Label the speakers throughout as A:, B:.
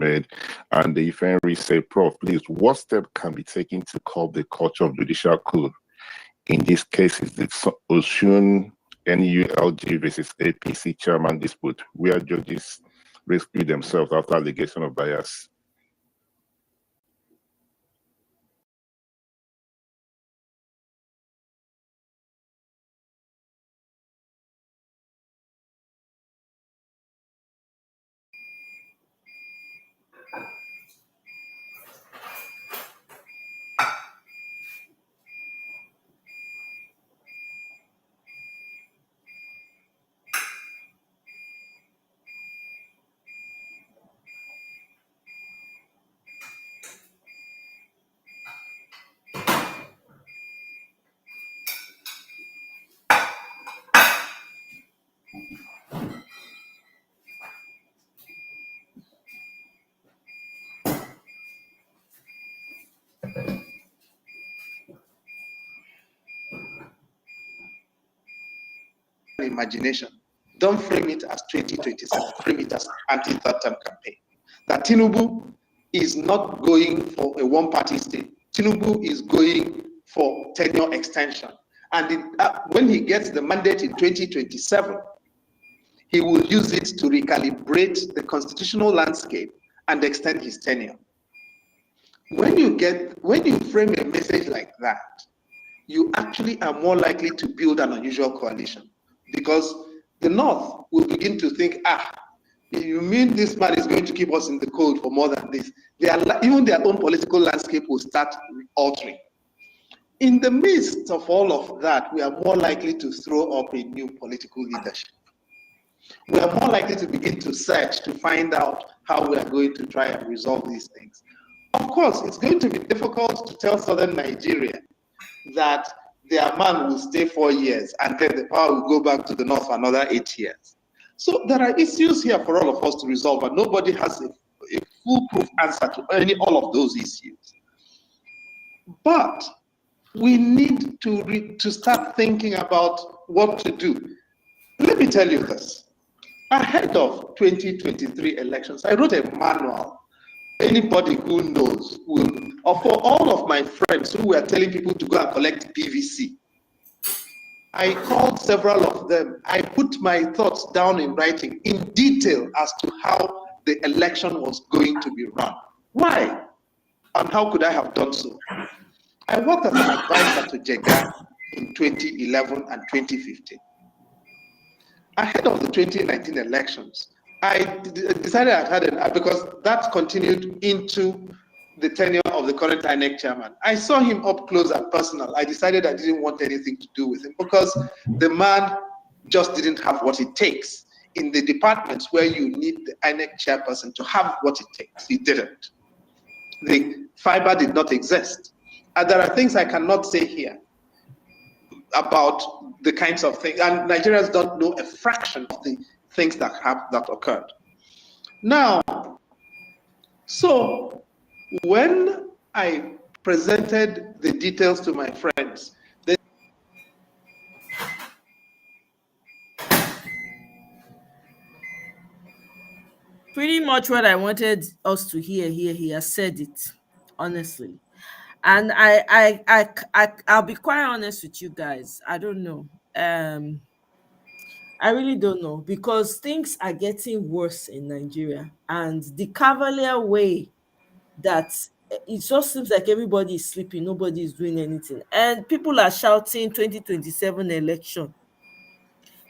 A: made. And the Ifenri say, Prof, please, what step can be taken to curb the culture of judicial coup? In this case, is the Osun NULG versus APC chairman dispute, where judges rescue themselves after allegation of bias.
B: Imagination. Don't frame it as 2027, frame it as anti-third term campaign. That Tinubu is not going for a one-party state. Tinubu is going for tenure extension. And when he gets the mandate in 2027, he will use it to recalibrate the constitutional landscape and extend his tenure. When you frame a message like that, you actually are more likely to build an unusual coalition, because the North will begin to think, you mean this man is going to keep us in the cold for more than this? Even their own political landscape will start altering. In the midst of all of that, we are more likely to throw up a new political leadership. We are more likely to begin to search to find out how we are going to try and resolve these things. Of course, it's going to be difficult to tell Southern Nigeria that their man will stay 4 years and then the power will go back to the North for another 8 years. So there are issues here for all of us to resolve, and nobody has a foolproof answer to all of those issues. But we need to start thinking about what to do. Let me tell you this. Ahead of 2023 elections, I wrote a manual. Anybody who knows will, or for all of my friends who were telling people to go and collect PVC, I called several of them. I put my thoughts down in writing in detail as to how the election was going to be run. Why? And how could I have done so? I worked as an advisor to Jega in 2011 and 2015. Ahead of the 2019 elections, I decided I had because that continued into the tenure of the current INEC chairman. I saw him up close and personal. I decided I didn't want anything to do with him because the man just didn't have what it takes in the departments where you need the INEC chairperson to have what it takes. He didn't. The fiber did not exist. And there are things I cannot say here about the kinds of things, and Nigerians don't know a fraction of the things that occurred. Now, so when I presented the details to my friends, they
C: pretty much what I wanted us to hear here, he has said it, honestly. And I'll be quite honest with you guys. I don't know. I really don't know, because things are getting worse in Nigeria, and the cavalier way that it just seems like everybody is sleeping, nobody is doing anything, and people are shouting 2027 election.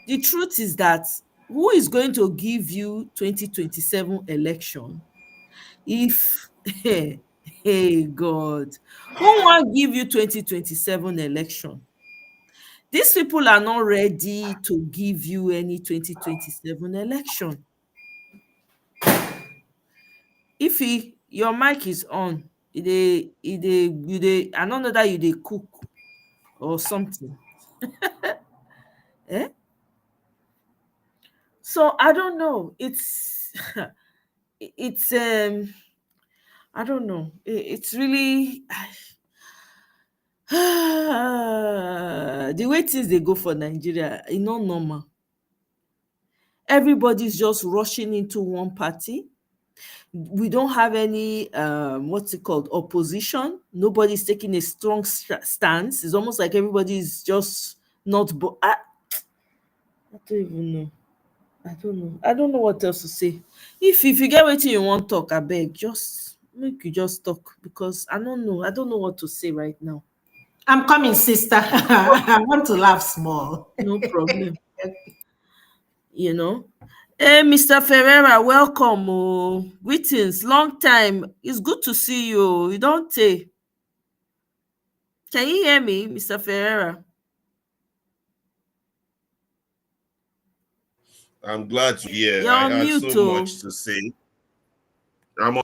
C: The truth is that who is going to give you 2027 election if hey God, who won't give you 2027 election? These people are not ready to give you any 2027 election. If your mic is on, you dey, I don't know that you dey cook or something. Eh? So I don't know. It's it's I don't know. It's really the way things they go for Nigeria, it's not normal. Everybody's just rushing into one party. We don't have any what's it called, opposition. Nobody's taking a strong stance. It's almost like everybody's just not I don't even know. I don't know what else to say. If you get what you want talk, I beg, just make you just talk, because I don't know what to say right now.
D: I'm coming, sister. I want to laugh small.
C: No problem. you know Hey, Mr. Ferreira, welcome. Oh, greetings, long time. It's good to see you. You don't say. Can you hear me, Mr. Ferreira?
A: I'm glad to hear.
C: You're
A: I
C: on
A: had
C: mute.
A: so
C: Oh,
A: much to say. I'm on.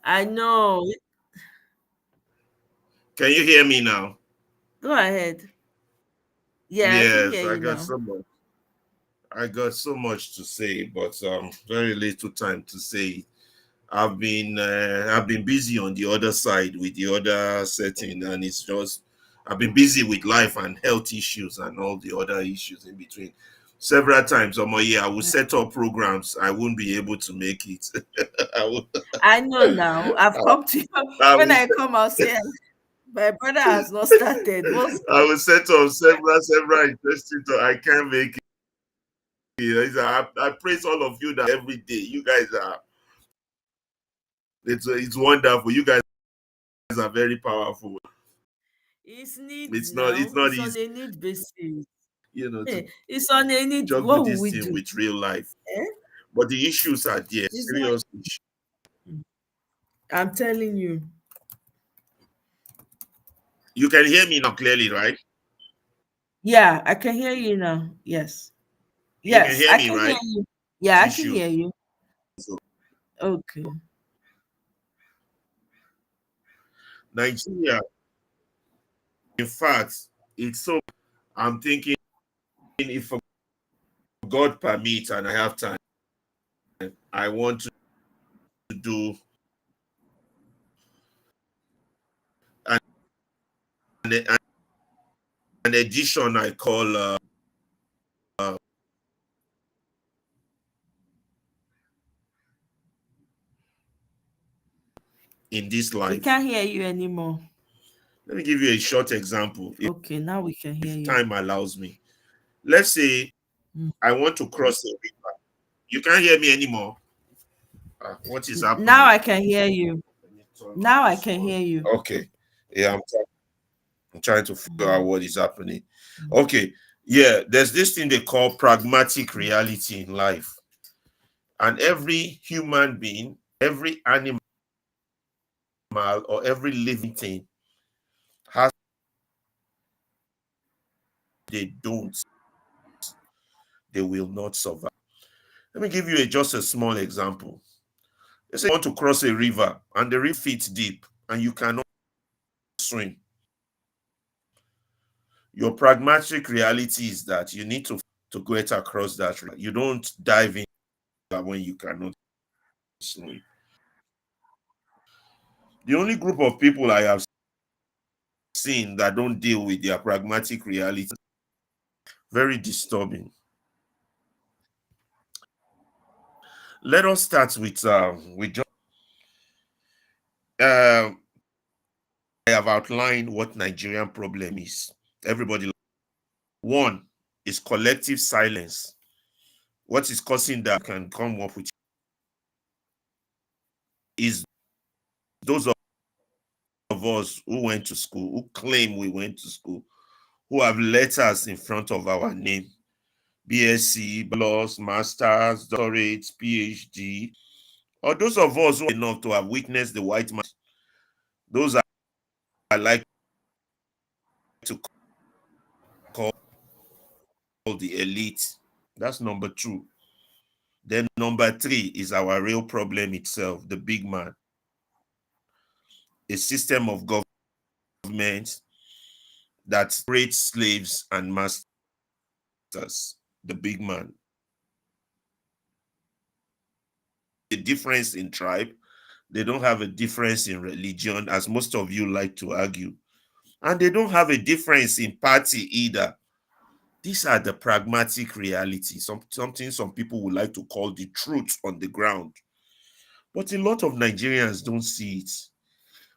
C: I know.
A: Can you hear me now?
C: Go ahead. Yeah, I can
A: Yes,
C: hear
A: I
C: you
A: got
C: now.
A: so much. I got so much to say, but very little time to say. I've been busy on the other side with the other setting, and it's just I've been busy with life and health issues and all the other issues in between. Several times, I will set up programs. I won't be able to make it. I will,
C: I know now. I've come to you.
A: I
C: When
A: will,
C: I come, I'll say, my brother has not started. What's
A: I will set up several interesting. I can't make it. I praise all of you that every day. You guys are. It's wonderful. You guys are very powerful.
C: It's need
A: It's not. It's
C: now.
A: not
C: It's on
A: easy,
C: a need basis.
A: to
C: It's on a need.
A: juggle
C: What will
A: this
C: we
A: thing
C: do?
A: with real life.
C: Eh?
A: But the issues are there,
C: It's not.
A: serious issues.
C: I'm telling you.
A: You can hear me now clearly, right?
C: Yeah, I can hear you now. Yes.
A: You can
C: Yes,
A: hear
C: I
A: me,
C: can hear
A: right?
C: you. Yeah, I can
A: Issues.
C: hear you.
A: So
C: Okay.
A: Nigeria, in fact, it's so. I'm thinking if God permits and I have time, I want to do an, an edition I call in this
C: We
A: life.
C: can't hear you anymore.
A: Let me give you a short example,
C: Okay, now we can hear
A: if
C: you.
A: time allows me. Let's say
C: Mm.
A: I want to cross a river. You can't hear me anymore. What is
C: Now
A: happening?
C: I can hear you.
A: Let me turn off
C: Now I
A: this
C: can
A: one.
C: hear you.
A: Okay. Yeah, I'm trying to figure out
C: Mm.
A: what is happening.
C: Mm.
A: Okay. Yeah, there's this thing they call pragmatic reality in life. And every human being, every animal, or every living thing has, they don't, they will not survive. Let me give you just a small example. Let's say you want to cross a river and the river feet deep and you cannot swim. Your pragmatic reality is that you need to get across that river. You don't dive in when you cannot swim. The only group of people I have seen that don't deal with their pragmatic reality, very disturbing. Let us start with just, I have outlined what Nigerian problem is. Everybody, one is collective silence. What is causing that can come up with is those of us who went to school, who claim we went to school, who have letters in front of our name, BSc, Bachelor's, Masters, Doctorate, PhD, or those of us who are enough to have witnessed the white man. Those are I like to call the elite. That's number two. Then number three is our real problem itself, the big man. A system of government that creates slaves and masters, the big man. A difference in tribe. They don't have a difference in religion, as most of you like to argue. And they don't have a difference in party either.
E: These are the pragmatic reality, something some people would like to call the truth on the ground. But a lot of Nigerians don't see it.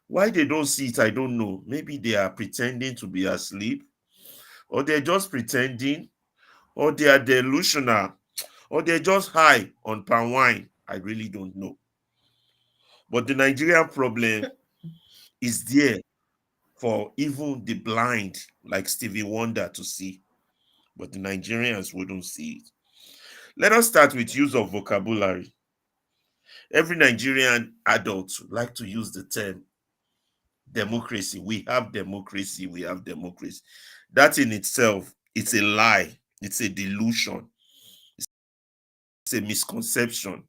E: Why they don't see it, I don't know. Maybe they are pretending to be asleep, or they're just pretending, or they are delusional, or they're just high on palm wine. I really don't know. But the Nigerian problem is there for even the blind, like Stevie Wonder, to see. But the Nigerians wouldn't see it. Let us start with use of vocabulary. Every Nigerian adult like to use the term democracy. We have democracy. We have democracy. That in itself, it's a lie. It's a delusion. It's a misconception.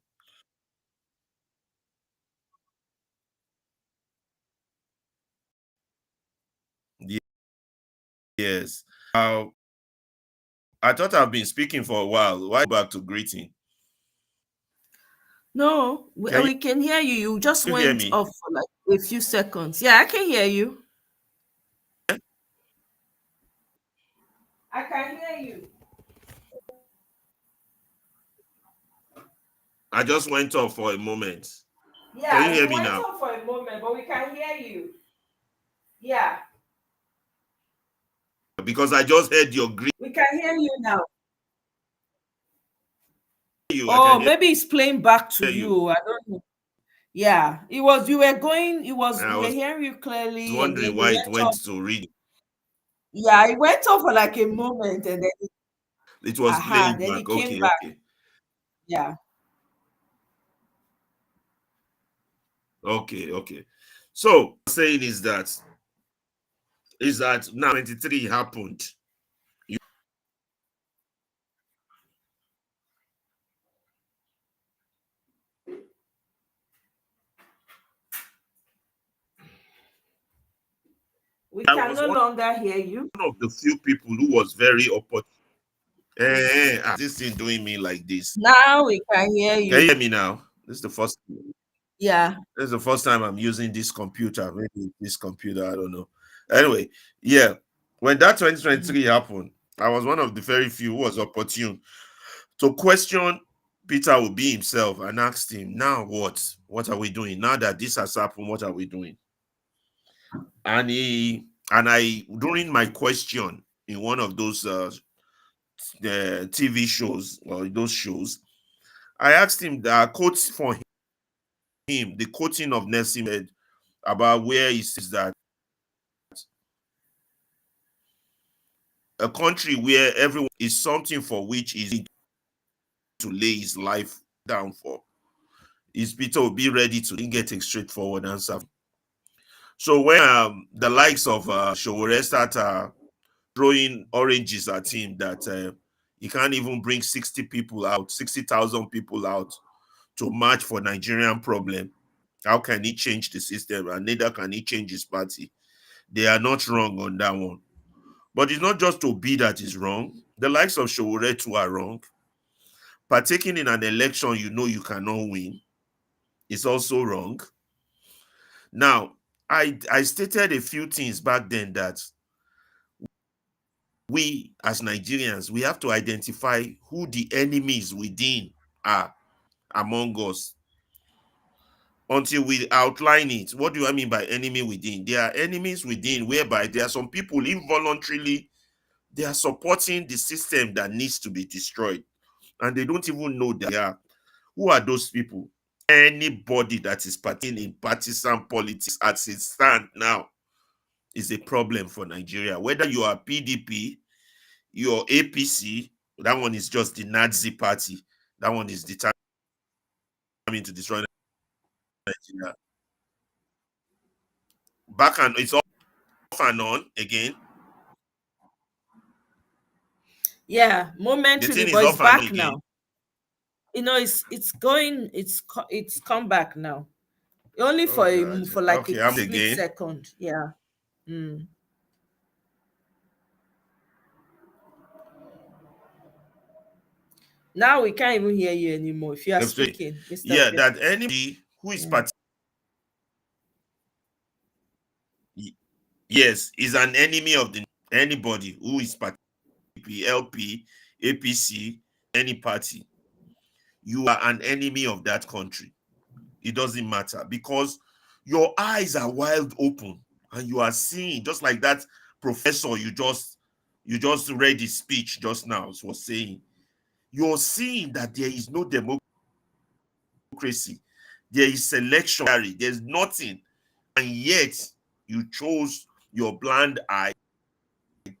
E: Yes. I thought I've been speaking for a while. Why back to greeting?
C: No,
E: Can
C: we can hear you. You just
E: you hear
C: went
E: me?
C: off for like a few seconds. Yeah, I can hear you. I can hear you.
E: I just went off for a moment. Can you
C: Yeah,
E: hear
C: you
E: me
C: went
E: now?
C: off for a moment, but we can hear you. Yeah,
E: Because I just heard your greet
C: we can hear you now.
E: you. I can
C: Oh, maybe it's playing back to
E: hear you.
C: you. I don't know. Yeah, it was. You were going. It was.
E: And I
C: We were
E: was
C: hearing you clearly, and then
E: wondering
C: you
E: why it
C: went
E: went
C: off.
E: to read.
C: Yeah, it went off for like a moment, and then
E: It was
C: aha,
E: playing
C: then
E: back.
C: it came
E: Okay,
C: back.
E: okay.
C: Yeah.
E: Okay, okay. So saying is that now 23 happened.
C: We
E: I
C: can
E: was
C: no
E: one
C: longer hear you.
E: of the few people who was very opportune. This thing doing me like this.
C: Now we can hear
E: Can you
C: you.
E: hear me now?
C: Yeah.
E: This is the first time I'm using this computer. Maybe this computer, I don't know. Anyway, yeah. When that
C: Mhm.
E: 2023 happened, I was one of the very few who was opportune to question Peter Obi himself and asked him, now what? What are we doing? Now that this has happened, what are we doing? And I during my question in one of those the TV shows or those shows, I asked him the quotes for him, the quoting of Nelson Mandela about where he says that a country where everyone is something for which is to lay his life down for. Is Peter will be ready to get a straightforward answer. So when the likes of Showore start throwing oranges at him that he can't even bring 60 people out, 60,000 people out to march for Nigerian problem. How can he change the system? And neither can he change his party. They are not wrong on that one. But it's not just Obi that is wrong. The likes of Showore too are wrong. Partaking in an election you know you cannot win is also wrong. Now, I stated a few things back then that we as Nigerians, we have to identify who the enemies within are among us. Until we outline it, what do I mean by enemy within? There are enemies within whereby there are some people involuntarily they are supporting the system that needs to be destroyed, and they don't even know they are. Who are those people? Anybody that is participating in partisan politics as it stands now is a problem for Nigeria. Whether you are PDP, you're APC, that one is just the Nazi party. That one is determined to destroy Nigeria. Back and it's off and on again.
C: Yeah,
E: The
C: momentarily,
E: thing is
C: but it's
E: off and on
C: back
E: again.
C: now. It's going. It's come back now. Only
E: Oh
C: for
E: God.
C: for like
E: Okay,
C: a
E: I'm
C: split
E: again.
C: second. Yeah. Mm. Now we can't even hear you anymore if you are speaking, Mr.
E: Yeah,
C: Peter.
E: that anybody who is
C: Yeah.
E: part yes is an enemy of the anybody who is part. LP, APC, any party, you are an enemy of that country. It doesn't matter, because your eyes are wide open and you are seeing, just like that professor you just read his speech just now was saying. You're seeing that there is no democracy, there is selection, there's nothing, and yet you chose your blind eye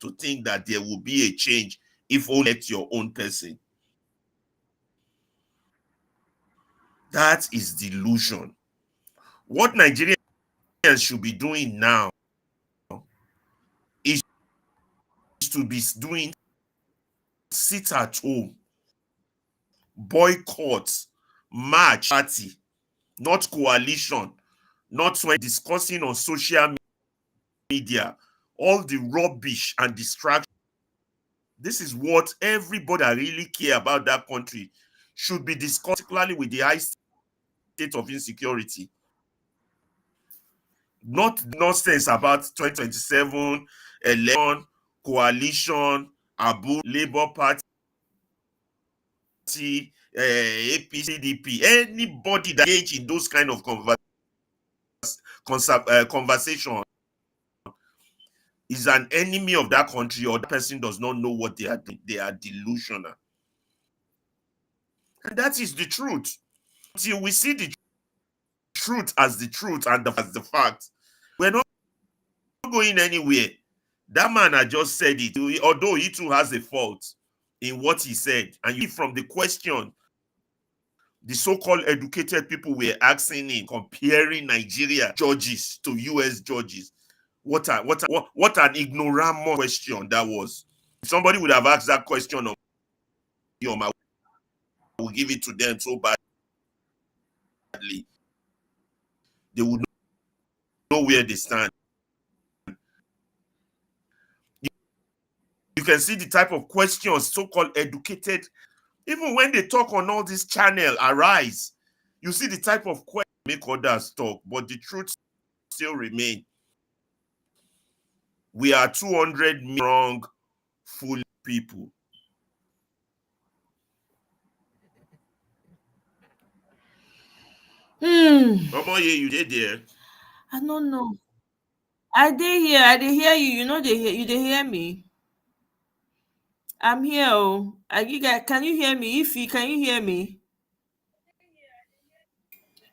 E: to think that there will be a change if only elect your own person. That is delusion. What Nigerians should be doing now is to be doing sit at home, boycott, march, party, not coalition, not when discussing on social media all the rubbish and distraction. This is what everybody that really care about that country should be discussing, particularly with the high state of insecurity. Not nonsense about 2027 election, coalition, Abu, Labour Party, APC, DP, anybody that engage in those kind of conversation is an enemy of that country, or that person does not know what they are doing. They are delusional. And that is the truth. Until we see the truth as the truth and as the fact, we're not going anywhere. That man had just said it, although he too has a fault in what he said. And you see from the question the so-called educated people were asking him, comparing Nigeria judges to US judges. What an ignoramus question that was. If somebody would have asked that question of Yom, I will give it to them so badly. They would know where they stand. You can see the type of questions so-called educated, even when they talk on all this channel, Arise, you see the type of questions make others talk, but the truth still remains. We are 200 million strong, full people. You did there.
C: I don't know. I did hear you. You know you they hear me. I'm here. Oh, you guys, can you hear me? Ify, can you hear me?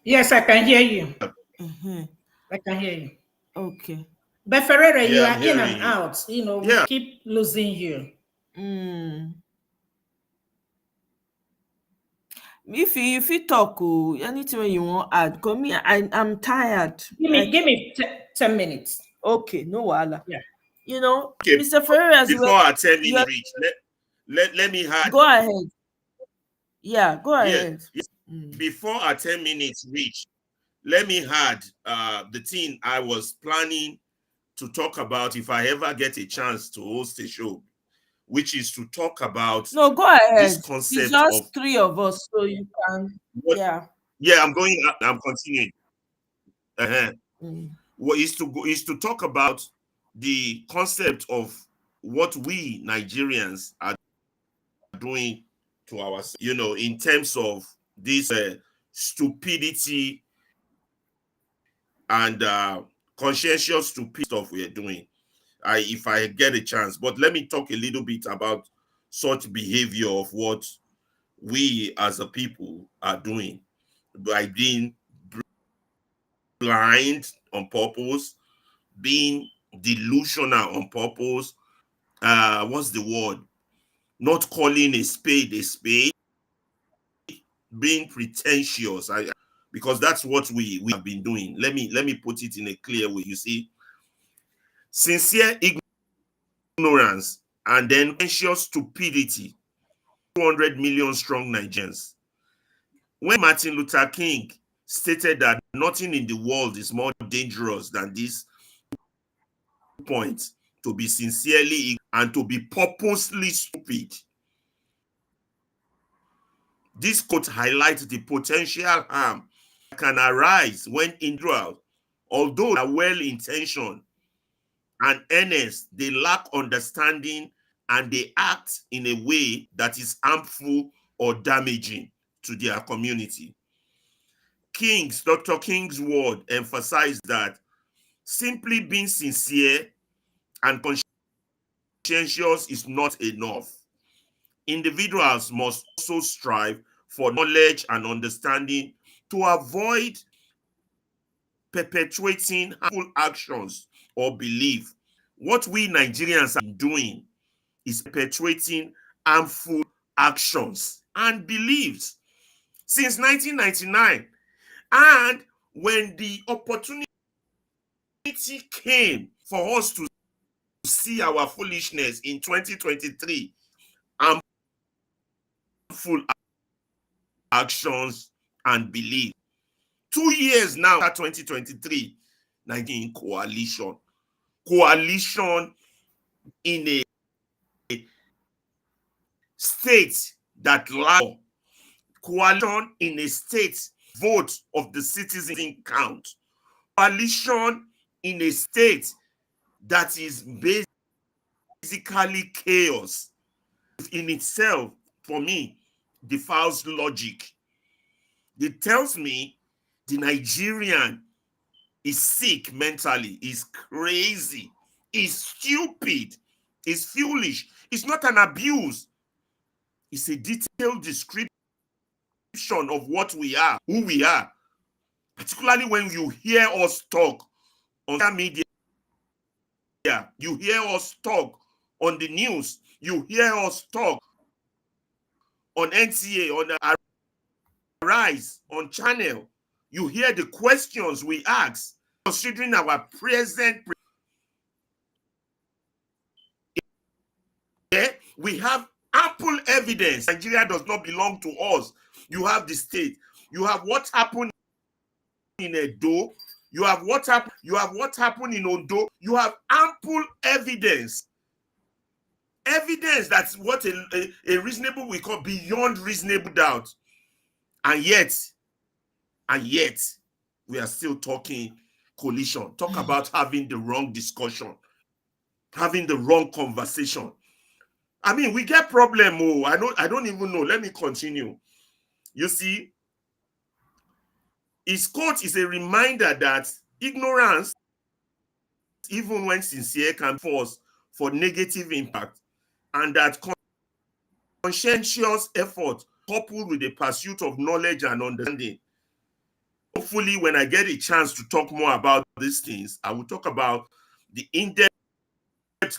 D: Yes, I can hear you.
C: Uh-huh.
D: I can hear you.
C: Okay.
D: But Ferreira, you
E: I'm
D: are in and
E: hearing you.
D: out. We keep losing you.
C: If you talk, anything you want add, come me. I'm tired.
D: Give me 10 minutes.
C: Okay, no wahala.
D: Yeah.
E: Okay,
C: Mr. Ferreira,
E: before our 10 minutes reach, let me add.
C: Go ahead. Yeah, go ahead.
E: Yes. Before our 10 minutes reach, let me add the thing I was planning to talk about if I ever get a chance to host a show, which is to talk about
C: go ahead.
E: This concept
C: it's just
E: of
C: 3 of us, so you can.
E: I'm continuing. What is to talk about the concept of what we Nigerians are doing to ourselves, in terms of this stupidity and conscientious stupid stuff we are doing. If I get a chance, but let me talk a little bit about such behavior of what we as a people are doing by being blind on purpose, being delusional on purpose. What's the word? Not calling a spade, being pretentious. Because that's what we have been doing. Let me put it in a clear way. You see, sincere ignorance and then conscious stupidity. 200 million strong Nigerians. When Martin Luther King stated that nothing in the world is more dangerous than this point, to be sincerely and to be purposely stupid. This quote highlights the potential harm that can arise when individuals, although they are well-intentioned and earnest, they lack understanding and they act in a way that is harmful or damaging to their community. Dr. King's word emphasized that simply being sincere and conscientious is not enough. Individuals must also strive for knowledge and understanding to avoid perpetuating harmful actions or belief. What we Nigerians are doing is perpetuating harmful actions and beliefs since 1999. And when the opportunity came for us to see our foolishness in 2023, harmful actions and beliefs. 2 years now after 2023, Nigerian coalition in a state that law, coalition in a state vote of the citizens count, coalition in a state that is basically chaos in itself, for me, defies logic. It tells me the Nigerian is sick mentally, is crazy, is stupid, is foolish. It's not an abuse. It's a detailed description of what we are, who we are. Particularly when you hear us talk on social media, you hear us talk on the news, you hear us talk on NTA, on Arise, on Channel. You hear the questions we ask, considering our present. We have ample evidence. Nigeria does not belong to us. You have the state. You have what happened in Edo. You have what happened in Ondo. You have ample evidence. Evidence that's what a reasonable, we call beyond reasonable doubt. And yet, we are still talking coalition. Talk about having the wrong discussion, having the wrong conversation. I mean, we get problem. Oh, I don't even know. Let me continue. You see, his quote is a reminder that ignorance, even when sincere, can force for negative impact, and that conscientious effort coupled with the pursuit of knowledge and understanding. Hopefully, when I get a chance to talk more about these things, I will talk about the in-depth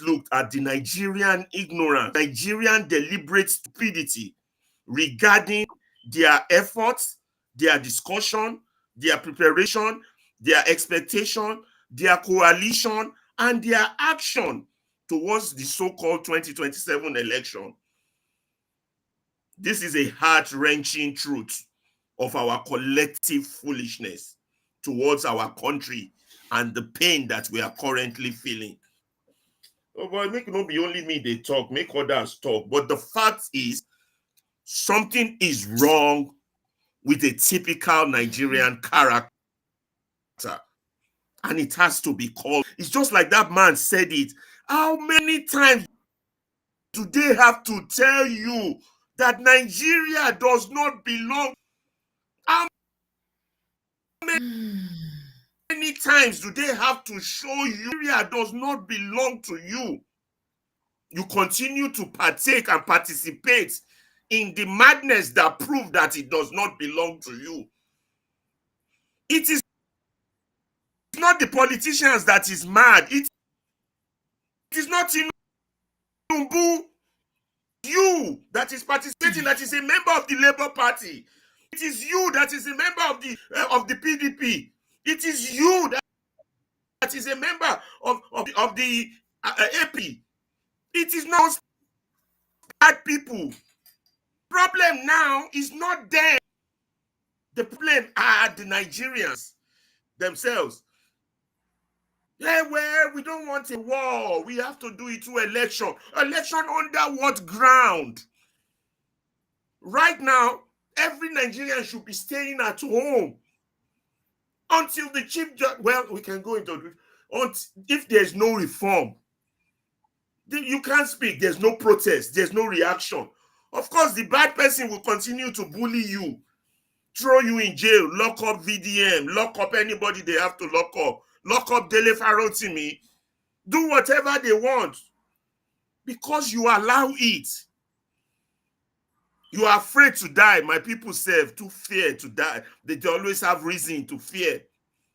E: look at the Nigerian ignorance, Nigerian deliberate stupidity regarding their efforts, their discussion, their preparation, their expectation, their coalition, and their action towards the so-called 2027 election. This is a heart-wrenching truth of our collective foolishness towards our country and the pain that we are currently feeling. Oh boy, make not be only me they talk, make others talk. But the fact is, something is wrong with a typical Nigerian character. And it has to be called. It's just like that man said it. How many times do they have to tell you that Nigeria does not belong? How many times do they have to show you Nigeria does not belong to you? You continue to partake and participate in the madness that proves that it does not belong to you. It is not the politicians that is mad. It is not Tinubu, you that is participating, that is a member of the Labour Party. It is you that is a member of the PDP. It is you that is a member of the AP. It is not bad people. Problem now is not them. The problem are the Nigerians themselves. Yeah, well, we don't want a war. We have to do it through election. Election under what ground? Right now, every Nigerian should be staying at home until the chief judge. Well, we can go into if there's no reform. You can't speak. There's no protest. There's no reaction. Of course, the bad person will continue to bully you, throw you in jail, lock up VDM, lock up anybody they have to lock up Dele Farotimi, do whatever they want because you allow it. You are afraid to die. My people say, too fear to die. They always have reason to fear.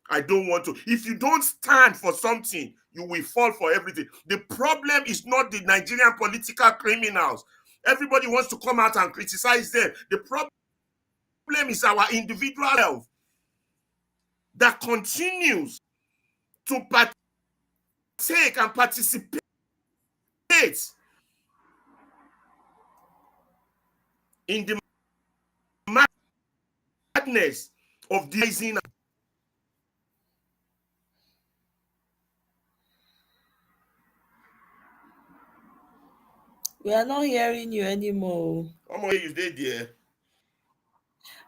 E: I don't want to. If you don't stand for something, you will fall for everything. The problem is not the Nigerian political criminals. Everybody wants to come out and criticize them. The problem is our individual health that continues to partake and participate in the madness of the.
C: We are not hearing you anymore.
E: How much you did there?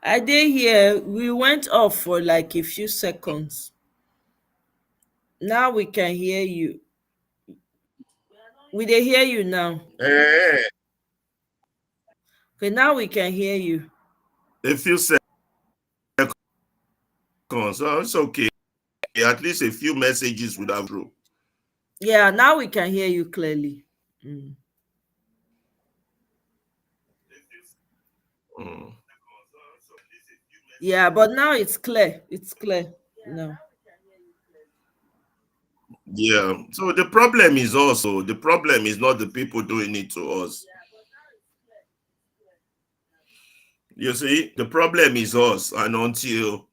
C: I did hear. We went off for like a few seconds. Now we can hear you. We dey hear you now. Okay, now we can hear you.
E: A few seconds. So it's okay. At least a few messages would have through.
C: Yeah, now we can hear you clearly.
E: Mm.
C: Yeah, but now it's clear. It's clear. No.
E: Yeah. So the problem is not the people doing it to us. You see, the problem is us, and until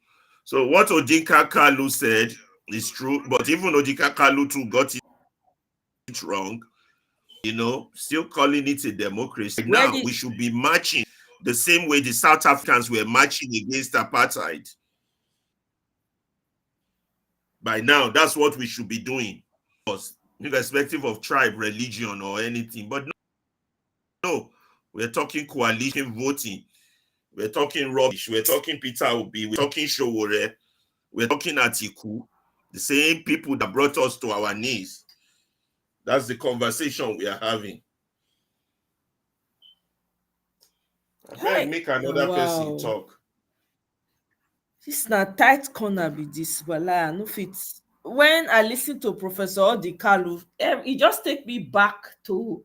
E: so what Odinkalu said is true, but even Odinkalu too got it wrong. You know, still calling it a democracy. Now we should be marching the same way the South Africans were marching against apartheid. By now, that's what we should be doing, irrespective of tribe, religion, or anything. But no, we're talking coalition voting. We're talking rubbish. We're talking Peter Obi. We're talking Showore. We're talking Atiku. The same people that brought us to our knees. That's the conversation we are having. I make another person talk.
C: This na tight corner be this, but I no fit. When I listen to Professor Odinkalu, it just take me back to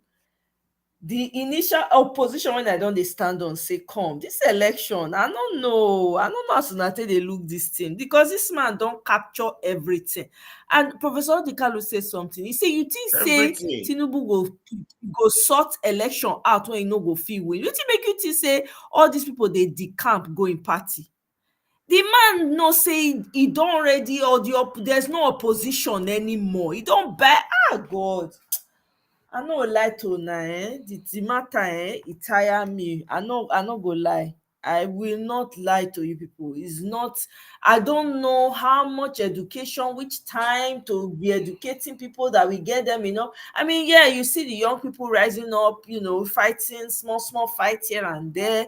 C: the initial opposition when I don't stand on say come this election. I don't know how to they look this thing because this man don't capture everything. And Professor Odinkalu say something. He say you think say Tinubu go sort election out when you no go feel win. You think make you think say all these people they decamp going party. The man no say he don't already or there's no opposition anymore. He don't buy God. I no lie to na the matter it tire me. I no go lie. I will not lie to you people. It's not, I don't know how much education, which time to be educating people that we get them, I mean, yeah, you see the young people rising up, fighting small fights here and there.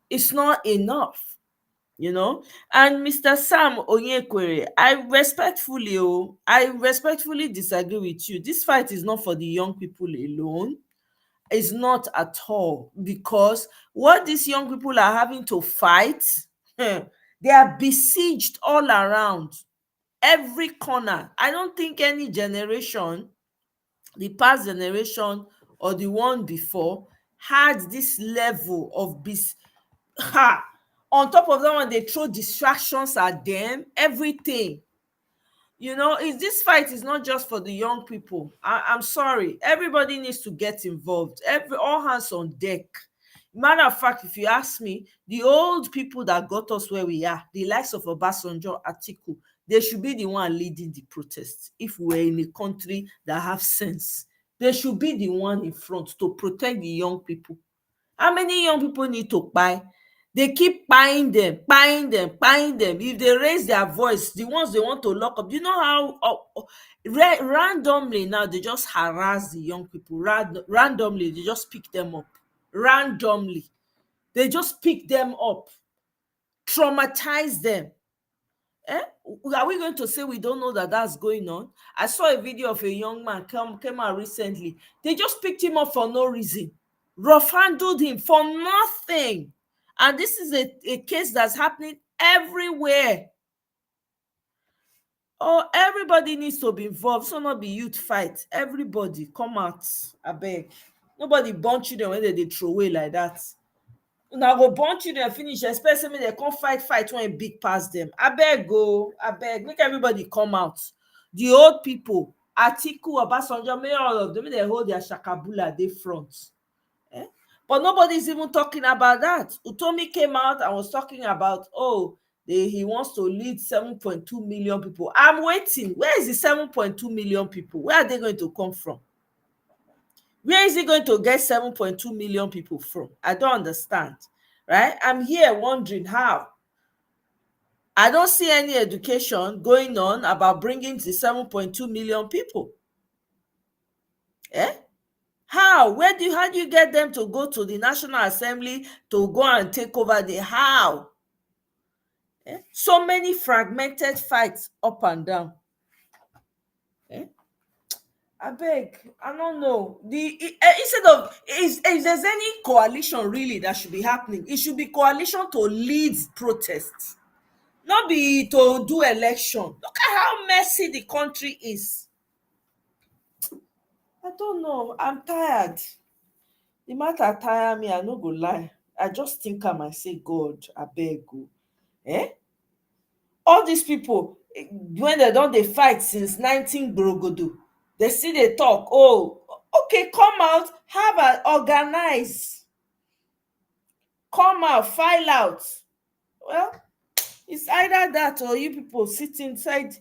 C: It's not enough. And Mr. Sam Onyekwere, I respectfully disagree with you. This fight is not for the young people alone. It's not at all, because what these young people are having to fight, they are besieged all around, every corner. I don't think any generation, the past generation or the one before, had this level of on top of that one, they throw distractions at them, everything. This fight is not just for the young people. I'm sorry. Everybody needs to get involved. All hands on deck. Matter of fact, if you ask me, the old people that got us where we are, the likes of Obasanjo, Atiku, they should be the one leading the protests. If we're in a country that have sense, they should be the one in front to protect the young people. How many young people need to buy? They keep buying them. If they raise their voice, the ones they want to lock up, you know how randomly now they just harass the young people. Randomly, they just pick them up. Randomly, they just pick them up, traumatize them. Are we going to say we don't know that that's going on? I saw a video of a young man came out recently. They just picked him up for no reason, rough handled him for nothing. And this is a case that's happening everywhere. Oh, everybody needs to be involved. So not be youth fight. Everybody come out, I beg. Nobody born children when they throw away like that. Now go born children finish, especially they come fight when a big pass them. I beg, make everybody come out. The old people, Atiku, Obasanjo, may all of them, they hold their shakabula they front. But nobody's even talking about that. Utomi came out and was talking about, he wants to lead 7.2 million people. I'm waiting. Where is the 7.2 million people? Where are they going to come from? Where is he going to get 7.2 million people from? I don't understand, right? I'm here wondering how. I don't see any education going on about bringing the 7.2 million people. How? How do you get them to go to the National Assembly to go and take over the how? So many fragmented fights up and down. I beg, I don't know. Instead of if there's any coalition really that should be happening, it should be coalition to lead protests, not be to do election. Look at how messy the country is. I don't know. I'm tired. The matter tire me, I no go lie. I just think I say, God, I beg you. All these people, when they fight since 19 Brogodo, they see they talk, okay, come out, organize, come out, file out. Well, it's either that or you people sit inside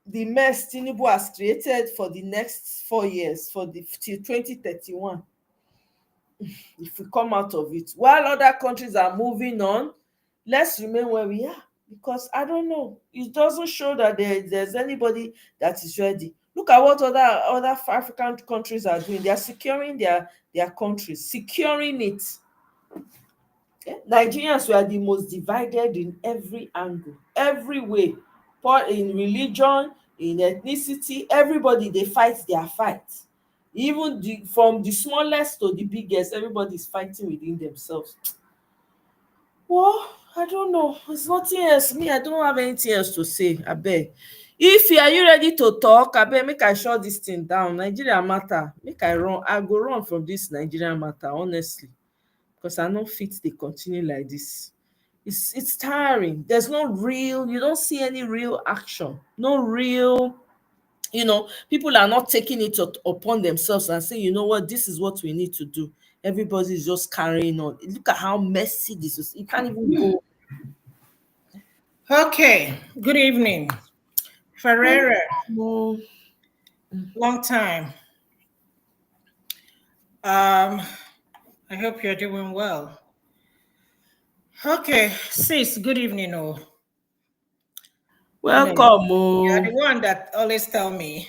C: the mess Tinubu has created for the next 4 years, till 2031. If we come out of it, while other countries are moving on, let's remain where we are, because I don't know, it doesn't show that there's anybody that is ready. Look at what other African countries are doing. They are securing their countries, securing it. Nigerians were the most divided in every angle, every way, in religion, in ethnicity. Everybody, they fight their fight. Even from the smallest to the biggest, everybody's fighting within themselves. Well, I don't know. It's nothing else. Me, I don't have anything else to say. I beg. Are you ready to talk? I beg, make I shut this thing down. Nigeria matter. Make I run. I go run from this Nigerian matter, honestly. Because I don't fit they continue like this. It's tiring. There's you don't see any real action. No real, people are not taking it upon themselves and saying, you know what, this is what we need to do. Everybody's just carrying on. Look at how messy this is. You can't even go.
D: Okay, good evening. Ferreira, long time. I hope you're doing well. Okay, sis, good evening.
C: Welcome.
D: You're the one that always tell me,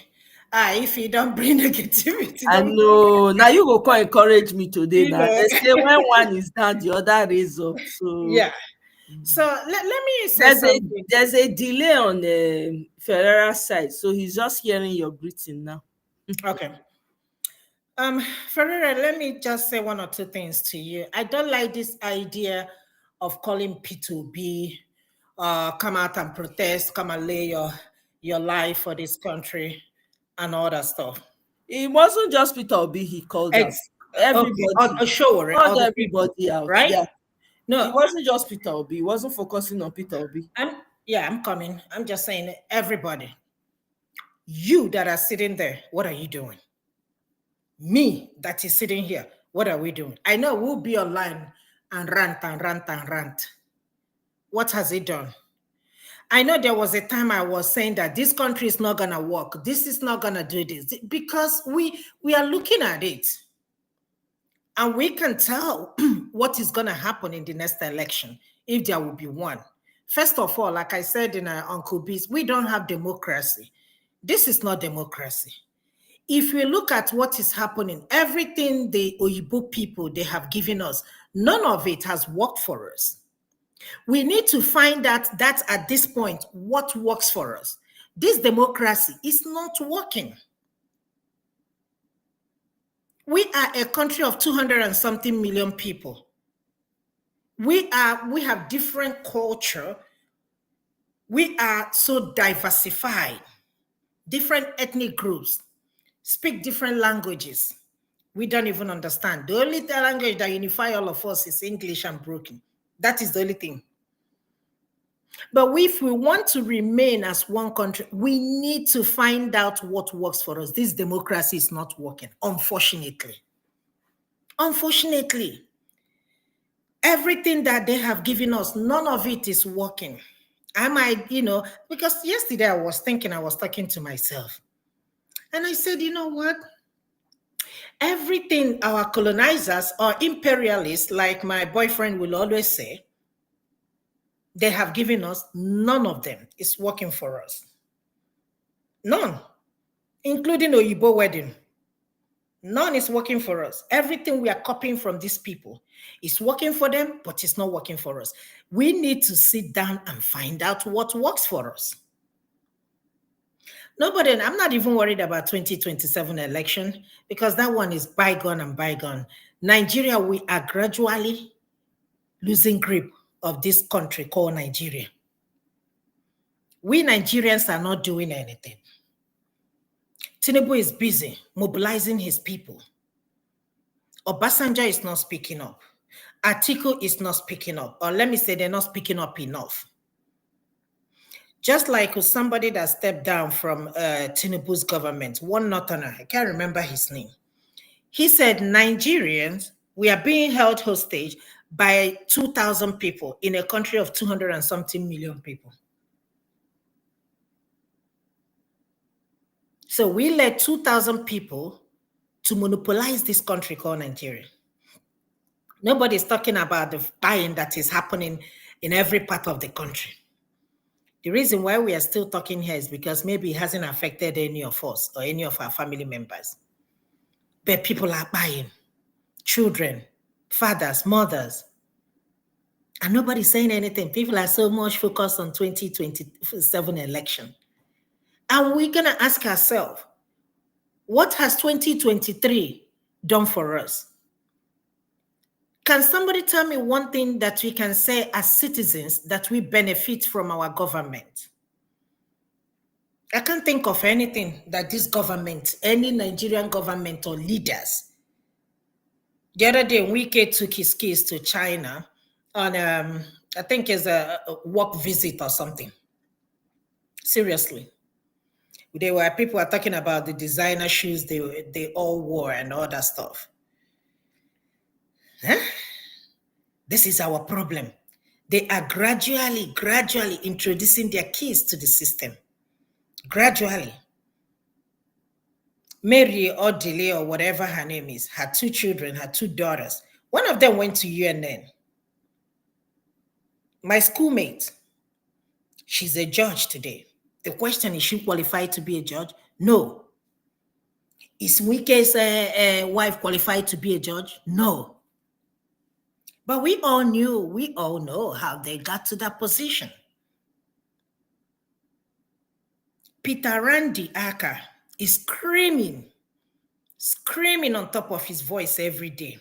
D: if you don't bring negativity.
C: I know. Now you go come encourage me today. Now they say when one is down, the other is up. So
D: yeah. So let me say something.
C: There's a delay on the Ferreira's side, so he's just hearing your greeting now.
D: Okay. Ferreira, let me just say one or two things to you. I don't like this idea of calling P2B, come out and protest, come and lay your life for this country and all that stuff.
C: It wasn't just Peter Obi he called out. Everybody.
D: Okay.
C: Called everybody out.
D: Right?
C: Yeah.
D: No.
C: It wasn't just Peter Obi. He wasn't focusing on Peter Obi.
D: I'm coming. I'm just saying, everybody. You that are sitting there, what are you doing? Me that is sitting here, what are we doing? I know we'll be online and rant. What has it done? I know there was a time I was saying that this country is not going to work. This is not going to do this, because we are looking at it and we can tell what is going to happen in the next election, if there will be one. First of all, like I said in Uncle B's, we don't have democracy. This is not democracy. If we look at what is happening, everything the Oyibo people, they have given us, none of it has worked for us. We need to find out that at this point, what works for us. This democracy is not working. We are a country of 200 and something million people. We have different culture. We are so diversified. Different ethnic groups speak different languages. We don't even understand. The only language that unifies all of us is English and broken. That is the only thing. But if we want to remain as one country, we need to find out what works for us. This democracy is not working, unfortunately. Unfortunately, everything that they have given us, none of it is working. I might, because yesterday I was talking to myself. And I said, you know what? Everything our colonizers or imperialists, like my boyfriend will always say, they have given us, none of them is working for us. None, including Oyibo wedding. None is working for us. Everything we are copying from these people is working for them, but it's not working for us. We need to sit down and find out what works for us. Nobody, I'm not even worried about 2027 election because that one is bygone and bygone. Nigeria, we are gradually losing grip of this country called Nigeria. We Nigerians are not doing anything. Tinubu is busy mobilizing his people. Obasanjo is not speaking up. Atiku is not speaking up. Or let me say they're not speaking up enough. Just like somebody that stepped down from Tinubu's government, one northerner, I can't remember his name. He said, Nigerians, we are being held hostage by 2,000 people in a country of 200 and something million people. So we let 2,000 people to monopolize this country called Nigeria. Nobody's talking about the buying that is happening in every part of the country. The reason why we are still talking here is because maybe it hasn't affected any of us or any of our family members. But people are buying. Children, fathers, mothers. And nobody's saying anything. People are so much focused on 2027 election. And we're going to ask ourselves, what has 2023 done for us? Can somebody tell me one thing that we can say as citizens that we benefit from our government? I can't think of anything that this government, any Nigerian government or leaders. The other day, Wike took his kids to China on, I think it's a work visit or something. Seriously. People are talking about the designer shoes they all wore and all that stuff. Huh? This is our problem. They are gradually introducing their kids to the system. Gradually. Mary or Delay or whatever her name is, had 2 children, had 2 daughters. One of them went to UNN. My schoolmate, she's a judge today. The question is she qualified to be a judge? No. Is Wike's wife qualified to be a judge? No. But we all know how they got to that position. Peter Randy Aka is screaming on top of his voice every day.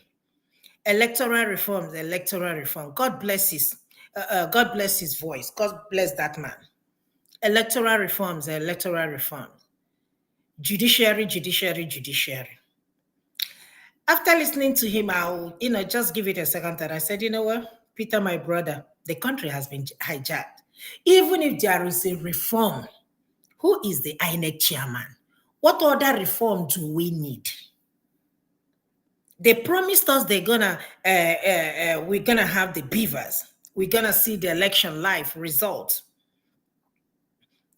D: Electoral reform. God bless his voice. God bless that man. Electoral reforms. Judiciary. After listening to him, I'll, just give it a second thought. I said, you know what, Peter, my brother, the country has been hijacked. Even if there is a reform, who is the INEC chairman? What other reform do we need? They promised us we're gonna have the beavers. We're gonna see the election live result.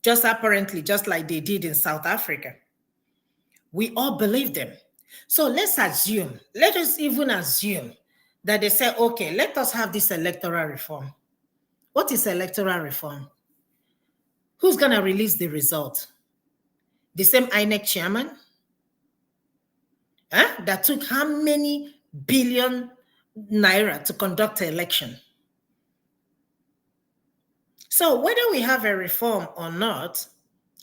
D: Just apparently, just like they did in South Africa. We all believe them. So let us even assume that they say, okay, let us have this electoral reform. What is electoral reform? Who's going to release the result? The same INEC chairman? That took how many billion naira to conduct an election? So whether we have a reform or not,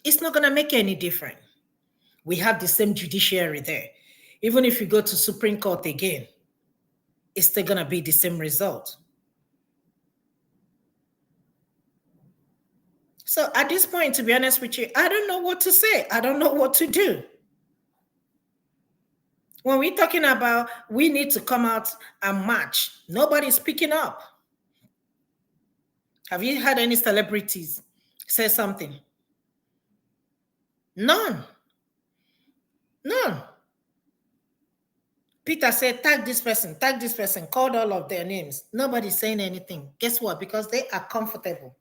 D: it's not going to make any difference. We have the same judiciary there. Even if you go to Supreme Court again, it's still going to be the same result. So at this point, to be honest with you, I don't know what to say. I don't know what to do. When we're talking about we need to come out and march, nobody's speaking up. Have you had any celebrities say something? None. None. Peter said, tag this person, called all of their names. Nobody's saying anything. Guess what? Because they are comfortable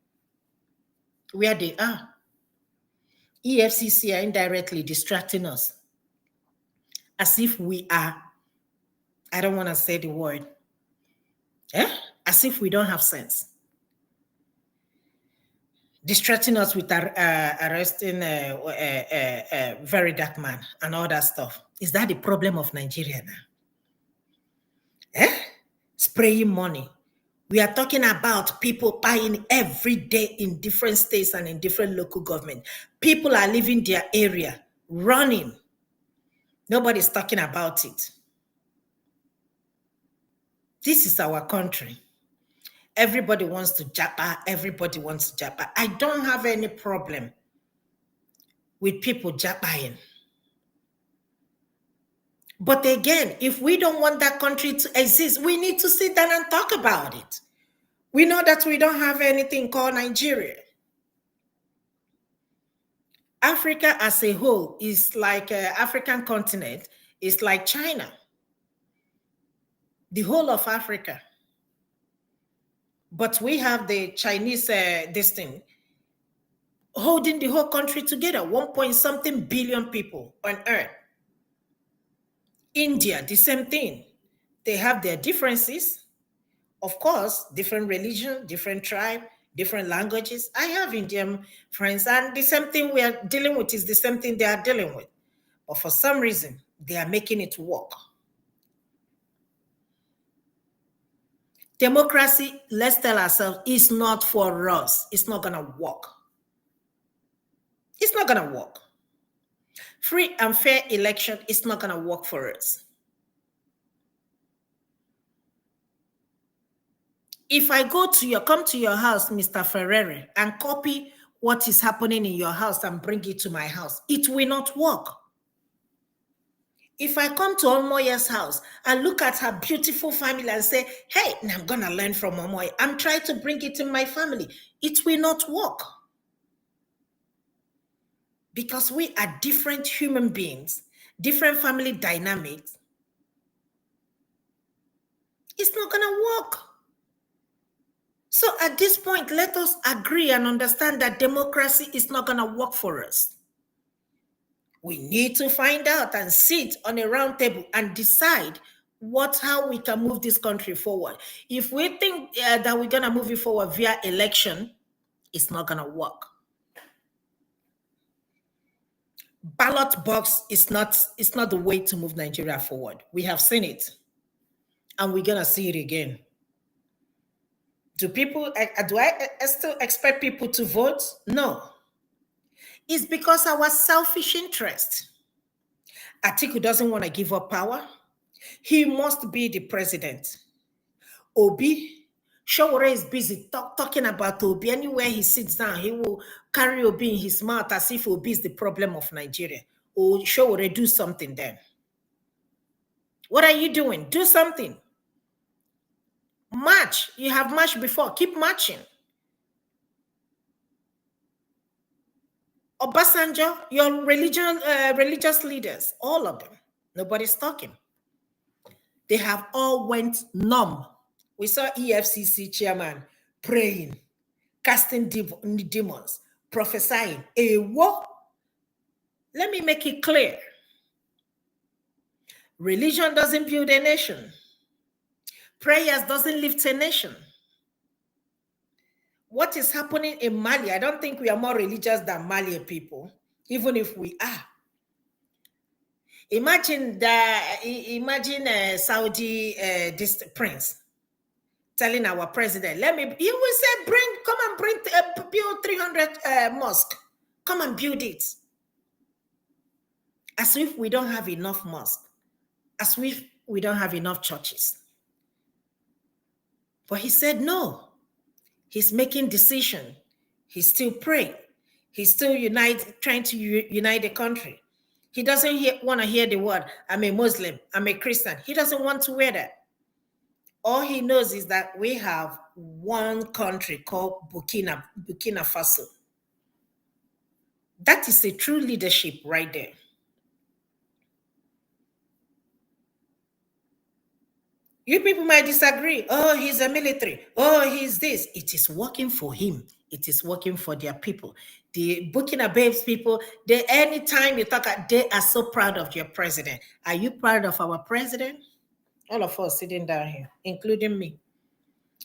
D: where they are. EFCC are indirectly distracting us as if we are, I don't want to say the word, as if we don't have sense. Distracting us with arresting a very dark man and all that stuff. Is that the problem of Nigeria now? Spraying money. We are talking about people buying every day in different states and in different local government. People are leaving their area, running. Nobody's talking about it. This is our country. Everybody wants to japa. Everybody wants to japa. I don't have any problem with people japaing. But again, if we don't want that country to exist, we need to sit down and talk about it. We know that we don't have anything called Nigeria. Africa as a whole is like African continent, is like China. The whole of Africa. But we have the Chinese this thing holding the whole country together, 1.something billion people on earth. India, the same thing. They have their differences. Of course, different religion, different tribe, different languages. I have Indian friends, and the same thing we are dealing with is the same thing they are dealing with. But for some reason, they are making it work. Democracy, let's tell ourselves, is not for us. It's not going to work. It's not going to work. Free and fair election is not going to work for us. If I come to your house, Mr. Ferreri, and copy what is happening in your house and bring it to my house, it will not work. If I come to Omoye's house and look at her beautiful family and say, hey, I'm going to learn from Omoye, I'm trying to bring it in my family, it will not work. Because we are different human beings, different family dynamics. It's not going to work. So at this point, let us agree and understand that democracy is not going to work for us. We need to find out and sit on a round table and decide how we can move this country forward. If we think that we're going to move it forward via election, it's not going to work. Ballot box is not the way to move Nigeria forward. We have seen it, and we're going to see it again. Do I still expect people to vote? No. It's because our selfish interest. Atiku doesn't want to give up power. He must be the president. Obi, Showore is busy talking about Obi. Anywhere he sits down, he will carry Obi in his mouth as if Obi is the problem of Nigeria. Oh, Showore, do something then. What are you doing? Do something. March. You have marched before. Keep marching. Obasanjo, your religious leaders, all of them. Nobody's talking. They have all went numb. We saw EFCC chairman praying, casting demons, prophesying. What? Let me make it clear. Religion doesn't build a nation. Prayers doesn't lift a nation. What is happening in Mali, I don't think we are more religious than Mali people, even if we are. Imagine Saudi this prince telling our president, he will say, come and build 300 mosques. Come and build it. As if we don't have enough mosques. As if we don't have enough churches. But he said no. He's making decision. He's still praying. He's still trying to unite the country. He doesn't want to hear the word, I'm a Muslim, I'm a Christian. He doesn't want to wear that. All he knows is that we have one country called Burkina Faso. That is a true leadership right there. You people might disagree. Oh, he's a military. Oh, he's this. It is working for him. It is working for their people. The Burkina Babes people, anytime you talk, they are so proud of your president. Are you proud of our president? All of us sitting down here, including me.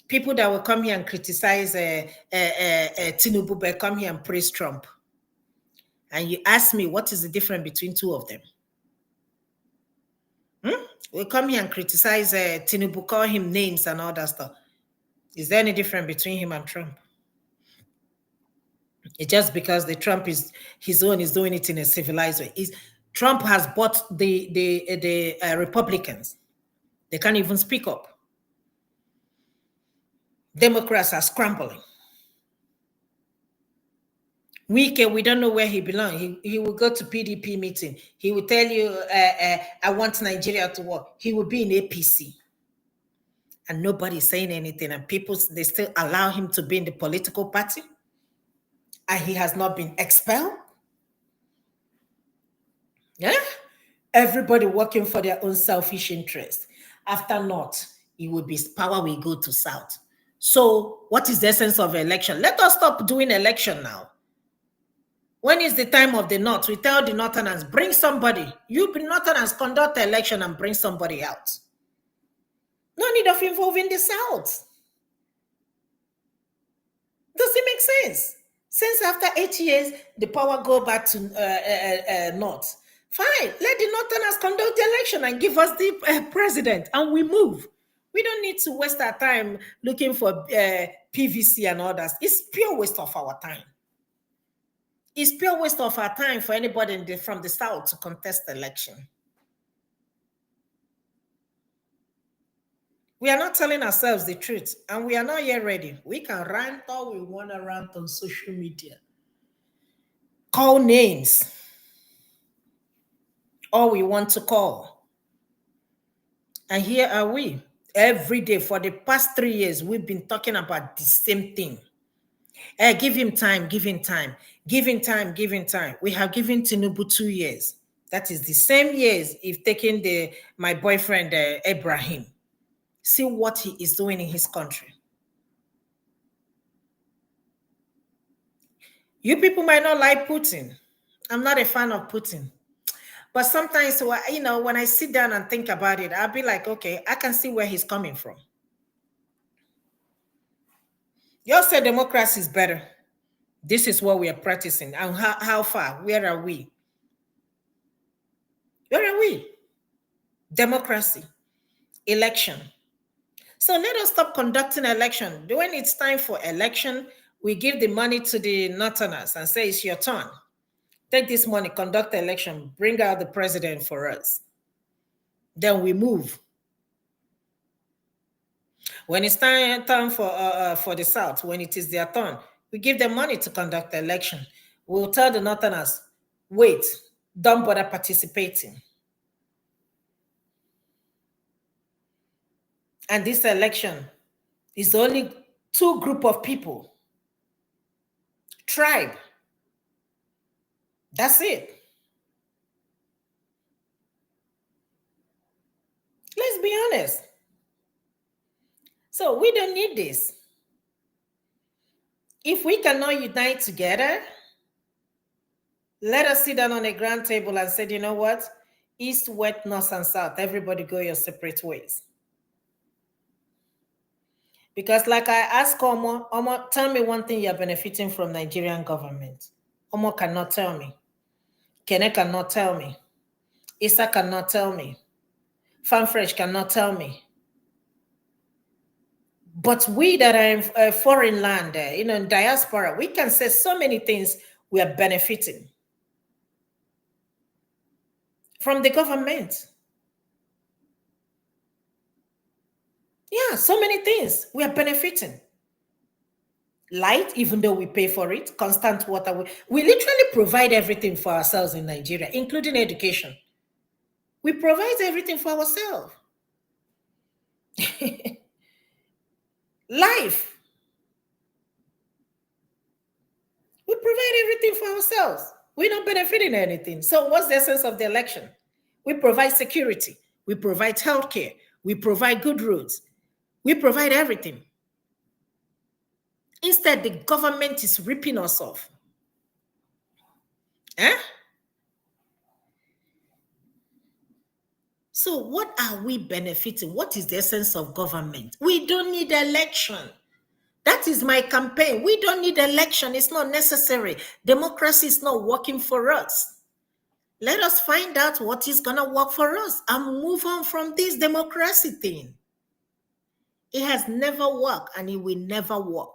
D: People that will come here and criticize Tinubu, but come here and praise Trump. And you ask me, what is the difference between two of them? We come here and criticize Tinubu, call him names and all that stuff. Is there any difference between him and Trump? It's just because the Trump is doing it in a civilized way. Trump has bought the Republicans. They can't even speak up. Democrats are scrambling. We don't know where he belongs. He will go to PDP meeting. He will tell you, I want Nigeria to work. He will be in APC. And nobody's saying anything. And they still allow him to be in the political party. And he has not been expelled. Yeah? Everybody working for their own selfish interest. After North, power will go to South. So what is the essence of election? Let us stop doing election now. When is the time of the North? We tell the Northerners, bring somebody. You Northerners conduct the election and bring somebody out. No need of involving the South. Does it make sense? Since after 8 years, the power go back to North. Fine, let the Northerners conduct the election and give us the president, and we move. We don't need to waste our time looking for PVC and others. It's pure waste of our time. It's pure waste of our time for anybody from the South to contest the election. We are not telling ourselves the truth, and we are not yet ready. We can rant all we want to rant on social media. Call names. All we want to call. And here are we. Every day for the past 3 years, we've been talking about the same thing. Give him time, give him time. Give him time, give him time. We have given Tinubu 2 years. That is the same years if taking my boyfriend, Ibrahim. See what he is doing in his country. You people might not like Putin. I'm not a fan of Putin. But sometimes, when I sit down and think about it, I'll be like, okay, I can see where he's coming from. You say democracy is better. This is what we are practicing. And how far? Where are we? Where are we? Democracy. Election. So let us stop conducting election. When it's time for election, we give the money to the Northerners and say, it's your turn. Take this money, conduct the election, bring out the president for us. Then we move. When it's time for the South, when it is their turn, we give them money to conduct the election. We'll tell the Northerners, wait, don't bother participating. And this election is only 2 groups of people. Tribe. That's it. Let's be honest. So we don't need this. If we cannot unite together, let us sit down on a grand table and say, you know what? East, west, north, and south, everybody go your separate ways. Because like I asked Omo, tell me one thing you're benefiting from Nigerian government. Omo cannot tell me. Kene cannot tell me. Issa cannot tell me. Fanfresh cannot tell me. But we that are in a foreign land, in diaspora, we can say so many things we are benefiting from the government. Yeah, so many things we are benefiting. Light, even though we pay for it, constant water. We literally provide everything for ourselves in Nigeria, including education. We provide everything for ourselves. Life. We provide everything for ourselves. We're not benefiting anything. So what's the essence of the election? We provide security. We provide healthcare. We provide good roads. We provide everything. Instead, the government is ripping us off. Eh? So what are we benefiting? What is the essence of government? We don't need election. That is my campaign. We don't need election. It's not necessary. Democracy is not working for us. Let us find out what is going to work for us and move on from this democracy thing. It has never worked and it will never work.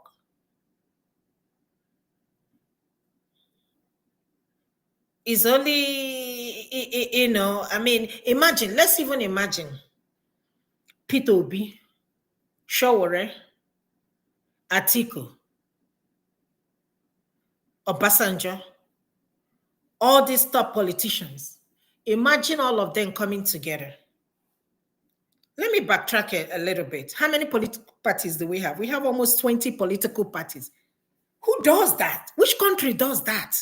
D: It's only, imagine, let's even imagine Peter Obi, Showore, Atiku, Obasanjo, all these top politicians. Imagine all of them coming together. Let me backtrack a little bit. How many political parties do we have? We have almost 20 political parties. Who does that? Which country does that?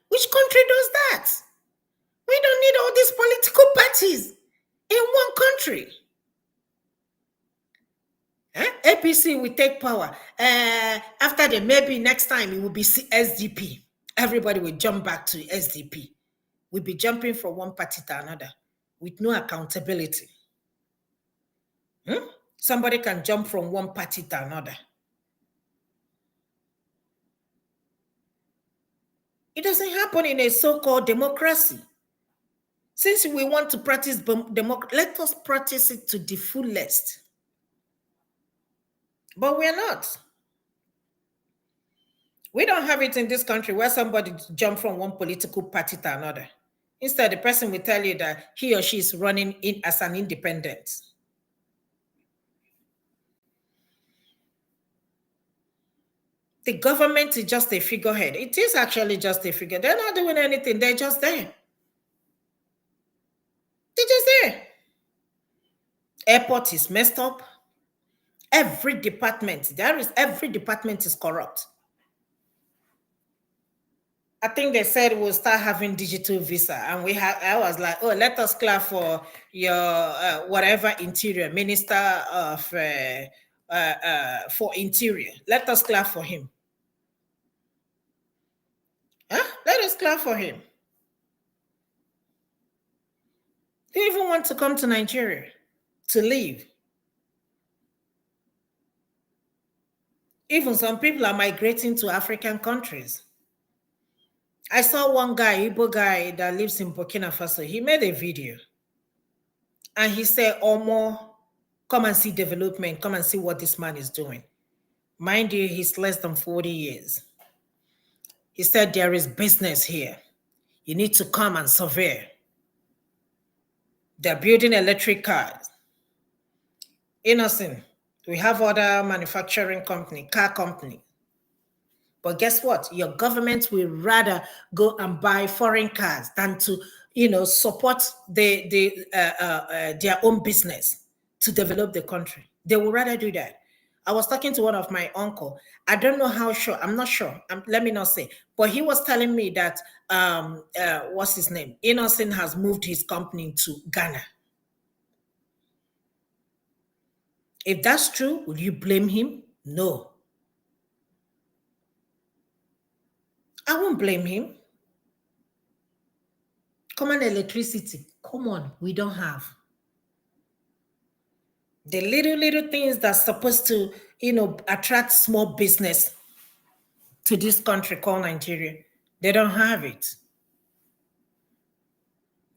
D: Which country does that? We don't need all these political parties in one country. APC will take power. After the maybe next time it will be SDP. Everybody will jump back to SDP. We'll be jumping from one party to another with no accountability. Somebody can jump from one party to another. It doesn't happen in a so-called democracy. Since we want to practice democracy, let us practice it to the fullest. But we're not. We don't have it in this country where somebody jumps from one political party to another. Instead, the person will tell you that he or she is running in as an independent. The government is just a figurehead. It is actually just a figure. They're not doing anything. They're just there. They're just there. Airport is messed up. Every department is corrupt. I think they said we'll start having digital visa, and I was like, oh, let us clap for your whatever interior minister of for interior. Let us clap for him. Let us clap for him. They even want to come to Nigeria to live. Even some people are migrating to African countries. I saw one guy, Igbo guy that lives in Burkina Faso. He made a video. And he said, Omo, come and see development. Come and see what this man is doing. Mind you, he's less than 40 years. He said, there is business here. You need to come and survey. They're building electric cars. Innocent. We have other manufacturing company, car company. But guess what? Your government will rather go and buy foreign cars than to, support their own business to develop the country. They will rather do that. I was talking to one of my uncle. I don't know how sure. I'm not sure. Let me not say. But he was telling me that, what's his name? Innocent has moved his company to Ghana. If that's true, will you blame him? No. I won't blame him. Common electricity. Come on, we don't have. The little things that's supposed to, attract small business to this country called Nigeria, they don't have it.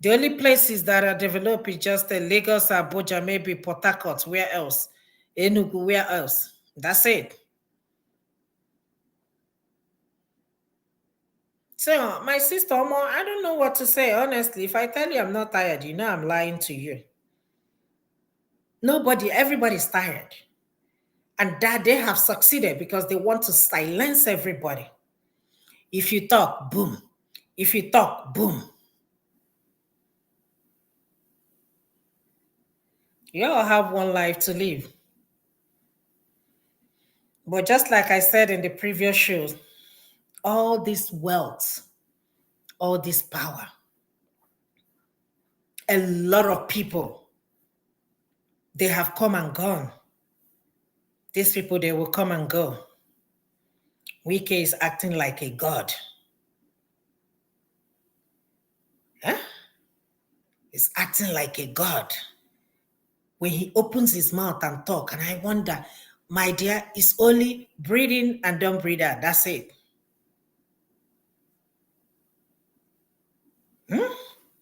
D: The only places that are developed is just Lagos, Abuja, maybe Port Harcourt. Where else? Enugu, where else? That's it. So, my sister, I don't know what to say, honestly. If I tell you I'm not tired, you know I'm lying to you. Everybody's tired. And that they have succeeded because they want to silence everybody. If you talk, boom. If you talk, boom. You all have one life to live. But just like I said in the previous shows, all this wealth, all this power, a lot of people, they have come and gone. These people, they will come and go. Wike is acting like a god. Huh? He's acting like a god. When he opens his mouth and talk, and I wonder, my dear, it's only breathe in and don't breathe out. That's it.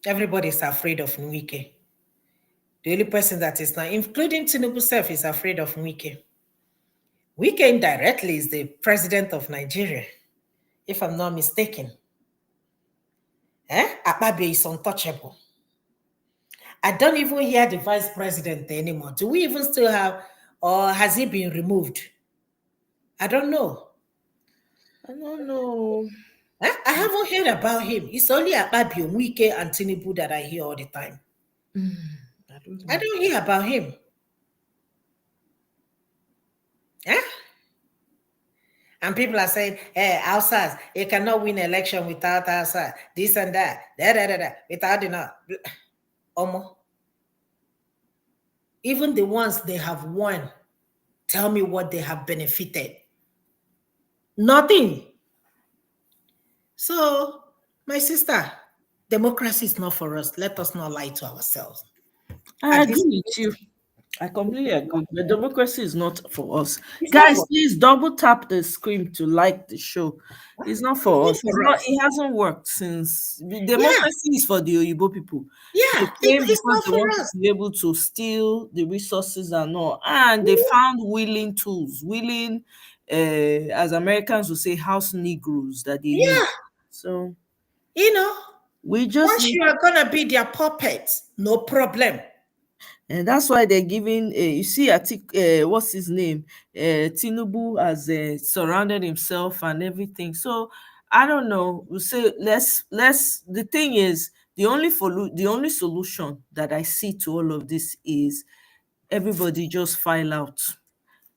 D: Everybody's afraid of Wike. The only person that is not, including Tinubu self, is afraid of Wike. Wike indirectly is the president of Nigeria, if I'm not mistaken. Akpabio is untouchable. I don't even hear the vice president anymore. Do we even still have, or has he been removed? I don't know.
C: I don't know.
D: I haven't heard about him. It's only Akpabio, Wike, and Tinubu that I hear all the time. I don't hear about him. And people are saying, hey, outside, you cannot win election without outside. This and that. Without enough. Even the ones they have won, tell me what they have benefited. Nothing. So, my sister, democracy is not for us. Let us not lie to ourselves.
C: I agree with you. I completely agree. The democracy is not for us. Guys, please double tap the screen to like the show. It's not for us. It hasn't worked since. Democracy is for the Oyibo people.
D: Yeah, it's not
C: they
D: for
C: want
D: us.
C: to be able to steal the resources and all. And they found willing tools, as Americans would say, house Negroes that they use. So, we just
D: once you are going to be their puppets, no problem.
C: And that's why they're giving, you see, what's his name? Tinubu has surrounded himself and everything. So I don't know. We'll say the thing is, the only solution that I see to all of this is everybody just file out.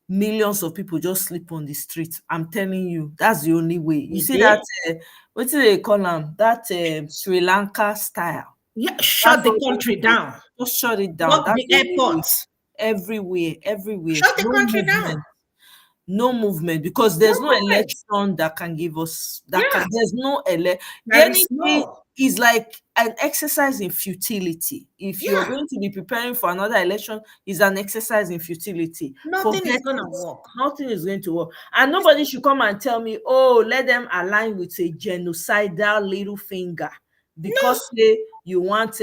C: Millions of people just sleep on the street. I'm telling you, that's the only way. You see that, what do they call them? That Sri Lanka style.
D: Yeah, shut the country down.
C: Just shut it down.
D: Block the airports.
C: Everywhere.
D: Shut the country down.
C: No movement, because there's no election that can give us that. There's no election. Is like an exercise in futility. If you're going to be preparing for another election, is an exercise in futility.
D: Nothing is going to work.
C: Nothing is going to work. And nobody should come and tell me, oh, let them align with a genocidal little finger. Because you want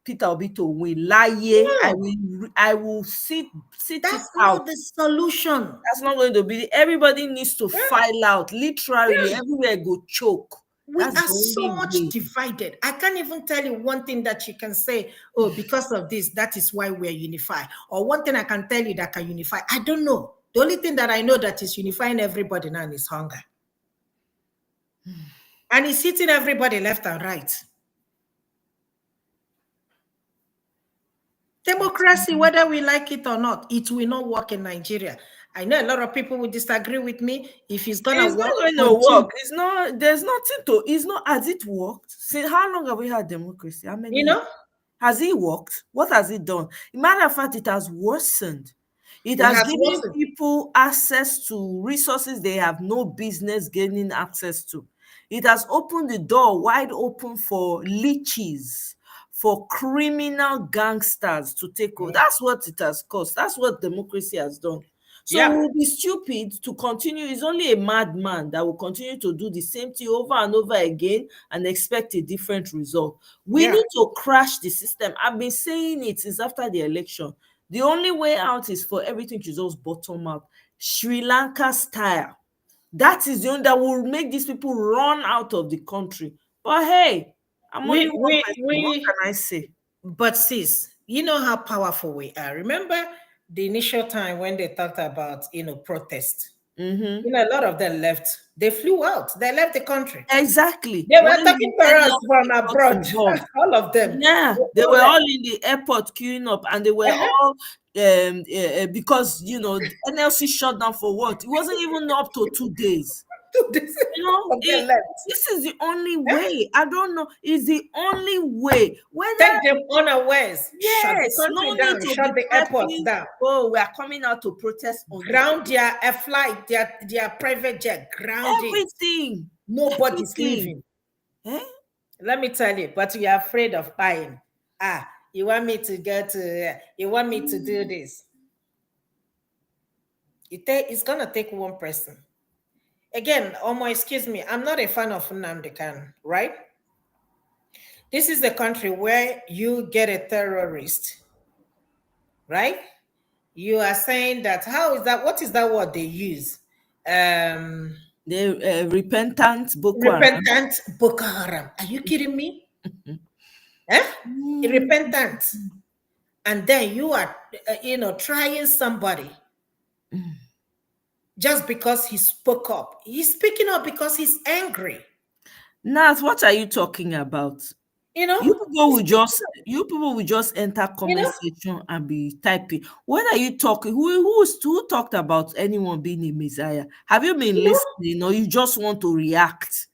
C: Peter Obi to win. I will sit
D: That's
C: it out.
D: not the solution.
C: That's not going to be. Everybody needs to file out. Literally, everywhere go choke.
D: We are so much divided. I can't even tell you one thing that you can say, oh, because of this, that is why we're unified. Or one thing I can tell you that can unify. I don't know. The only thing that I know that is unifying everybody now is hunger. And it's hitting everybody left and right. Democracy, whether we like it or not, it will not work in Nigeria. I know a lot of people will disagree with me. If it's gonna work,
C: not going to work. It's not. There's nothing to. It's not. Has it worked? Since how long have we had democracy? How many? Has it worked? What has it done? Matter of fact, it has worsened. It has given people access to resources they have no business gaining access to. It has opened the door wide open for leeches, for criminal gangsters to take over. That's what it has caused. That's what democracy has done. So
D: Yeah.
C: we'll be stupid to continue. It's only a madman that will continue to do the same thing over and over again and expect a different result. We
D: Yeah.
C: need to crash the system. I've been saying it since after the election. The only way out is for everything to just bottom out, Sri Lanka style. That is the only that will make these people run out of the country. But hey, I'm only one person. What can I say?
D: But sis, you know how powerful we are. Remember the initial time when they talked about, protest.
C: Mm-hmm.
D: A lot of them left. They flew out. They left the country.
C: Exactly.
D: They were
C: When
D: talking
C: the
D: for us
C: NLC
D: from
C: got
D: abroad.
C: involved,
D: All of them.
C: yeah, they were all in the airport queuing up, and they were all because NLC shut down for what? It wasn't even up to 2 days.
D: All of them left.
C: This is the only way. I don't know. It's the only way. Whether
D: Take them unawares. Shut the
C: yes, no
D: country
C: need
D: down.
C: to
D: Shut
C: be
D: the airports
C: prepping.
D: down.
C: Oh, we are coming out to protest on
D: Ground their flight, their private jet. Ground it.
C: everything.
D: Nobody's
C: Everything.
D: leaving. Let me tell you, but you're afraid of buying. You want me to go to, you want me to do this. It's going to take one person. Again, Omo, excuse me, I'm not a fan of Nnamdi Kanu, right? This is the country where you get a terrorist, right? You are saying that, how is that? What is that word they use?
C: The repentant Boko Haram.
D: Repentant Boko Haram. Are you kidding me? Repentant. And then you are, trying somebody just because he spoke up. He's speaking up because he's angry.
C: Nat, what are you talking about? You people will just enter comment section and be typing. When are you talking? Who talked about anyone being a messiah? Have you been listening, or you just want to react?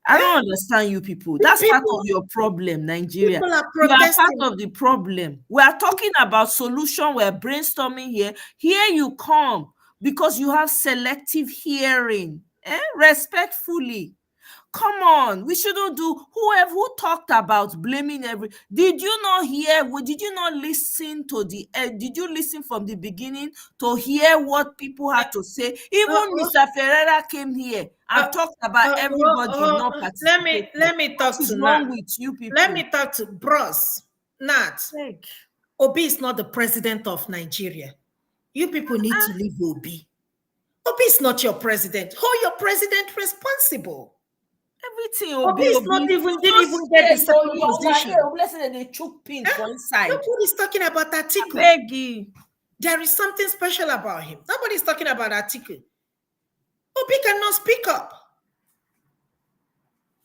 C: I don't understand you people. That's part of your problem, Nigeria.
D: People are
C: You are
D: protesting.
C: part of the problem. We are talking about solution. We're brainstorming here. Here you come because you have selective hearing. Respectfully. Come on, we shouldn't do who talked about blaming did you not hear? Did you not listen to did you listen from the beginning to hear what people had to say? Even Mr. Ferreira came here and talked about everybody not participating.
D: Let me talk
C: what is
D: to
C: wrong
D: Nat.
C: with you people?
D: Let me talk to Bros. Nat. Obi is not the president of Nigeria. You people need to leave Obi. Obi is not your president. Hold your president responsible.
C: Everything
D: Obi is not even didn't even get the second position. Nobody's talking about Atiku. There is something special about him. Nobody's talking about Atiku. Obi cannot speak up.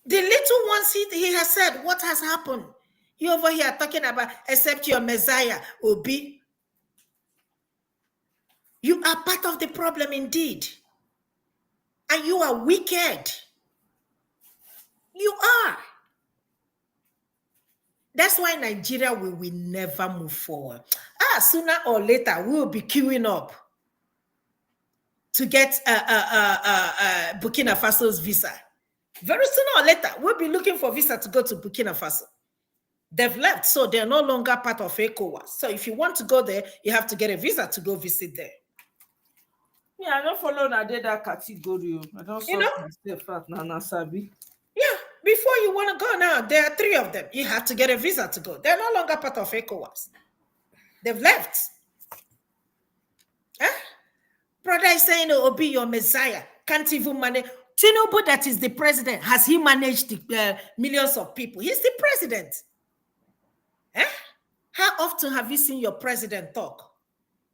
D: The little ones he has said, what has happened? You over here talking about, except your Messiah, Obi. You are part of the problem indeed. And you are wicked. You are. That's why Nigeria will never move forward. Sooner or later, we will be queuing up to get Burkina Faso's visa. Very sooner or later, we'll be looking for visa to go to Burkina Faso. They've left, so they're no longer part of ECOWAS. So if you want to go there, you have to get a visa to go visit there.
C: Yeah, I don't follow that category. I don't myself at Nana Sabi.
D: Yeah, before you want to go now, there are 3 of them. You have to get a visa to go. They're no longer part of ECOWAS. They've left. Brother is saying, Obi, your Messiah, can't even manage. Tinubu, that is the president, has he managed the millions of people? He's the president. How often have you seen your president talk?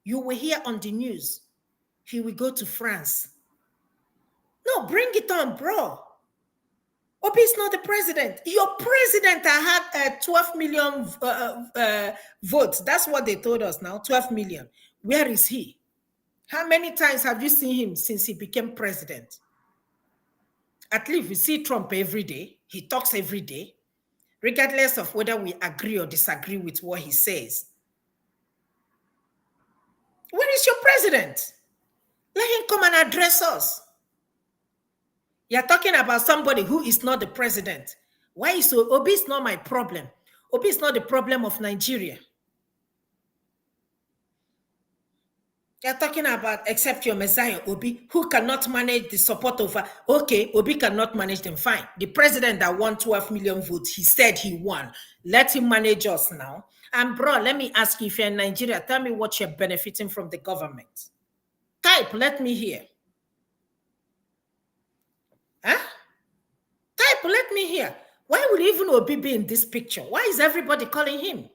D: You will hear on the news, he will go to France. No, bring it on, bro. Obi is not the president. Your president had 12 million votes. That's what they told us now, 12 million. Where is he? How many times have you seen him since he became president? At least we see Trump every day. He talks every day, regardless of whether we agree or disagree with what he says. Where is your president? Let him come and address us. You're talking about somebody who is not the president. Why is so? Obi is not my problem. Obi is not the problem of Nigeria. You're talking about except your Messiah, Obi, who cannot manage the support of, okay, Obi cannot manage them, fine. The president that won 12 million votes, he said he won. Let him manage us now. And bro, let me ask you, if you're in Nigeria, tell me what you're benefiting from the government. Type, let me hear. Huh? Type, let me hear. Why would even Obi be in this picture? Why is everybody calling him?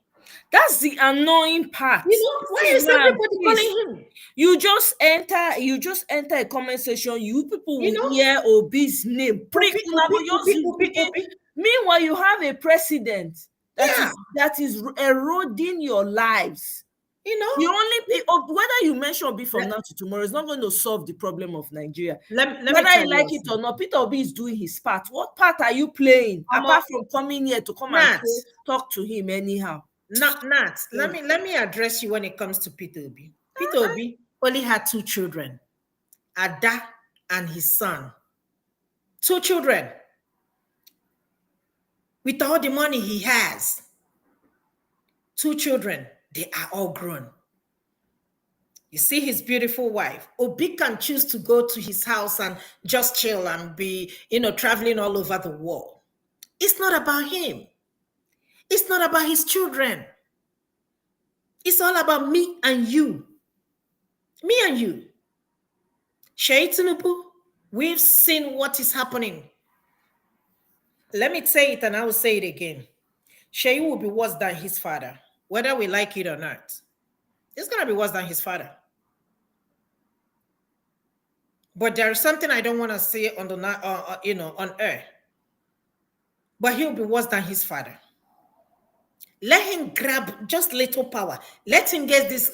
C: That's the annoying part.
D: You know, why is everybody calling him?
C: You just enter a comment section, you people will hear Obi's name. Meanwhile, you have a president that is eroding your lives.
D: You know,
C: the only whether you mention Obi from now to tomorrow is not going to solve the problem of Nigeria.
D: Let
C: whether you like it or not, Peter Obi is doing his part. What part are you playing apart from coming here to come and talk to him anyhow?
D: Nat, let me address you when it comes to Peter Obi. Peter Obi only had 2 children, Ada and his son. 2 children. With all the money he has, 2 children, they are all grown. You see his beautiful wife. Obi can choose to go to his house and just chill and be, traveling all over the world. It's not about him. It's not about his children. It's all about me and you. Me and you. Sheyi Tinubu, we've seen what is happening. Let me say it and I will say it again. Sheyi will be worse than his father, whether we like it or not. It's going to be worse than his father. But there is something I don't want to say on on air. But he'll be worse than his father. Let him grab just little power. Let him get this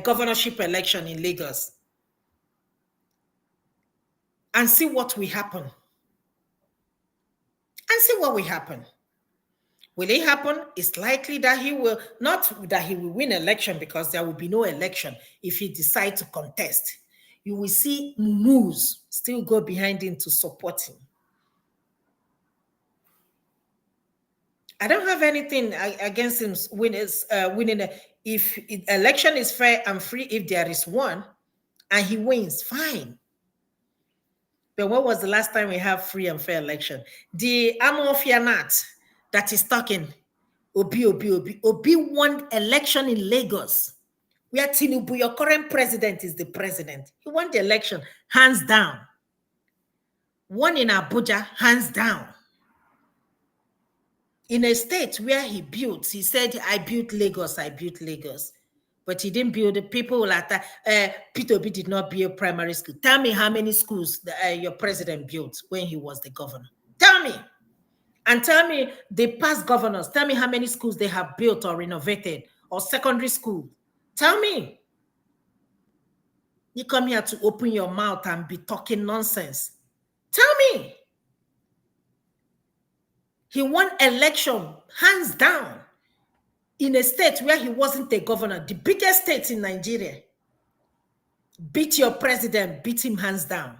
D: governorship election in Lagos. And see what will happen. And see what will happen. Will it happen? It's likely that he will, not that he will win election, because there will be no election if he decides to contest. You will see Mumus still go behind him to support him. I don't have anything against him winning. If election is fair and free, if there is one, and he wins, fine. But when was the last time we have free and fair election? The Amofianat that is talking, Obi won election in Lagos, where Tinubu, your current president, is the president. He won the election, hands down. One in Abuja, hands down. In a state where he built, he said, I built Lagos. But he didn't build it. People will attack. Peter Obi did not build primary school. Tell me how many schools your president built when he was the governor. Tell me. And tell me the past governors. Tell me how many schools they have built or renovated, or secondary school. Tell me. You come here to open your mouth and be talking nonsense. Tell me. He won election, hands down, in a state where he wasn't a governor, the biggest state in Nigeria. Beat your president, beat him hands down.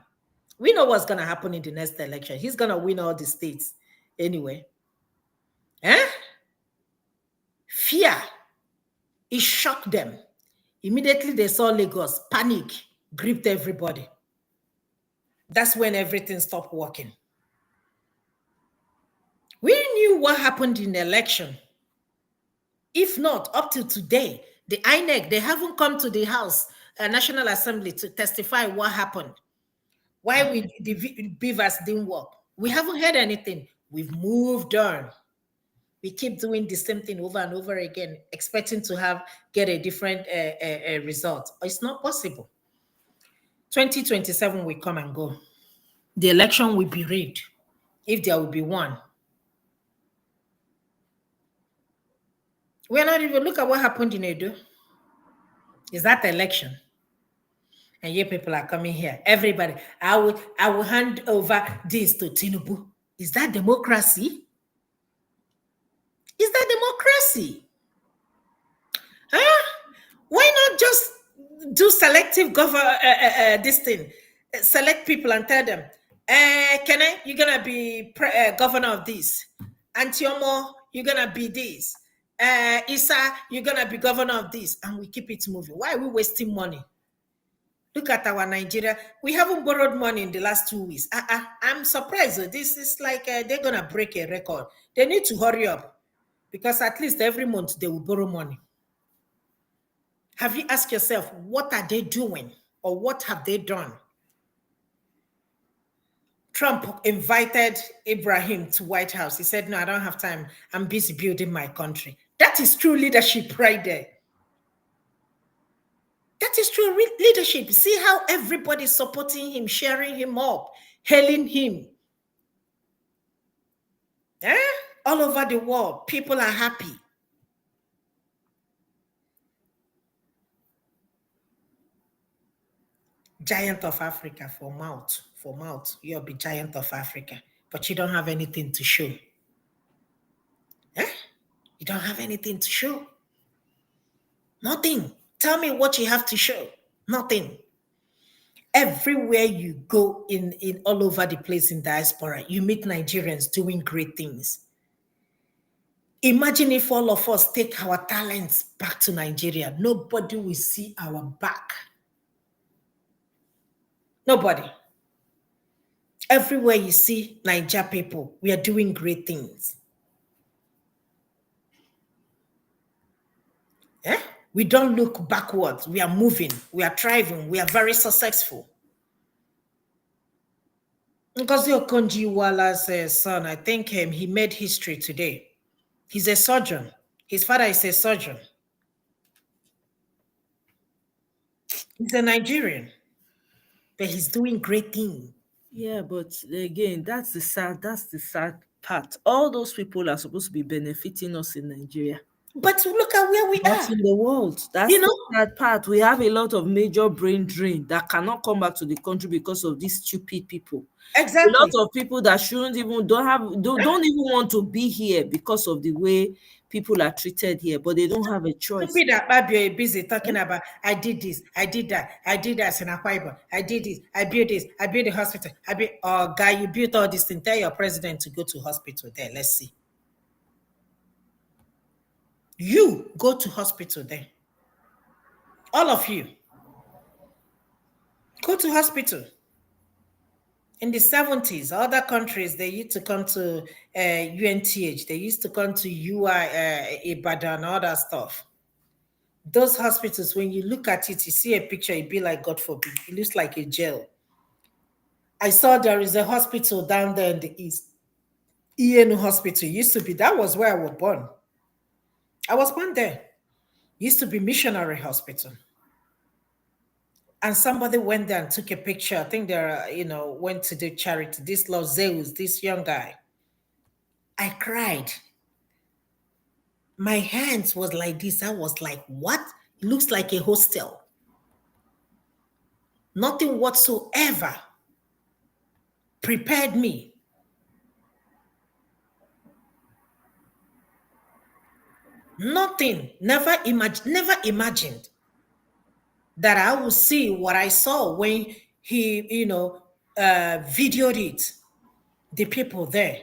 D: We know what's going to happen in the next election. He's going to win all the states anyway. Fear. It shocked them. Immediately they saw Lagos, panic gripped everybody. That's when everything stopped working. We knew what happened in the election. If not, up to today, the INEC, they haven't come to the House, National Assembly, to testify what happened. Why the beavers didn't work. We haven't heard anything. We've moved on. We keep doing the same thing over and over again, expecting to get a different result. It's not possible. 2027 will come and go. The election will be rigged, if there will be one. We're not even, look at what happened in Edo. Is that election? And here people are coming here. Everybody, I will hand over this to Tinubu. Is that democracy? Is that democracy? Why not just do selective this thing? Select people and tell them, you're gonna be governor of this. Antiomo, you're gonna be this. Isa, you're gonna be governor of this, and we keep it moving. Why are we wasting money? Look at our Nigeria. We haven't borrowed money in the last 2 weeks. I'm surprised. This is like they're gonna break a record. They need to hurry up because at least every month they will borrow money. Have you asked yourself, what are they doing or what have they done? Trump invited Ibrahim to White House. He said, no, I don't have time. I'm busy building my country. That is true leadership right there. That is true leadership. See how everybody's supporting him, sharing him up, hailing him. All over the world, people are happy. Giant of Africa for mouth. You'll be giant of Africa, but you don't have anything to show. You don't have anything to show. Nothing. Tell me what you have to show. Nothing. Everywhere you go in all over the place in diaspora, you meet Nigerians doing great things. Imagine if all of us take our talents back to Nigeria. Nobody will see our back. Nobody. Everywhere you see Niger people, we are doing great things. We don't look backwards. We are moving. We are thriving. We are very successful. Ngozi Okonjo-Iweala's son, I think he made history today. He's a surgeon. His father is a surgeon. He's a Nigerian, but he's doing great things.
C: Yeah, but again, that's the sad part. All those people are supposed to be benefiting us in Nigeria.
D: But look at where we
C: Not
D: are.
C: in the world. That's that part. We have a lot of major brain drain that cannot come back to the country because of these stupid people.
D: Exactly.
C: A lot of people that shouldn't even don't even want to be here because of the way people are treated here, but they don't have a choice.
D: Stupid that you're busy talking about, I did this, I did that in Akwa, I did this, I built the hospital. Guy, you built all this thing. Tell your president to go to hospital there. Let's see. You go to hospital there. All of you. Go to hospital. In the 70s, other countries, they used to come to UNTH. They used to come to UI, Ibadan, all that stuff. Those hospitals, when you look at it, you see a picture, it'd be like, God forbid, it looks like a jail. I saw there is a hospital down there in the east. ENU Hospital used to be, that was where I was born. I was born there. Used to be missionary hospital. And somebody went there and took a picture. I think they went to do charity. This Lord Zeus, this young guy. I cried. My hands was like this. I was like, what? It looks like a hostel. Nothing whatsoever prepared me. Nothing. Never imagined that I would see what I saw when he, videoed it. The people there.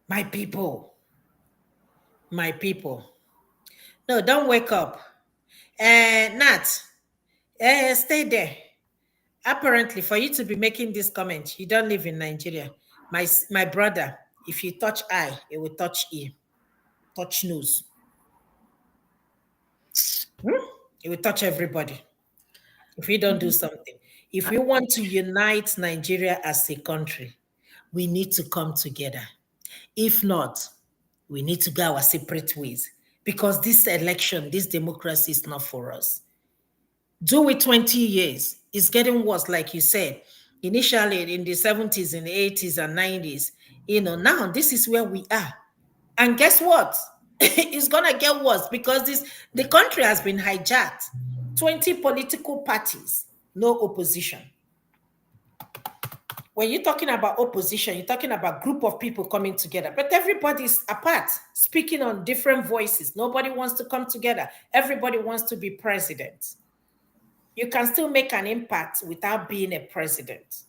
D: My people. No, don't wake up. Nat, stay there. Apparently, for you to be making this comment, you don't live in Nigeria. My brother, if you touch eye, it will touch ear. Touch nose. It will touch everybody if we don't do something. If we want to unite Nigeria as a country, we need to come together. If not, we need to go our separate ways because this election, this democracy is not for us. Do it 20 years. It's getting worse, like you said. Initially in the 70s, in the 80s and 90s, now this is where we are. And guess what? It's going to get worse because the country has been hijacked. 20 political parties, no opposition. When you're talking about opposition, you're talking about a group of people coming together, but everybody's apart, speaking on different voices. Nobody wants to come together. Everybody wants to be president. You can still make an impact without being a president.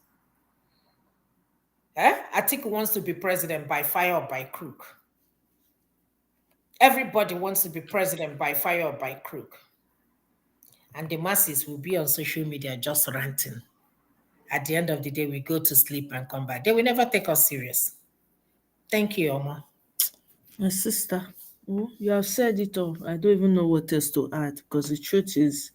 D: Atiku wants to be president by fire or by crook. Everybody wants to be president by fire or by crook. And the masses will be on social media just ranting. At the end of the day, we go to sleep and come back. They will never take us serious. Thank you, Oma.
C: My sister, you have said it all. I don't even know what else to add, because the truth is,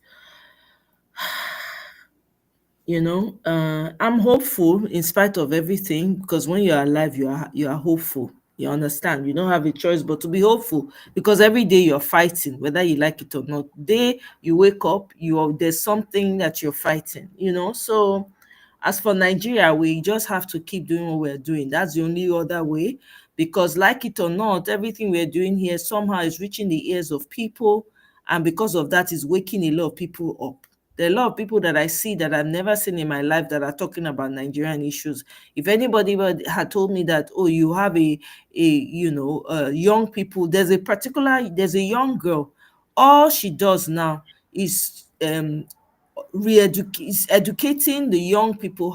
C: I'm hopeful in spite of everything, because when you're alive, you are hopeful. You understand? You don't have a choice but to be hopeful, because every day you're fighting, whether you like it or not. Day you wake up, there's something that you're fighting. So as for Nigeria, we just have to keep doing what we're doing. That's the only other way, because like it or not, everything we're doing here somehow is reaching the ears of people, and because of that is waking a lot of people up. There are a lot of people that I see that I've never seen in my life that are talking about Nigerian issues. If anybody had told me that, oh, you have young people, there's a young girl, all she does now is is educating the young people,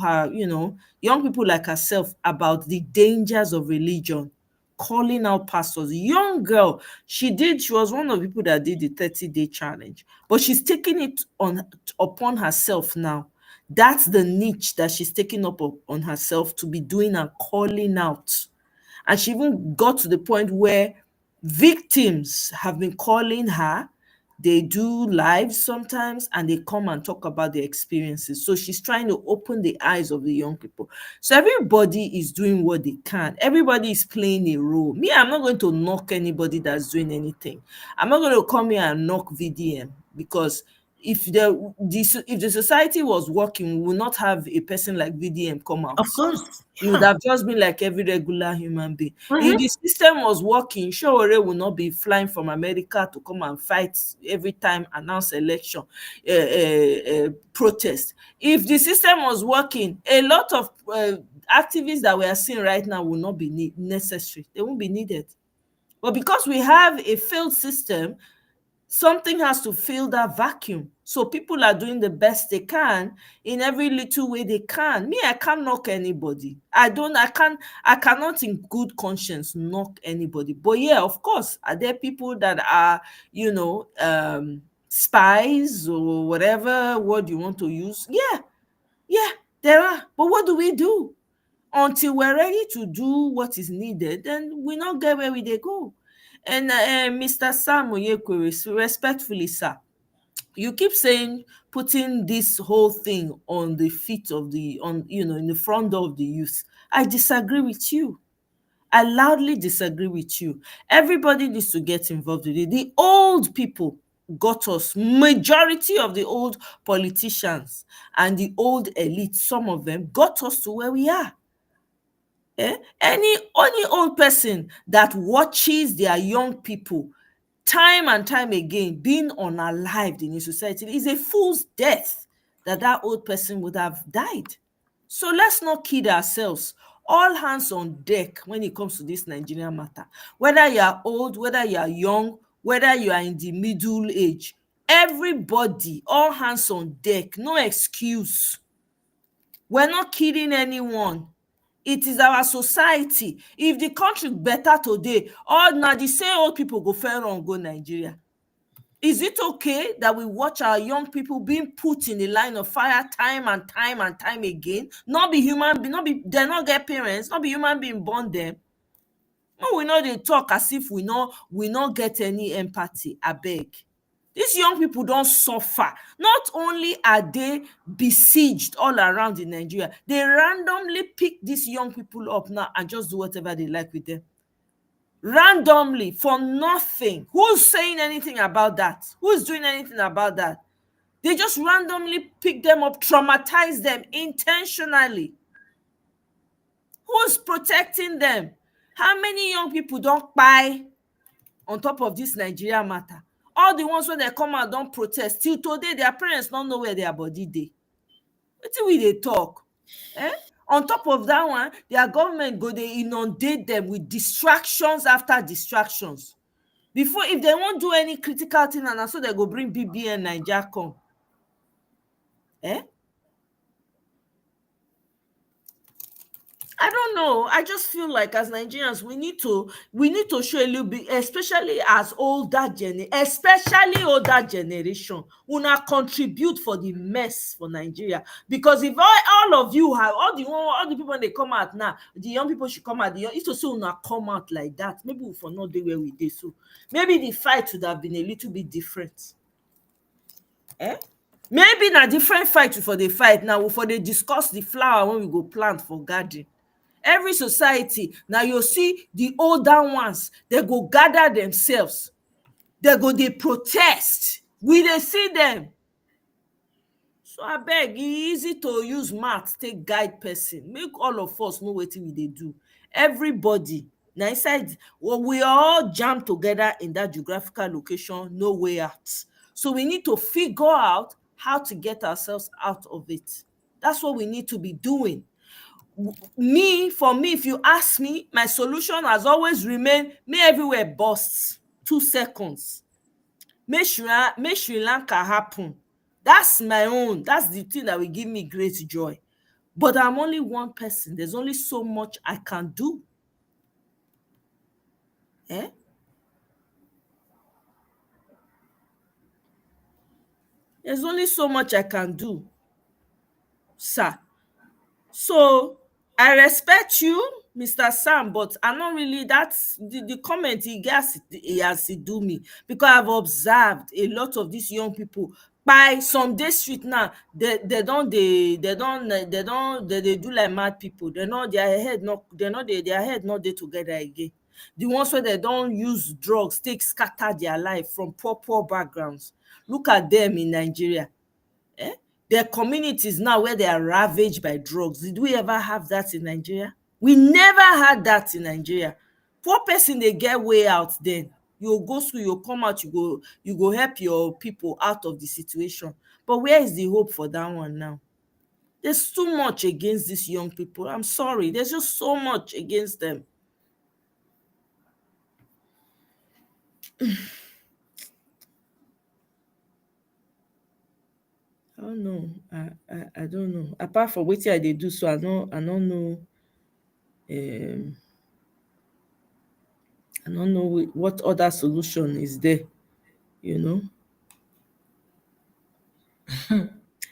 C: young people like herself, about the dangers of religion, calling out pastors. Young girl, she was one of the people that did the 30-day challenge, but she's taking it upon herself now. That's the niche that she's taking up on herself to be doing, and calling out. And she even got to the point where victims have been calling her. They do lives sometimes, and they come and talk about their experiences. So she's trying to open the eyes of the young people. So everybody is doing what they can. Everybody is playing a role. Me, I'm not going to knock anybody that's doing anything. I'm not going to come here and knock VDM, because if the society was working, we would not have a person like VDM come out.
D: Of course.
C: He would have just been like every regular human being. If the system was working, Showore would not be flying from America to come and fight every time, announce election, protest. If the system was working, a lot of activists that we are seeing right now will not be necessary. They won't be needed. But because we have a failed system, something has to fill that vacuum. So people are doing the best they can in every little way they can. Me, I can't knock anybody. I cannot in good conscience knock anybody. But yeah, of course, are there people that are, spies or whatever word you want to use? Yeah, there are. But what do we do? Until we're ready to do what is needed, then we not get where they go. And Mr. Sam Oyekwe, respectfully, sir, you keep saying putting this whole thing on the feet of in the front door of the youth. I disagree with you. I loudly disagree with you. Everybody needs to get involved with it. The old people got us. Majority of the old politicians and the old elite, some of them got us to where we are. Any old person that watches their young people time and time again being unalived in a society is a fool's death that old person would have died. So let's not kid ourselves. All hands on deck when it comes to this Nigerian matter. Whether you are old, whether you are young, whether you are in the middle age, everybody, all hands on deck. No excuse. We're not kidding anyone. It is our society. If the country better today, all now the same old people go fair on go Nigeria. Is it okay that we watch our young people being put in the line of fire time and time and time again? Not be human, they not get parents, not be human being born them. No, we know they talk as if we not get any empathy. I beg. These young people don't suffer. Not only are they besieged all around in Nigeria, they randomly pick these young people up now and just do whatever they like with them. Randomly, for nothing. Who's saying anything about that? Who's doing anything about that? They just randomly pick them up, traumatize them intentionally. Who's protecting them? How many young people don't buy on top of this Nigeria matter? All the ones when they come out don't protest. Till today, their parents don't know where their body dey. Wetin we dey talk? On top of that one, their government go dey inundate them with distractions after distractions. Before, if they won't do any critical thing, and so they go bring BBN Naija come. I don't know. I just feel like as Nigerians, we need to show a little bit, especially as especially older generation, una contribute for the mess for Nigeria. Because if all of you have all the people they come out now, the young people should come out. If to say una come out like that, maybe we for not do where we did. So maybe the fight would have been a little bit different. Maybe na different fight for the fight now. For they discuss the flower when we go plant for garden. Every society now you see the older ones, they go gather themselves, they go dey protest, we dey see them. So abeg, e easy to use math take guide person, make all of us know wetin we dey do. Everybody na inside, well, we are all jammed together in that geographical location, no way out. So we need to figure out how to get ourselves out of it. That's what we need to be doing. For me, if you ask me, my solution has always remained, may everywhere bursts 2 seconds, make Sri Lanka happen. That's my own. That's the thing that will give me great joy. But I'm only one person. There's only so much I can do. There's only so much I can do, sir. So I respect you, Mr. Sam, but I'm not really, that's the comment he has to do me, because I've observed a lot of these young people by some district now, they do like mad people. Their head not there together again. The ones where they don't use drugs take scatter their life from poor backgrounds. Look at them in Nigeria. Their communities now where they are ravaged by drugs. Did we ever have that in Nigeria? We never had that in Nigeria. Poor person, they get way out then. You go school, you come out, you go help your people out of the situation. But where is the hope for that one now? There's too much against these young people. I'm sorry. There's just so much against them. I don't know. I don't know. Apart from wetin I dey do, so I don't know. I don't know what other solution is there.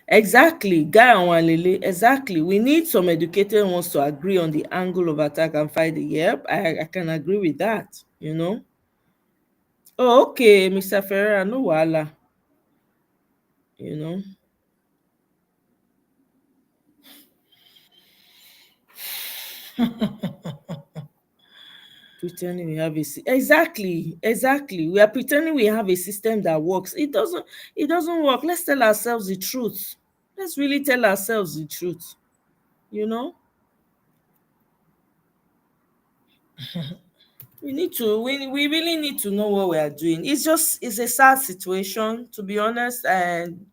C: Exactly, Guy and Walele. Exactly. We need some educated ones to agree on the angle of attack and fight the. Yep, I can agree with that. Oh, okay, Mr. Ferreira, no wahala. Pretending we have exactly. We are pretending we have a system that works. It doesn't work. Let's tell ourselves the truth. Let's really tell ourselves the truth. We really need to know what we are doing. It's a sad situation, to be honest, and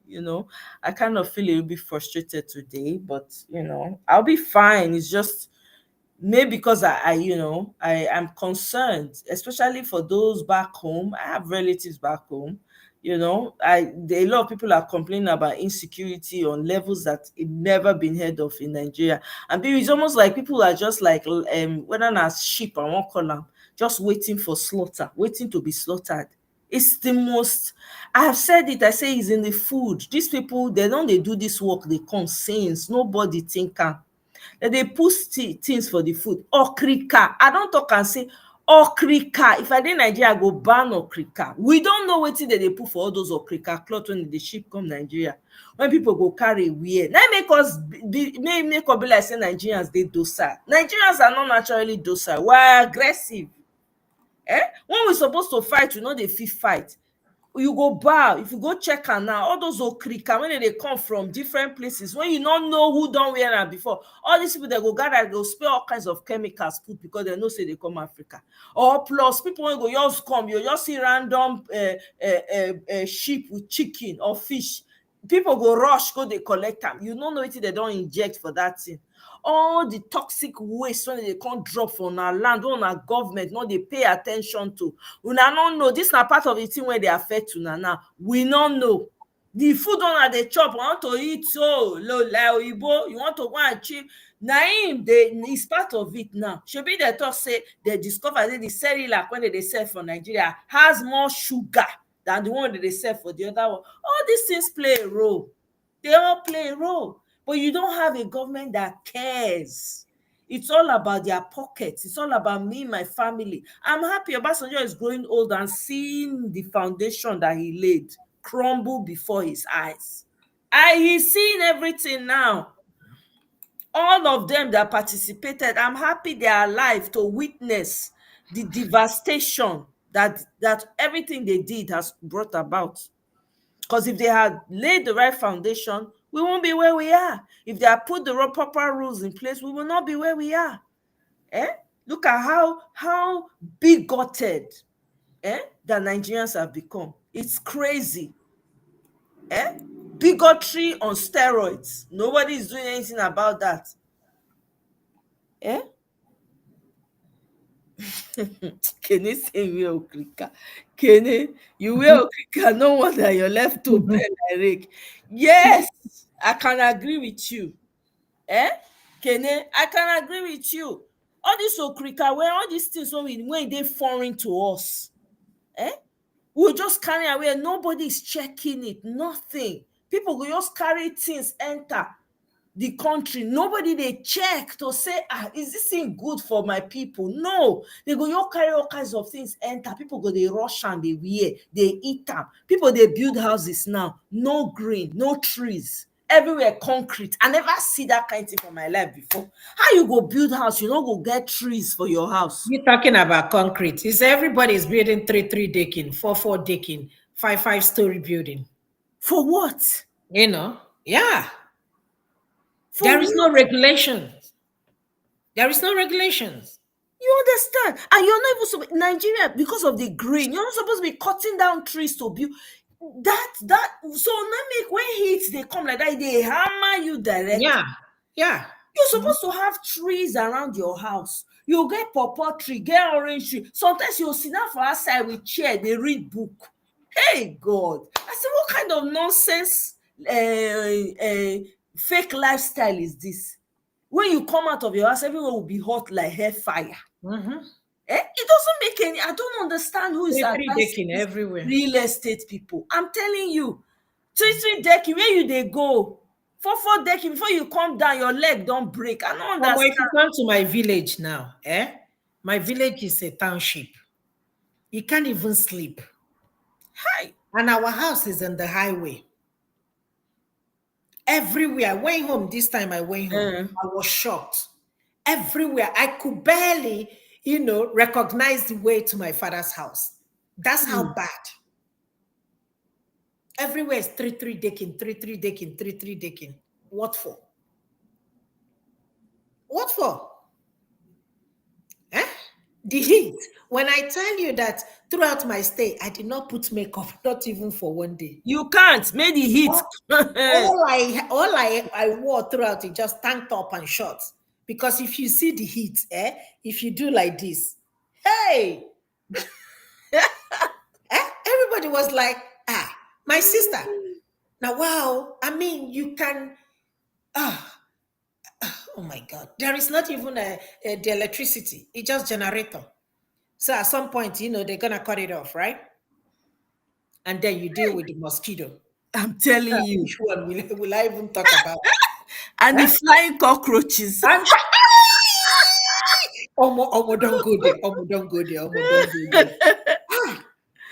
C: I kind of feel a little bit frustrated today, but I'll be fine. It's just maybe because I am concerned, especially for those back home. I have relatives back home. A lot of people are complaining about insecurity on levels that it never been heard of in Nigeria. And it's almost like people are just like whether as sheep, I won't call them, just waiting for slaughter, waiting to be slaughtered. It's the most, I have said it, I say it's in the food. These people, they do this work, they come since nobody think am. They put things for the food. Okrika, I don't talk and say okrika. If I dey Nigeria, I go ban okrika. We don't know wetin they put for all those okrika cloth when the ship come Nigeria, when people go carry wear. Now make us be like say Nigerians dey docile. Nigerians are not naturally docile. We're aggressive. When we supposed to fight, we know they fit fight. You go bow. If you go check am now, all those okrika, when they come from different places, when you don't know who don't wear am before, all these people, they go gather, they go spray all kinds of chemicals put, because they know say they come Africa. Or plus people when go just come, you just see random sheep with chicken or fish. People go rush, go they collect them. You don't know wetin they don't inject for that thing. All the toxic waste when they can't drop from our land, on our government, no, they pay attention to. Una don't know. This is not part of the thing where they affect una now. We don't know. The food on the chop, want to eat so low, you want to go and achieve. Naim, is part of it now. Should be the talk say they discover that the Cerelac when they sell for Nigeria has more sugar than the one that they sell for the other one. All these things play a role. They all play a role. But you don't have a government that cares. It's all about their pockets. It's all about me, my family. I'm happy Obasanjo is growing old and seeing the foundation that he laid crumble before his eyes. He's seeing everything now. All of them that participated, I'm happy they are alive to witness the devastation that everything they did has brought about. Because if they had laid the right foundation, we won't be where we are. If they had put the proper rules in place, we will not be where we are. Look at how bigoted the Nigerians have become. It's crazy. Bigotry on steroids. Nobody is doing anything about that. Kene say you wear okrika. Kene, you wear okrika, no wonder your left toe bend like rake. Yes, I can agree with you. Kene, I can agree with you. All this okrika, when all these things when they foreign to us, we'll just carry away. Nobody is checking it. Nothing. People will just carry things enter the country. Nobody they check to say, is this thing good for my people? No, they go you carry all kinds of things enter. People go they rush and they wear, they eat them. People they build houses now, no green, no trees, everywhere concrete. I never see that kind of thing for my life before. How you go build house? You don't go get trees for your house.
D: You're talking about concrete. Is everybody's building 3 decking, 4 decking, 5 story building?
C: For what?
D: Yeah. There is no regulations. There is no regulations.
C: You understand? And you're not even supposed Nigeria, because of the green, you're not supposed to be cutting down trees to build that. So now make when heat they come like that, they hammer you directly.
D: Yeah.
C: You're supposed to have trees around your house. You get pawpaw tree, get orange tree. Sometimes you'll sit down for outside with chair, they read book. Hey God. I said, what kind of nonsense fake lifestyle is this? When you come out of your house, everyone will be hot like hair fire. It doesn't make any. I don't understand who is
D: decking everywhere.
C: Real estate people. I'm telling you, 3 decking, where you they go? 4 decking, before you come down, your leg don't break. I don't understand.
D: If you come to my village now, my village is a township. You can't even sleep.
C: Hi.
D: And our house is on the highway. Everywhere. I went home this time. I went home. I was shocked. Everywhere. I could barely, recognize the way to my father's house. That's how bad. Everywhere is 3 decking, 3 decking, 3 decking. What for? What for? The heat. When I tell you that throughout my stay, I did not put makeup, not even for one day.
C: You can't. Make the heat.
D: All I wore throughout it just tank top and shorts. Because if you see the heat, if you do like this, hey, everybody was like, my sister. Now, wow, I mean, you can, oh my God, there is not even the electricity. It's just generator. So at some point, they're going to cut it off, right? And then you deal with the mosquito.
C: I'm telling you.
D: Which one will I even talk about?
C: And the flying cockroaches.
D: Omo, don't go there. Omo, don't go there.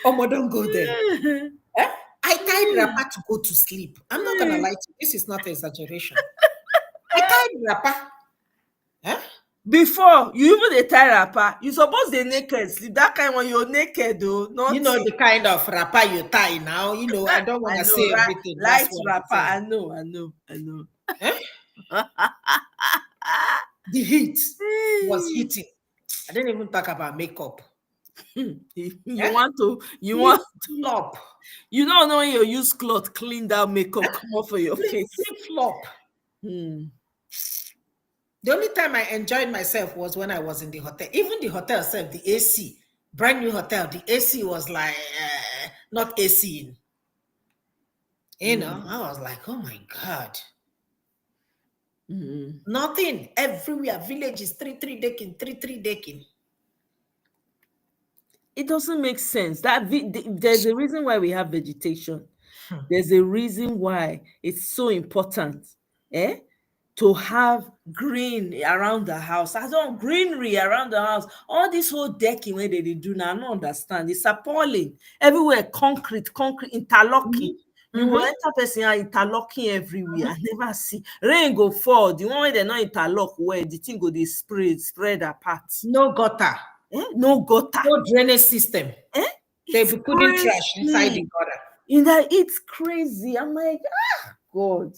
D: Omo, don't go there. I tied wrapper to go to sleep. I'm not going to lie to you. This is not exaggeration. I tied wrapper.
C: Before you even the tie wrapper, you suppose the naked sleep. That kind when you're naked, though. Not
D: the kind of wrapper you tie now. I don't want to say everything.
C: Light wrapper. I know.
D: The heat was hitting. I didn't even talk about makeup.
C: You want
D: flop.
C: You don't know when you use cloth clean that makeup come off for your face.
D: Flop. The only time I enjoyed myself was when I was in the hotel. Even the hotel itself, the AC, brand new hotel, the AC was like not AC in. You know, I was like, oh my God.
C: Mm.
D: Nothing. Everywhere. Villages, three decking, three decking.
C: It doesn't make sense. There's a reason why we have vegetation. There's a reason why it's so important, to have green around the house. I don't greenery around the house. All this whole decking where they do now, I don't understand. It's appalling. Everywhere concrete, interlocking. You will enter person and interlocking everywhere. I never see rain go fall. The one where they not interlock well, the thing go dey spread apart.
D: No gutter.
C: No gutter.
D: No drainage system. They be putting trash inside the gutter.
C: It's crazy. I'm like, God.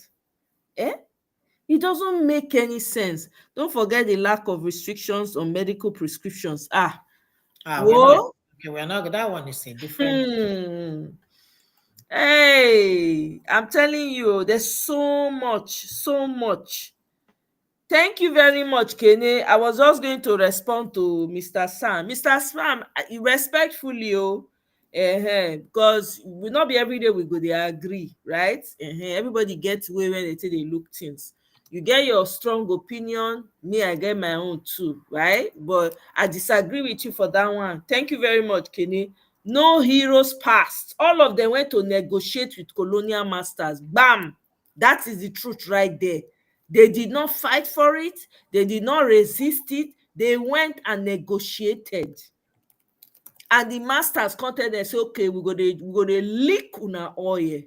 C: It doesn't make any sense. Don't forget the lack of restrictions on medical prescriptions.
D: We're not. That one is a different.
C: Hey, I'm telling you, there's so much. Thank you very much, Kenny. I was just going to respond to Mr. Sam. Mr. Sam, respectfully, because we not be every day we go, they agree, right? Everybody gets way when they say they look things. You get your strong opinion, me, I get my own too, right? But I disagree with you for that one. Thank you very much, Kenny. No heroes passed. All of them went to negotiate with colonial masters. Bam! That is the truth right there. They did not fight for it. They did not resist it. They went and negotiated. And the masters contacted and say, okay, we go to leak una oil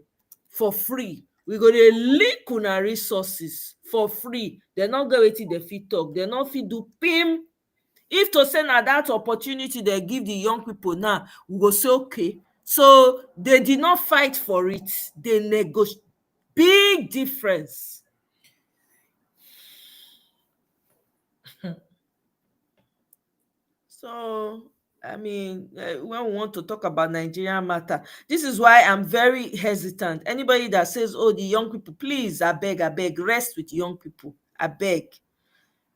C: for free. We go to leak una resources for free. They're not going to the fit talk. They're not fit do pim. If to say na that opportunity they give the young people now, we go say, okay. So they did not fight for it. They negotiate. Big difference. So, I mean, when we want to talk about Nigerian matter, this is why I'm very hesitant. Anybody that says, oh, the young people, please, I beg, rest with young people. I beg.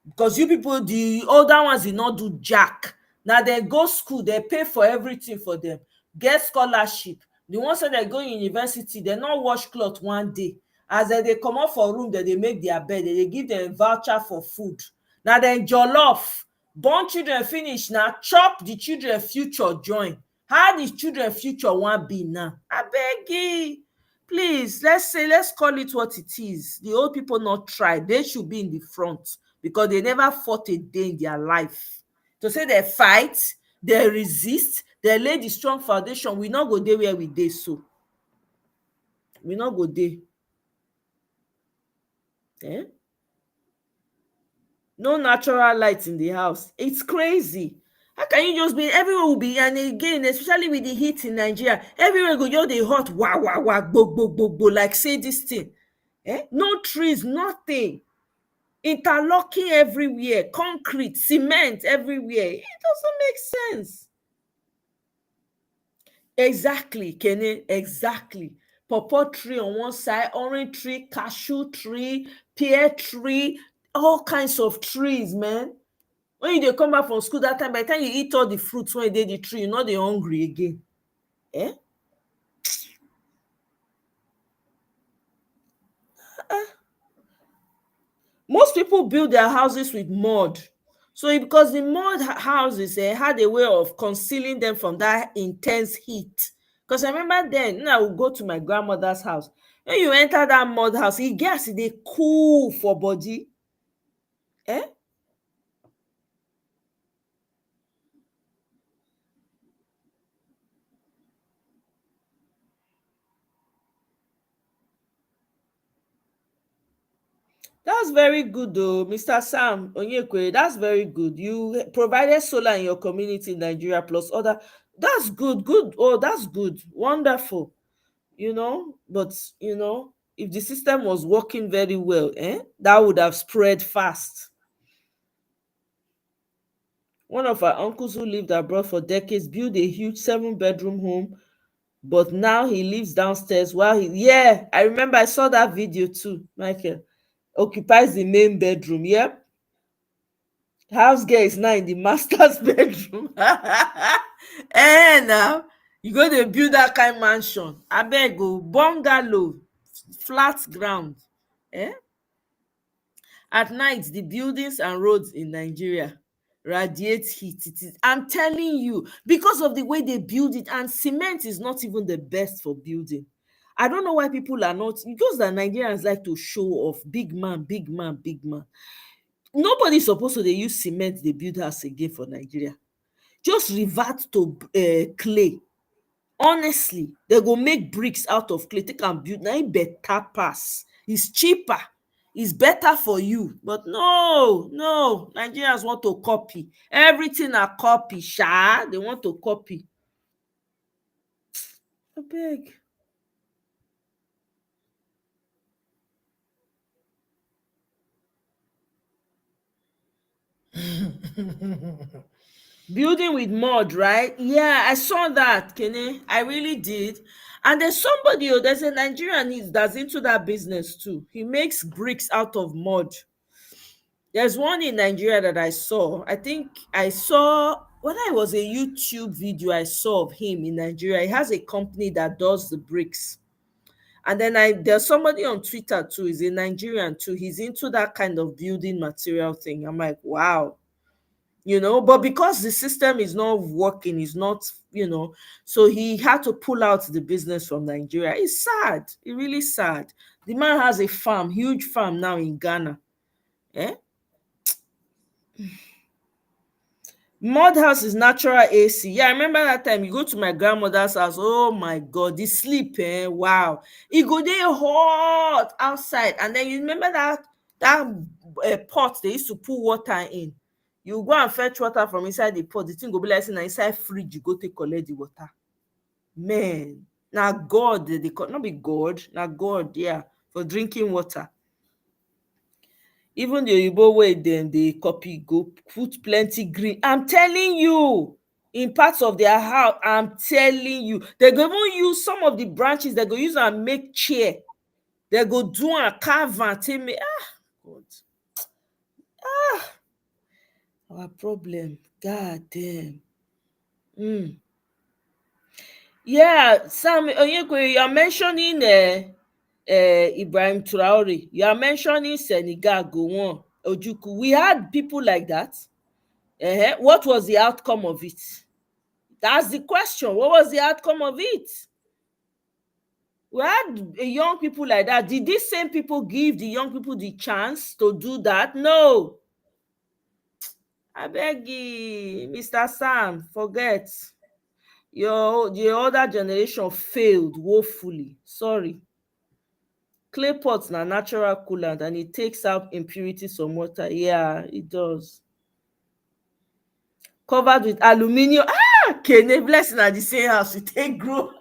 C: Because you people, the older ones did not do jack. Now they go school, they pay for everything for them. Get scholarship. The ones that they go university, they not wash cloth one day. As they come out for room, they make their bed, they give them voucher for food. Now then jollof. Born children finish now, chop the children future join. How the children future wan be now? I beg you. Please, let's call it what it is. The old people not try. They should be in the front because they never fought a day in their life. To say they fight, they resist, they lay the strong foundation, we not go there where we dey so. We not go there. No natural light in the house. It's crazy. How can you just be, everyone will be, and again, especially with the heat in Nigeria, everywhere go just dey hot, bo, like say this thing. No trees, nothing. Interlocking everywhere, concrete, cement everywhere. It doesn't make sense. Exactly, Kenny, exactly. Pawpaw tree on one side, orange tree, cashew tree, pear tree, all kinds of trees, man. When you dey come back from school that time, by the time you eat all the fruits when you dey the tree, you no dey hungry again. Most people build their houses with mud. So because the mud houses had a way of concealing them from that intense heat. Because I remember then, I would go to my grandmother's house. When you enter that mud house, e get as e dey cool for body. That's very good though, Mr. Sam Onyekwe. That's very good. You provided solar in your community in Nigeria plus other. That's good. Oh, that's good. Wonderful. But if the system was working very well, that would have spread fast. One of our uncles who lived abroad for decades built a huge 7-bedroom home, but now he lives downstairs while I remember I saw that video too, Michael. Occupies the main bedroom. Yep. House girl is now in the master's bedroom. Now You go to build that kind mansion, abeg o, bungalow, flat ground. Eh? At night, the buildings and roads in Nigeria radiate heat. I'm telling you, because of the way they build it, and cement is not even the best for building. I don't know why people are not, because the Nigerians like to show off, big man, big man, big man. Nobody's supposed to dey use cement dey build house again for Nigeria. Just revert to clay. Honestly, they go make bricks out of clay, take am build, na im better pass. It's cheaper, it's better for you. But no, Nigerians want to copy everything. Na copy sha, they want to copy. Abeg. Building with mud, right? Yeah, I saw that, Kene. I really did. And there's a Nigerian that's into that business too. He makes bricks out of mud. There's one in Nigeria that I saw. I think I saw, whether it was a YouTube video I saw of him in Nigeria. He has a company that does the bricks. And then there's somebody on Twitter too, he's a Nigerian too. He's into that kind of building material thing. I'm like, wow. But because the system is not working, is not, so he had to pull out the business from Nigeria. It's sad. It's really sad. The man has a farm, huge farm now in Ghana. Eh? Mud house is natural AC. Yeah, I remember that time you go to my grandmother's house. Oh my God, the sleep, wow. It go there hot outside. And then you remember that pot they used to put water in. You go and fetch water from inside the pot. The thing go be like saying inside fridge, you go take collect the water. Man, now God, they not be God, now God, yeah, for drinking water. Even the Oyibo way dem dey copy go put plenty green. I'm telling you, in parts of their house, I'm telling you, they go even use some of the branches, they go use and make chair. They go do and carve and take me. God. Our problem. God damn. Yeah, Sam Onyekwe, you are mentioning Ibrahim Traore. You are mentioning Senegal, Gowon, Ojukwu. We had people like that. What was the outcome of it? That's the question. What was the outcome of it? We had young people like that. Did these same people give the young people the chance to do that? No. I beg you, Mr. Sam, forget. The older generation failed woefully. Sorry. Clay pots na natural coolant and it takes out impurities from water. Yeah, it does. Covered with aluminium. Kene, blessing at the same house, you take grow.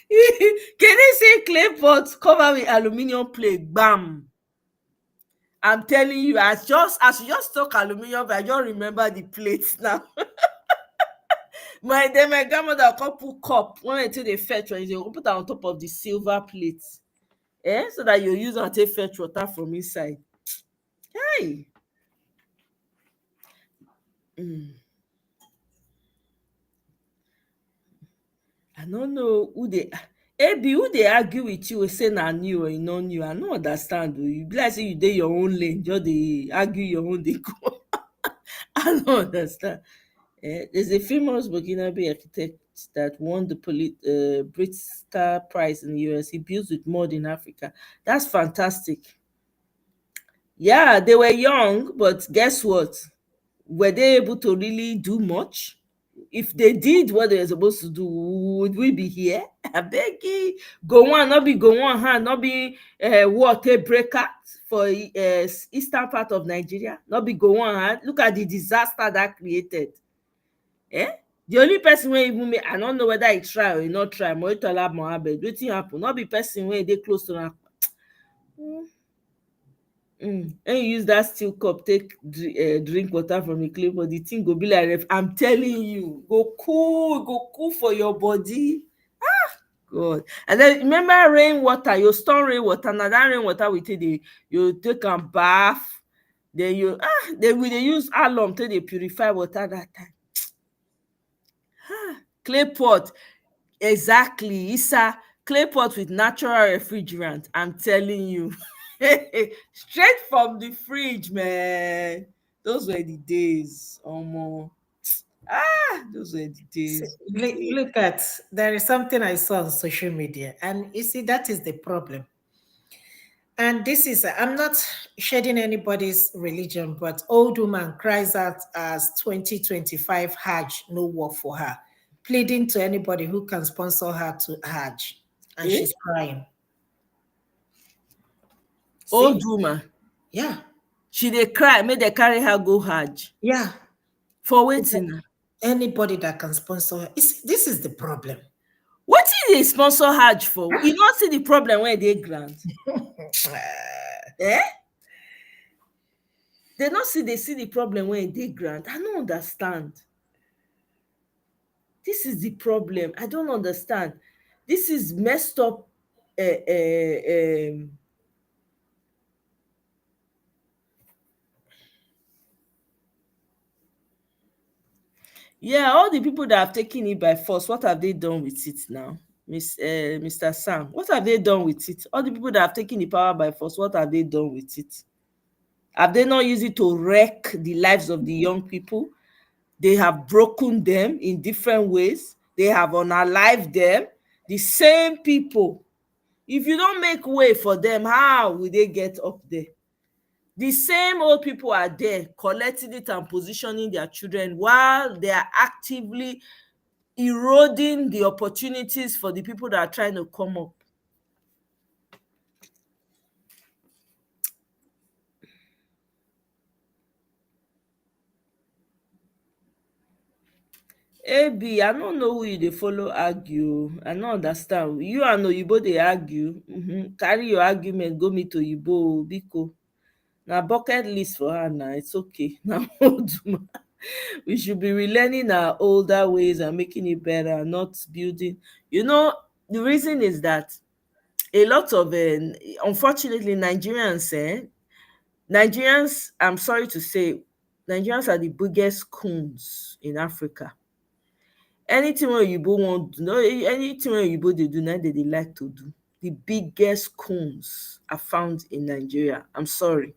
C: Can they say clay pots covered with aluminium plate? Bam. I'm telling you, as you just talk aluminium, I just remember the plates now. my grandmother come put cup when I take the fetch one, they put it on top of the silver plate. So that you use and take fetch water from inside. Hey. I don't know who they argue with you say na new or e no new. I no understand. You be like say you dey your own lane, just dey argue your own dey go. I don't understand. There's a famous Burkinabe architect that won the Pritzker Prize in the US. He builds with mud in Africa. That's fantastic. Yeah, they were young, but guess what? Were they able to really do much? If they did what they were supposed to do, would we be here? I beg you. Go on, not be go on hand, not be water breaker for eastern part of Nigeria, not be go on hand. Look at the disaster that created. The only person wey even make, I don't know whether he try or he not try, Moitola Mohammed, wetin happen? Not be person wey dey close to am. And you use that steel cup take drink water from a clay pot, the thing go be like, I'm telling you, go cool for your body. God. And then remember rainwater, you store rainwater. Now that rainwater you take a bath, then they use alum till they purify water that time. Clay pot. Exactly. It's a clay pot with natural refrigerant. I'm telling you. Straight from the fridge, man. Those were the days. Those were the days.
D: Look at, there is something I saw on social media, and you see, that is the problem. And this is, I'm not shedding anybody's religion, but old woman cries out as 2025 Hajj no work for her, pleading to anybody who can sponsor her to Hajj. And
C: Eh?
D: she's crying.
C: Old
D: See?
C: woman.
D: Yeah.
C: She dey cry, make they carry her go Hajj.
D: Yeah.
C: For waiting.
D: Anybody that can sponsor her. This is the problem.
C: What is they sponsor Hajj for? You don't see the problem when they grant. Eh? They see the problem when they grant. I don't understand. This is the problem. I don't understand. This is messed up. Yeah, all the people that have taken it by force, what have they done with it now? Mr. Sam, what have they done with it? All the people that have taken the power by force, what have they done with it? Have they not used it to wreck the lives of the young people? They have broken them in different ways. They have unalived them. The same people. If you don't make way for them, how will they get up there? The same old people are there collecting it and positioning their children while they are actively eroding the opportunities for the people that are trying to come up. AB, I don't know who you dey follow argue. I don't understand. You and Oyibo dey argue. Carry your argument go meet Oyibo, biko. Na bucket list for her now. It's okay. Now, we should be relearning our older ways and making it better, not building. The reason is that a lot of, unfortunately, Nigerians, I'm sorry to say, Nigerians are the biggest coons in Africa. Anything wey Oyibo wan do, anything wey Oyibo dey do, na they like to do. The biggest coons are found in Nigeria. I'm sorry.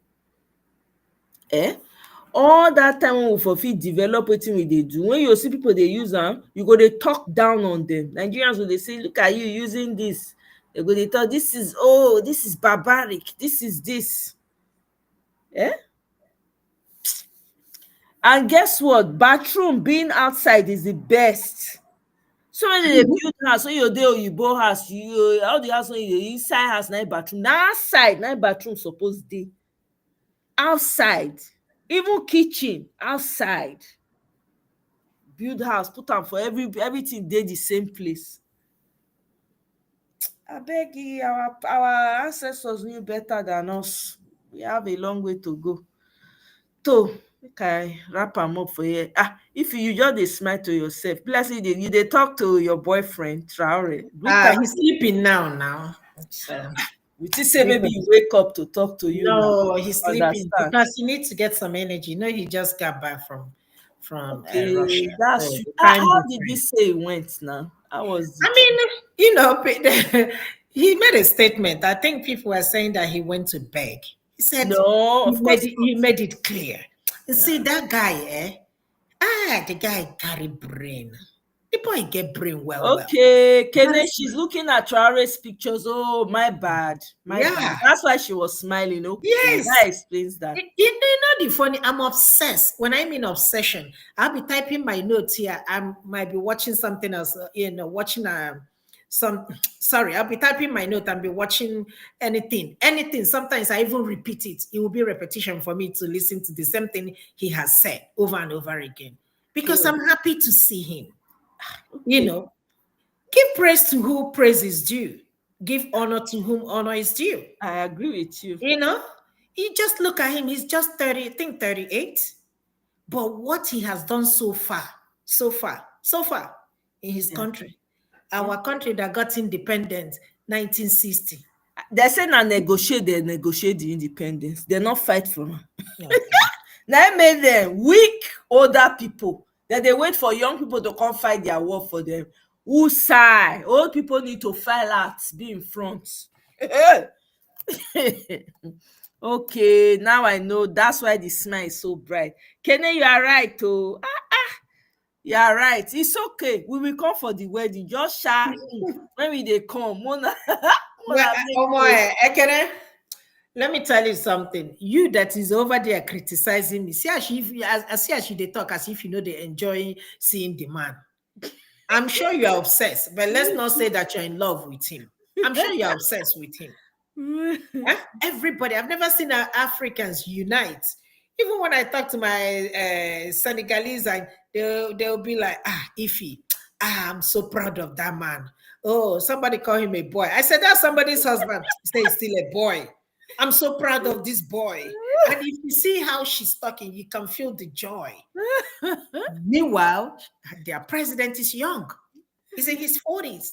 C: All that time when we for fit develop wetin we dey do, when you see people dey use am, you go dey talk down on them. Nigerians go dey say, look at you using this. They go dey talk, this is barbaric, this is this. And guess what? Bathroom being outside is the best. So when they build house, when you dey Oyibo house, all the house when you dey inside house, na bathroom. Na outside, na bathroom suppose dey. Outside, even kitchen, outside. Build house, put am for everything dey the same place. Abeg, our ancestors knew better than us. We have a long way to go. So, make I wrap am up for here. If you just dey smile to yourself, like say you dey talk to your boyfriend, Traore.
D: He's sleeping now.
C: We just say maybe you wake up to talk to you.
D: No, he's sleeping because he needs to get some energy. He just got back from Russia.
C: That's
D: So
C: how did you say it went now?
D: He made a statement. I think people were saying that he went to beg. He said,
C: no, of course
D: he made it clear. You see, that guy, the guy carry brain. The boy get brain well.
C: Okay, Kene, she's looking at Traore's pictures. Oh, my bad. Bad. That's why she was smiling. Okay,
D: yes,
C: that explains that.
D: You know the funny, I'm obsessed. When I mean obsession, I'll be typing my notes here. I might be watching something else, watching I'll be typing my note and be watching anything. Sometimes I even repeat it. It will be repetition for me to listen to the same thing he has said over and over again. Because I'm happy to see him. Okay. Give praise to who praise is due. Give honor to whom honor is due.
C: I agree with you.
D: You just look at him. He's just 30, I think 38. But what he has done so far in his country. Our country that got independent 1960.
C: They say they negotiate the independence. They not fight for them. Okay. Now made them weak older people. Then they wait for young people to come fight their war for them. Who sigh? Old people need to file out, be in front. Okay, now I know that's why the smile is so bright. Kene, you are right. Oh, you are right. It's okay. We will come for the wedding. Just when we they come, Mona,
D: Well,
C: Mona
D: Ekene, let me tell you something. You that is over there criticizing me, see as she they talk as if you know they enjoy seeing the man. I'm sure you are obsessed, but let's not say that you're in love with him. I'm sure you're obsessed with him. Everybody, I've never seen Africans unite. Even when I talk to my Senegalese, and they'll be like, Ify, I'm so proud of that man. Oh, somebody call him a boy. I said, that's somebody's husband. He said, he's still a boy. I'm so proud of this boy. And if you see how she's talking, you can feel the joy. Meanwhile, their president is young. He's in his 40s.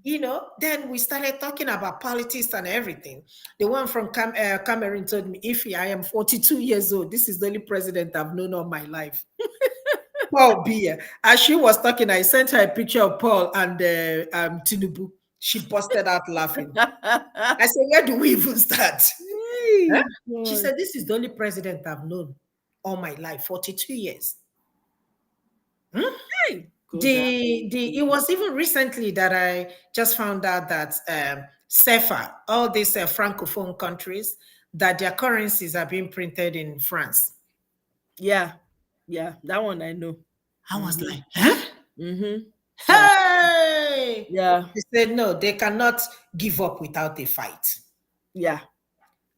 D: You know, then we started talking about politics and everything. The one from Cameroon told me, Ify, I am 42 years old. This is the only president I've known all my life. Paul Biya. As she was talking, I sent her a picture of Paul and Tinubu. She busted out laughing. I said, where do we even start? Huh? She said, this is the only president I've known all my life, 42 years. It was even recently that I just found out that CFA, all these Francophone countries, that their currencies are being printed in France.
C: Yeah, that one I know.
D: I was like, huh? Hey!
C: Yeah.
D: They said, no, they cannot give up without a fight.
C: Yeah.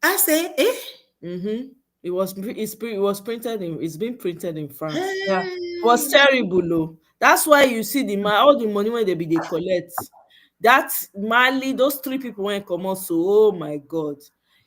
D: I say,
C: It's been printed in France. Yeah. It was terrible, though. That's why you see all the money when they collect. That Mali, those 3 people went come out. So, oh my God.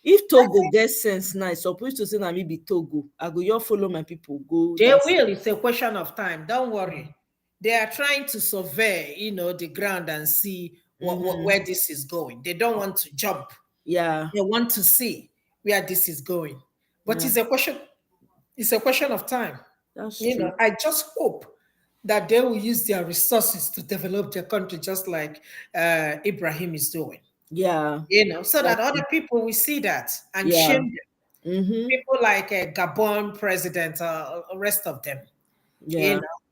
C: If Togo gets sense now, it's supposed to say that me be Togo. I go, you follow my people, go.
D: They will. It's a question of time. Don't worry. They are trying to survey, the ground and see where this is going. They don't want to jump.
C: Yeah.
D: They want to see where this is going. But it's a question of time.
C: That's true.
D: I just hope that they will use their resources to develop their country just like Ibrahim is doing.
C: Yeah.
D: So that other people will see that and shame them. People like Gabon president, the rest of them,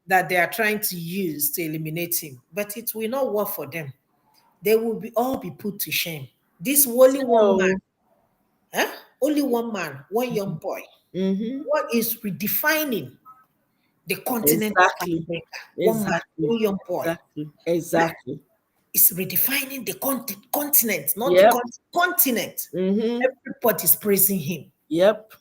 D: that they are trying to use to eliminate him. But it will not work for them. They will all be put to shame. This only one man, only one man, one young boy, what is redefining the continent of Africa? One man, one young boy.
C: Exactly.
D: It's redefining the continent, not the continent. Everybody's praising him.
C: Yep.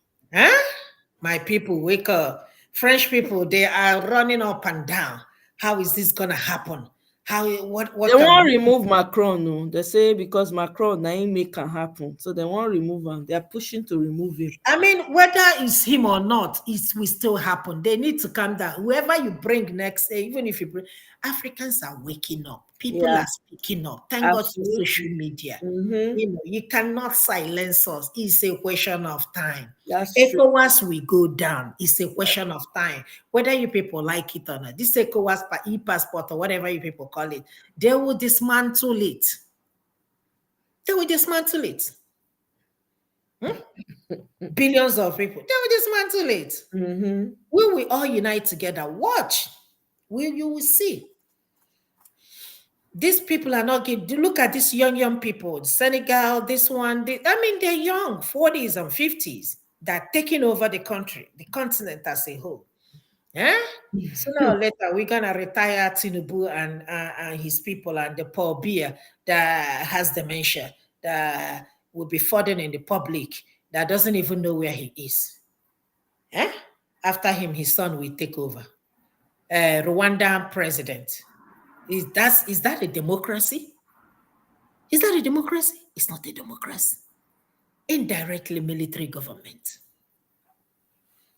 D: My people, wake up. French people, they are running up and down. How is this gonna happen? What
C: they won't remove Macron, no. They say because Macron now make can happen. So they won't remove him. They are pushing to remove him.
D: I mean, whether it's him or not, it will still happen. They need to calm down. Whoever you bring next, even if you bring, Africans are waking up. People are speaking up. Thank God for social media. You cannot silence us. It's a question of time. ECOWAS will go down. It's a question of time. Whether you people like it or not, this ECOWAS e-passport or whatever you people call it, they will dismantle it. They will dismantle it. Billions of people, they will dismantle it. We will all unite together. Watch. You will see. These people are not getting. Look at these young people. Senegal, this one. They're young, 40s and 50s. They're taking over the country, the continent as a whole. Sooner or later, we're gonna retire Tinubu and his people and the Paul Biya that has dementia, that will be furthering in the public, that doesn't even know where he is. After him, his son will take over. Rwandan president. Is that a democracy? Is that a democracy? It's not a democracy. Indirectly military government.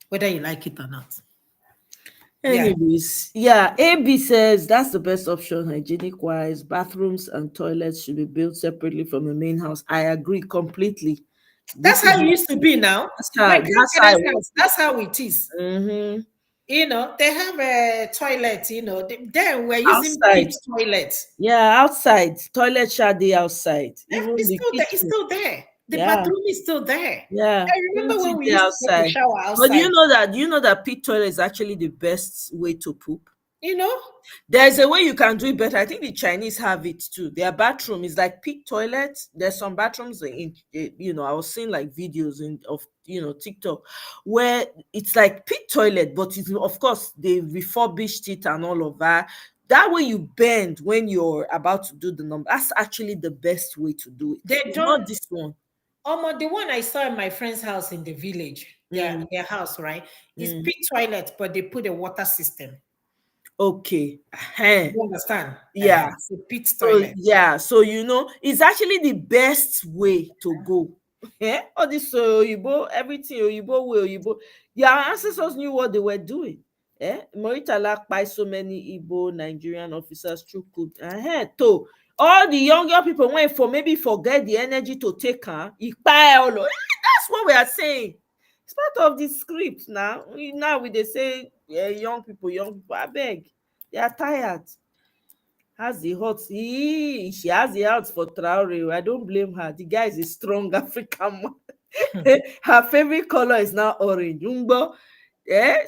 D: Whether you like it or not.
C: Anyways, AB says that's the best option hygienic wise. Bathrooms and toilets should be built separately from the main house. I agree completely.
D: That's how it used to be now. That's how it is. They have a toilet, then we're using
C: Outside.
D: pit toilets.
C: Yeah, outside. Toilet shade outside. Even
D: It's
C: the
D: still there. It's
C: kitchen.
D: still there. The
C: Yeah.
D: bathroom is still there.
C: Yeah.
D: I remember when
C: Everything
D: we
C: there
D: used to take a
C: outside.
D: shower
C: But
D: outside.
C: do you know that pit toilet is actually the best way to poop? There's a way you can do it better. I think the Chinese have it too. Their bathroom is like pit toilet. There's some bathrooms I was seeing like videos of TikTok where it's like pit toilet, but of course they refurbished it and all of that. That way you bend when you're about to do the number. That's actually the best way to do it.
D: They
C: It's
D: don't.
C: not this one.
D: The one I saw in my friend's house in the village, their house, right, is pit toilet, but they put a water system.
C: Okay.
D: You understand?
C: Yeah.
D: It's a pit toilet.
C: So it's actually the best way to go. All this Oyibo, everything Oyibo way Oyibo. Their ancestors knew what they were doing. Moritala by so many Igbo Nigerian officers through coup. To all the younger people went for maybe forget the energy to take her. That's what we are saying. It's part of the script now. Now they say young people, I beg. They are tired. She has the heart for Traore. I don't blame her. The guy is a strong African man. Her favorite color is now orange. Umbo.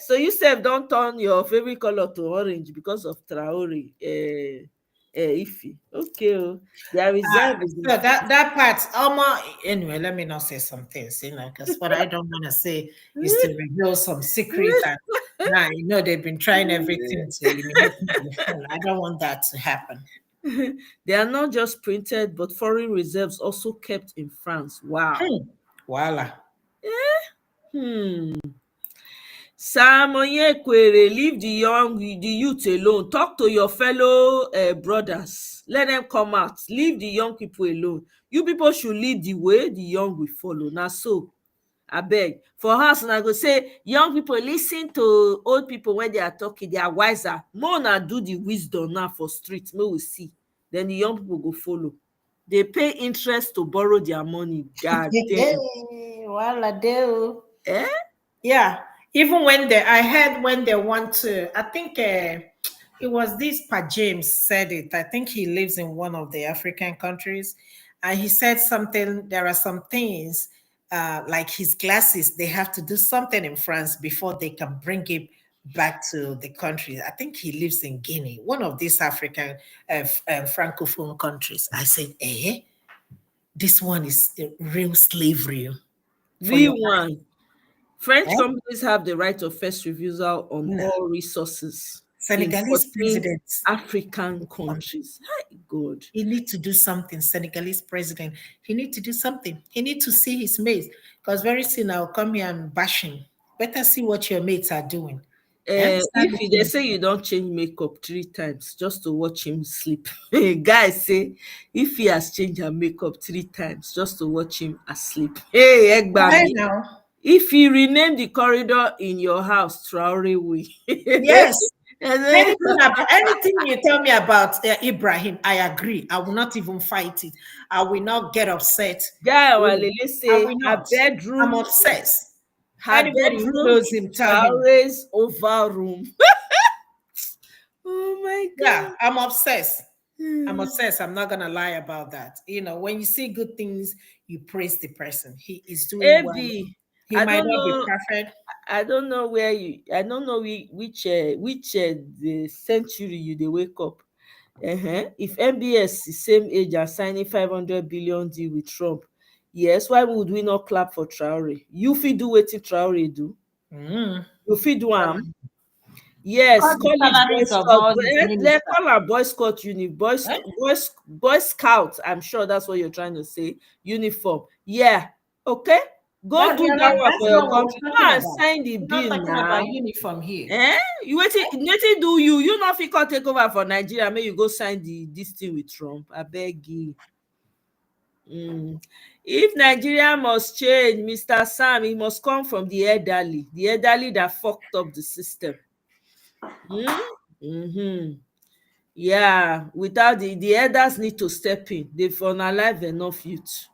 C: So you said don't turn your favorite color to orange because of Traore. Iffy. Okay. Their reserve is
D: so that part, anyway, let me not say some things, because what I don't want to say is to reveal some secret. And now, they've been trying everything to eliminate me. I don't want that to happen.
C: They are not just printed, but foreign reserves also kept in France. Wow.
D: Voila.
C: Sam Onyekwere, leave the youth alone. Talk to your fellow brothers. Let them come out. Leave the young people alone. You people should lead the way, the young will follow. Now so, I beg. For us, and I go say, young people, listen to old people when they are talking. They are wiser. More now do the wisdom now for streets. May we see. Then the young people go follow. They pay interest to borrow their money. God damn.
D: Voila, do.
C: Eh?
D: Yeah. Even I heard when they want to, I think it was this Pa James said it. I think he lives in one of the African countries. And he said something, there are some things like his glasses, they have to do something in France before they can bring him back to the country. I think he lives in Guinea, one of these African Francophone countries. I said, this one is real slavery.
C: Real one. French companies have the right of first refusal on all resources
D: Senegalese
C: in
D: president.
C: African countries. Hi, God.
D: He needs to do something. Senegalese president. He needs to do something. He needs to see his mates, because very soon I'll come here and bash him. Better see what your mates are doing.
C: If they say you don't change makeup 3 times just to watch him sleep, guys say if he has changed her makeup 3 times just to watch him asleep,
D: now.
C: If you rename the corridor in your house Traore way.
D: Yes. Anything you tell me about Ibrahim, I agree. I will not even fight it. I will not get upset.
C: Guy, let's say her bedroom.
D: I'm obsessed.
C: Her bedroom knows him. Traore's oval room. Oh my God.
D: Yeah, I'm obsessed. I'm obsessed. I'm not gonna lie about that. When you see good things, you praise the person. He is doing well. He might not be perfect.
C: I don't know which the century you they wake up. If MBS is same age as signing 500 billion deal with Trump, yes, why would we not clap for Traore? You fit do wetin Traore do. You fit do am. Yes, call it Boy Scout. Let's call her Boy Scout Boy Scout. I'm sure that's what you're trying to say. Uniform. Yeah. Okay. Go do that one for your country. Go and sign the bill now.
D: About uniform here.
C: You waiting do you not fit come take over for Nigeria? May you go sign this thing with Trump. I beg you. If Nigeria must change, Mr. Sam, it must come from the elderly that fucked up the system. Yeah, without the elders need to step in. They've unalive enough youth.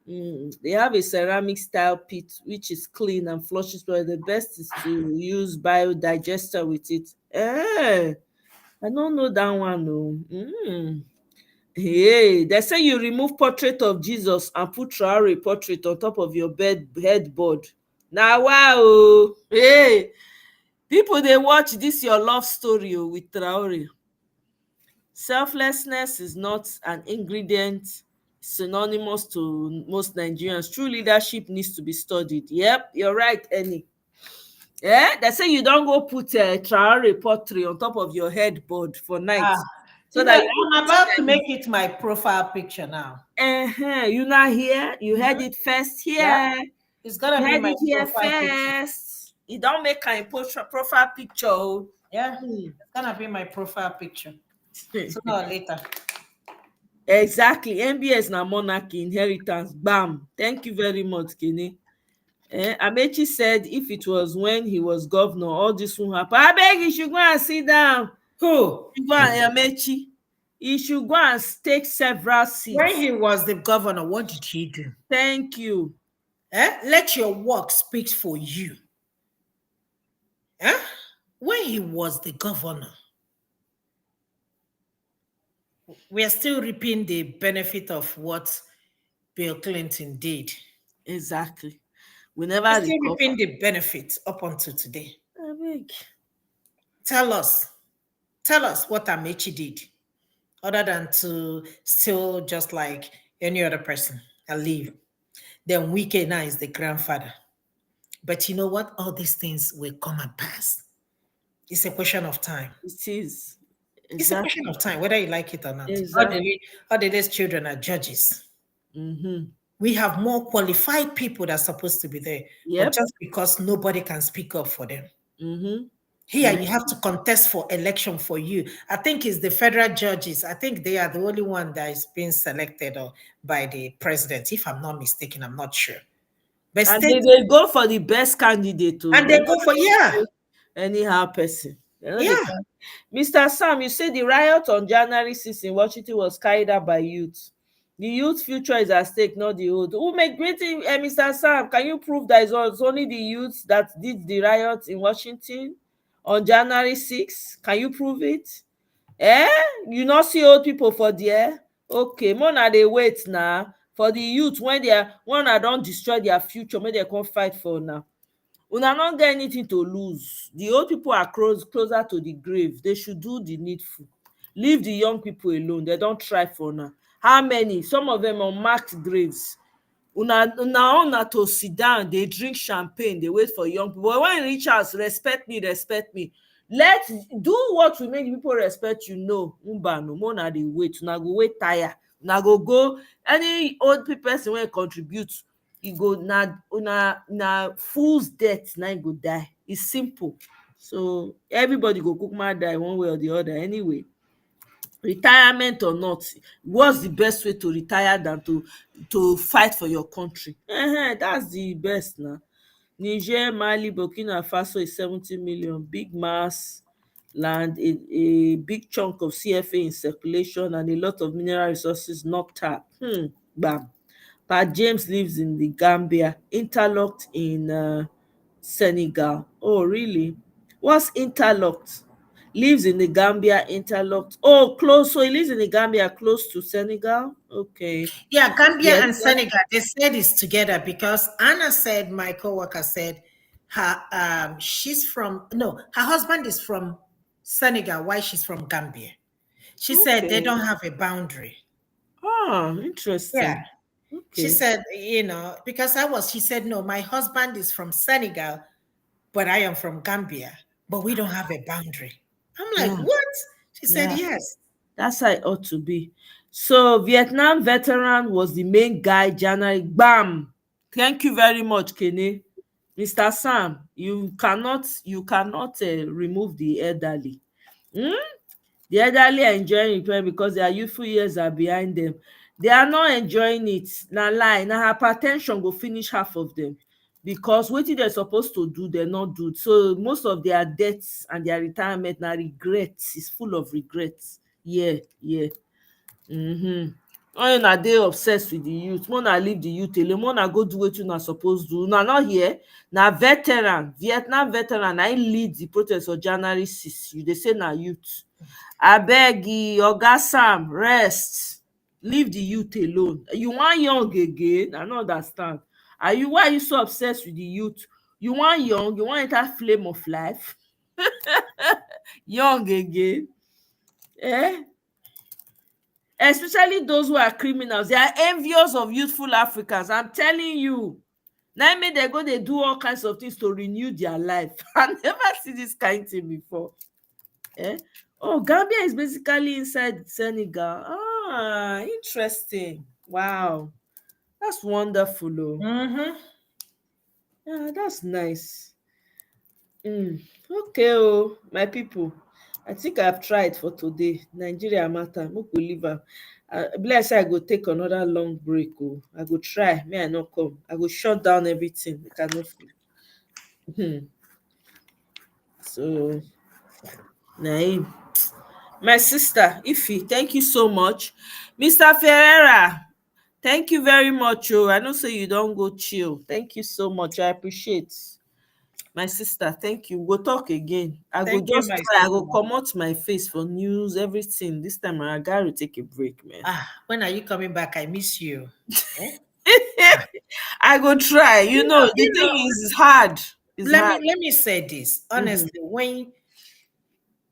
C: They have a ceramic style pit which is clean and flushes, but the best is to use biodigester with it. I don't know that one. No. Hey, they say you remove portrait of Jesus and put Traore portrait on top of your headboard. Now, wow. Hey, people they watch this your love story with Traore. Selflessness is not an ingredient synonymous to most Nigerians. True leadership needs to be studied. Yep, you're right, Annie. Yeah, they say you don't go put a Traore portrait on top of your headboard for night. So that
D: I'm about to make it my profile picture now.
C: You not here. You heard it first here.
D: Yeah. It's gonna be my
C: here
D: profile picture.
C: first. You don't make a profile picture.
D: Yeah, it's gonna be my profile picture. Sooner or later.
C: Exactly. MBS na monarchy inheritance. Bam. Thank you very much, Kenny. Amechi said if it was when he was governor, all this won't happen. I beg you should go and sit down.
D: Who?
C: You go and Amechi. He should go and take several seats.
D: When he was the governor, what did he do?
C: Thank you.
D: Let your work speak for you. When he was the governor, we are still reaping the benefit of what Bill Clinton did.
C: Exactly. We're
D: still reaping the benefits up until today.
C: I beg.
D: Tell us what Amechi did, other than to still just like any other person and leave. Then Wike now is the grandfather. But you know what? All these things will come and pass. It's a question of time.
C: It is.
D: Exactly. It's a question of time, whether you like it or not.
C: Exactly.
D: All these children are judges.
C: Mm-hmm.
D: We have more qualified people that are supposed to be there.
C: Yep.
D: But just because nobody can speak up for them.
C: Mm-hmm.
D: Here, you have to contest for election for you. I think it's the federal judges. I think they are the only one that is being selected by the president. If I'm not mistaken, I'm not sure. But
C: and they go for the best candidate.
D: And they go for,
C: anyhow person.
D: Yeah.
C: Mr. Sam, you say the riot on January 6th in Washington was carried out by youth. The youth future is at stake, not the old. Who make great Mr. Sam, can you prove that it's only the youth that did the riot in Washington on January 6th? Can you prove it? You not see old people for there? Okay, more na they wait now for the youth when I don't destroy their future, when they come fight for now. Una not get anything to lose. The old people are closer to the grave. They should do the needful. Leave the young people alone. They don't try for now. How many? Some of them are marked graves. Una to sit down, they drink champagne, they wait for young people. But when reach us, respect me. Let's do what will make people respect you. No, no more na they wait. Una go wait tire. Una go any old person when contribute. You go na fool's death, now you go die. It's simple. So everybody go cook my die one way or the other anyway. Retirement or not, what's the best way to retire than to fight for your country? That's the best now. Niger, Mali, Burkina Faso is 70 million, big mass land, a big chunk of CFA in circulation, and a lot of mineral resources not tapped. Bam. Pat James lives in the Gambia, interlocked in Senegal. Oh, really? What's interlocked? Lives in the Gambia, interlocked. Oh, close. So he lives in the Gambia, close to Senegal. Okay.
D: Yeah, Gambia and Senegal. They said it's together because Anna said, my coworker said, her husband is from Senegal. Why she's from Gambia? She said they don't have a boundary.
C: Oh, interesting.
D: Yeah. Okay. She said, because she said, no, my husband is from Senegal, but I am from Gambia, but we don't have a boundary. I'm like, what? She said, yes.
C: That's how it ought to be. So Vietnam veteran was the main guy, January. Bam! Thank you very much, Kenny. Mr. Sam, you cannot remove the elderly. The elderly are enjoying it because their youthful years are behind them. They are not enjoying it. Na lie. Na hypertension go finish half of them. Because what they're supposed to do, they're not do. So most of their debts and their retirement now regrets. It's full of regrets. Yeah. When una dey obsessed with the youth, make una leave the youth alone, make una go do wetin una suppose do. Una not here. Na veteran, Vietnam veteran, na im lead the protest for January 6. You dey say na youth. Abeg Oga Sam, rest. Leave the youth alone. You wan young again? I no understand. Why are you so obsessed with the youth? You wan young? You wan enter flame of life? Young again? Eh? Especially those who are criminals, they are envious of youthful Africans. I'm telling you. Na make dem go dey do all kinds of things to renew their life. I never see this kind thing before. Oh, Gambia is basically inside Senegal. Ah, interesting. Wow, that's wonderful. Oh,
D: Mm-hmm.
C: yeah, that's nice. Okay, oh, my people, I think I've tried for today. Nigeria matter, make we leave am. Be like say I go take another long break. Oh, I go try. May I not come? I go shut down everything. Make I no free. So, na my sister Ife, thank you so much. Mr. Ferreira, thank you very much. Oh, I know say you don go chill. Thank you so much. I appreciate. My sister, thank you. We'll talk again. I go
D: Thank you,
C: just
D: my
C: try. I
D: sister.
C: go comot my face for news, everything. This time I gotta take a break, man.
D: When are you coming back? I miss you. Eh?
C: I go try. You know, the thing is, it's hard. It's
D: let
C: hard.
D: me say this honestly. When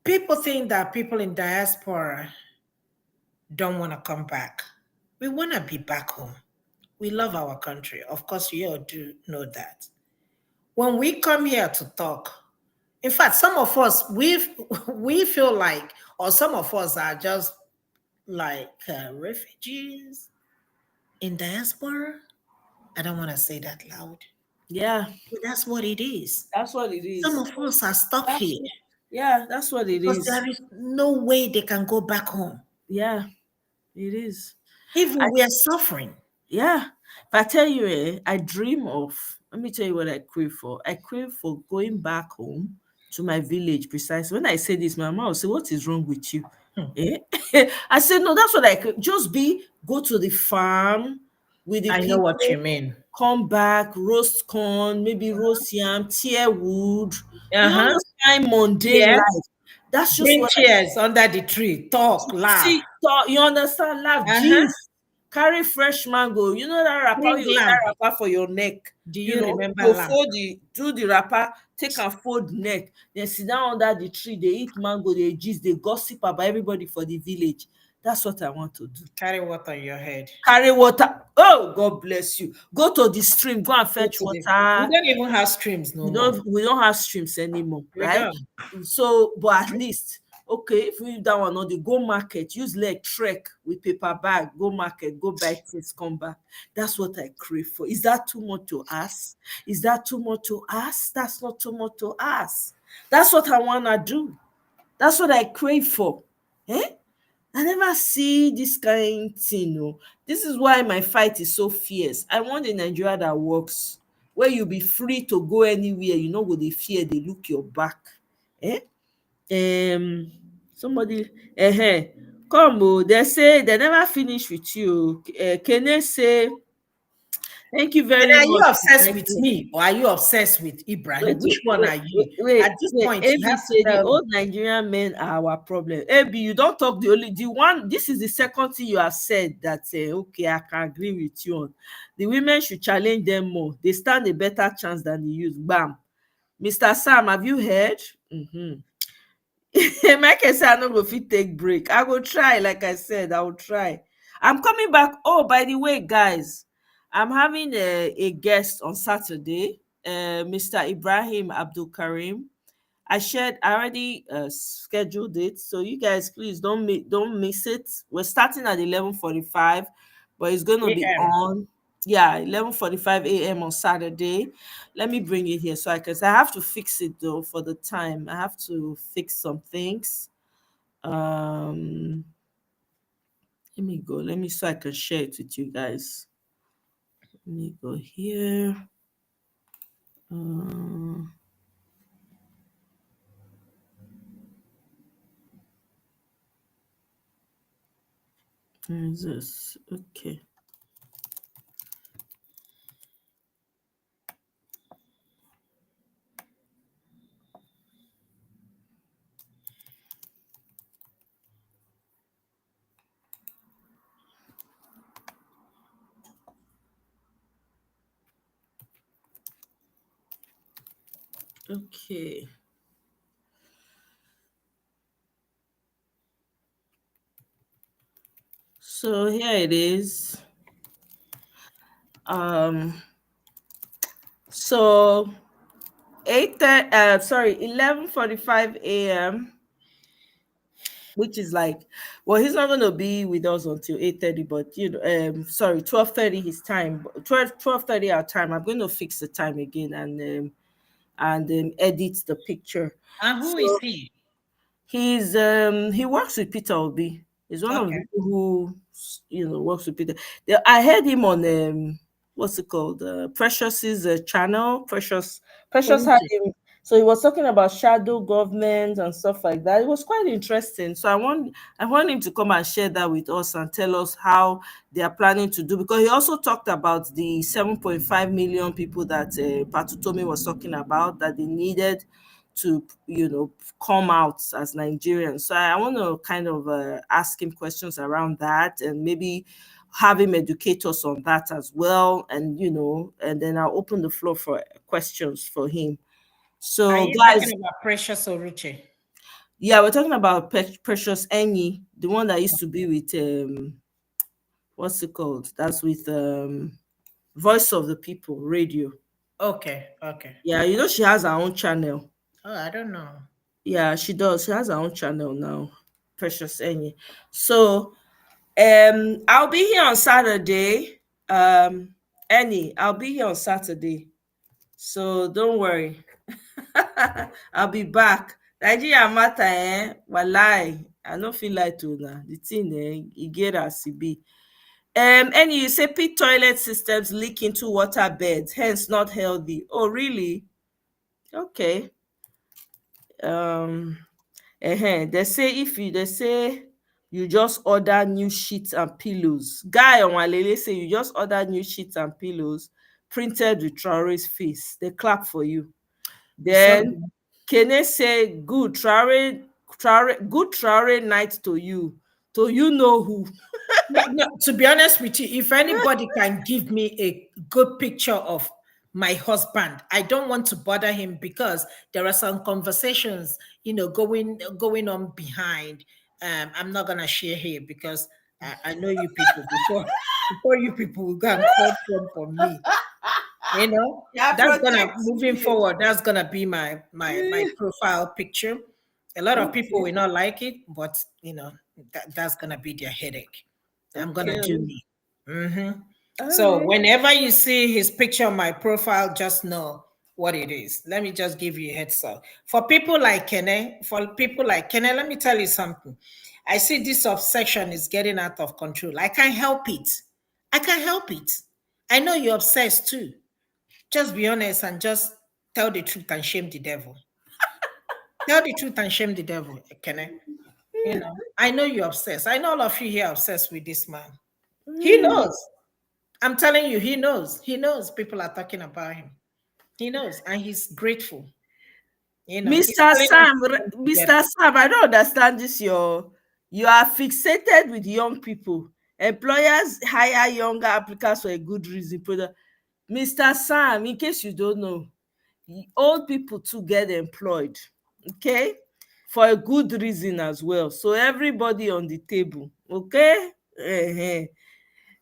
D: people think that people in diaspora don't want to come back, we want to be back home. We love our country. Of course, you all do know that. When we come here to talk, in fact, some of us we feel like, or some of us are just like refugees in diaspora. I don't want to say that loud.
C: Yeah,
D: But that's what it is.
C: that's what it
D: Some
C: is.
D: of us are stuck here
C: Yeah, that's what it
D: because
C: is.
D: there is no way they can go back home.
C: Yeah, it is.
D: Even we are suffering.
C: Yeah. If I tell you, I dream of, let me tell you what I crave for. I crave for going back home to my village, precisely. When I say this, my mom will say, what is wrong with you? Eh? I said, no, that's what I crave. Just go to the farm with the
D: I know what you
C: people,
D: mean.
C: come back, roast corn, maybe roast yam, tear wood. You know,
D: Uh-huh.
C: those kind mundane
D: Yeah.
C: life. That's just
D: Bring
C: what I
D: chairs under the tree, talk, laugh.
C: see. Talk, you understand? Laugh,
D: Uh-huh.
C: gist. Carry fresh mango. You know that wrapper,
D: Bring
C: you
D: lamp.
C: tie wrapper for your neck.
D: Do
C: You
D: you
C: know,
D: remember
C: go
D: lamp?
C: fold do the wrapper, take and fold neck, then sit down under the tree, they eat mango, they gist, they gossip about everybody for the village. That's what I want to do.
D: Carry water on your head.
C: Carry water. Oh, God bless you. Go to the stream, go and fetch
D: We
C: water.
D: don't even have streams no more.
C: We don't have streams anymore,
D: We
C: right?
D: don't.
C: So, but at least, okay, if we that one or they go market, use leg trek with paper bag, go market, go buy things, come back. That's what I crave for. Is that too much to ask? Is that too much to ask? That's not too much to ask. That's what I wanna do. That's what I crave for. Eh? I never see this kind thing. No. This is why my fight is so fierce. I want a Nigeria that works, where you be free to go anywhere. You know, go dey fear, they look your back. Eh? Somebody, come. Oh, they say they never finish with you. Kene say, thank you
D: And
C: very
D: are you
C: much.
D: obsessed with me or are you obsessed with
C: Wait,
D: Ibrahim?
C: wait,
D: Which one
C: wait,
D: are
C: wait,
D: you? At
C: wait,
D: this
C: wait.
D: point, you
C: AB
D: have to
C: say the
D: tell me.
C: old Nigerian men are our problem. AB, you don't talk the one. This is the second thing you have said that okay, I can agree with you on. The women should challenge them more. They stand a better chance than the youth. Bam. Mr. Sam, have you heard? Michael say I no go fit take break. I go try, like I said, I will try. I'm coming back. Oh, by the way, guys, I'm having a guest on Saturday, Mr. Ibrahim Abdul Karim. I already scheduled it, so you guys please don't miss it. We're starting at 11:45, but it's going to be
D: AM.
C: on 11:45 a.m. on Saturday. Let me bring it here so I have to fix it though for the time. I have to fix some things. Um, let me go. Let me so I can share it with you guys. Let me go here. Uh, Jesus. Okay. Okay. So here it is. So 11:45 a.m., which is like, well, he's not going to be with us until 8:30, but 12:30 his time, 12:30 our time. I'm going to fix the time again and edit the picture.
D: And who is
C: So
D: he?
C: he works with Peter Obi. He's one of the
D: Okay.
C: people who works with Peter. I heard him on what's it called? Precious's channel. Precious had
D: Oluchi.
C: him. So he was talking about shadow government and stuff like that. It was quite interesting. So I want him to come and share that with us and tell us how they are planning to do, because he also talked about the 7.5 million people that Patutomi was talking about, that they needed to come out as Nigerians. So I want to kind of ask him questions around that, and maybe have him educate us on that as well. And and then I'll open the floor for questions for him.
D: Are
C: So
D: you
C: guys,
D: talking about Precious Oruche?
C: yeah, we're talking about Precious Enyi, the one that used to be with what's it called? That's with Voice of the People Radio.
D: Okay, okay.
C: Yeah, she has her own channel.
D: Oh, I don't know.
C: Yeah, she does. She has her own channel now, Precious Enyi. So I'll be here on Saturday. I'll be here on Saturday. So don't worry. I'll be back. Nigeria matter, Walai. I no feel like to now. The thing, e get as e be. And you say pit toilet systems leak into water beds, hence not healthy. Oh, really? Okay. They say you just order new sheets and pillows. Guy on Walele say you just order new sheets and pillows printed with Traore's face. They clap for you.
D: It's okay.
C: Then Kene say good Traore night to you. To you know who.
D: No, no, to be honest with you, if anybody can give me a good picture of my husband, I don't want to bother him because there are some conversations, going on behind. I'm not gonna share here because I know you people before you people will go and call for me.
C: Yeah,
D: That's gonna
C: protect
D: moving
C: me.
D: forward. That's gonna be my profile picture. A lot of people will not like it, but that's gonna be their headache. I'm gonna
C: Okay.
D: do me. Mhm.
C: All
D: So
C: right.
D: whenever you see his picture on my profile, just know what it is. Let me just give you a heads up. For people like Kene, let me tell you something. I see this obsession is getting out of control. I can't help it. I can't help it. I know you're obsessed too. Just be honest and just tell the truth and shame the devil. Tell the truth and shame the devil, Kene. I know you're obsessed. I know all of you here are obsessed with this man. He knows. I'm telling you, he knows. He knows people are talking about him. He knows, and he's grateful. He's
C: Mr.
D: telling us
C: Sam,
D: to come together.
C: Mr. Sam, I don't understand this. You are fixated with young people. Employers hire younger applicants for a good reason. Mr. Sam, in case you don't know, old people too get employed, okay, for a good reason as well. So everybody on the table, okay.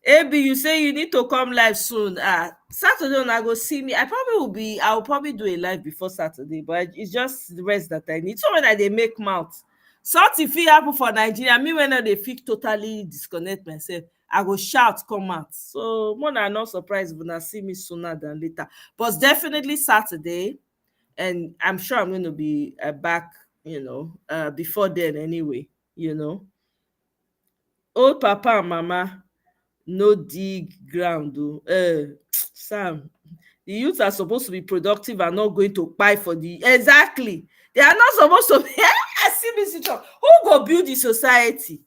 C: Abi, you say you need to come live soon. Saturday una go see me. I will probably do a live before Saturday, but it's just the rest that I need. So when they make mouth, something fit happen for Nigeria. Me when they fit totally disconnect myself, I go shout come out. So more than not surprised if una see me sooner than later. But it's definitely Saturday, and I'm sure I'm going to be back. Before then anyway. Old papa and mama no dig ground o. Sam, the youth are supposed to be productive and not going to kpai for the exactly. They are not supposed to be. I see me sit up. Who go build the society?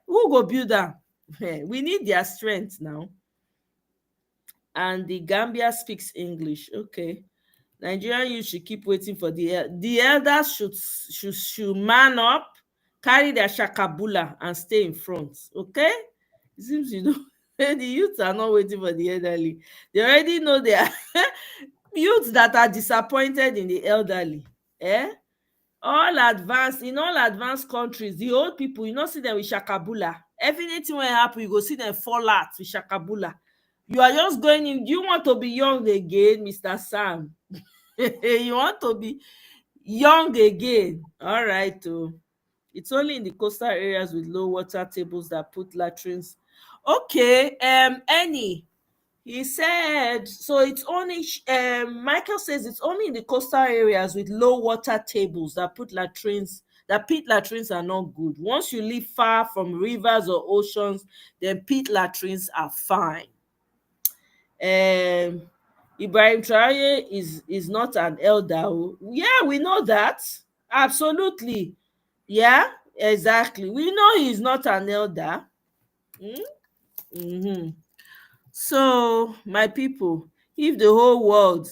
C: Who go build am? We need their strength now. And the Gambia speaks English. Okay. Nigerian youth should keep waiting for the elders should man up, carry their shakabula and stay in front. Okay? It seems the youths are not waiting for the elderly. They already know they are youths that are disappointed in the elderly. Eh? In all advanced countries, the old people, you not see them with shakabula. Everything will happen, you go see them fall out with shakabula. You are just going in. Do you want to be young again, Mr. Sam? You want to be young again? All right. Oh. It's only in the coastal areas with low water tables that put latrines. Okay. Any. He said, so it's only, Michael says it's only in the coastal areas with low water tables that pit latrines are not good. Once you live far from rivers or oceans, then pit latrines are fine. Ibrahim Traore is not an elder. Yeah, we know that. Absolutely. Yeah, exactly. We know he's not an elder. Mm-hmm. So, my people, if the whole world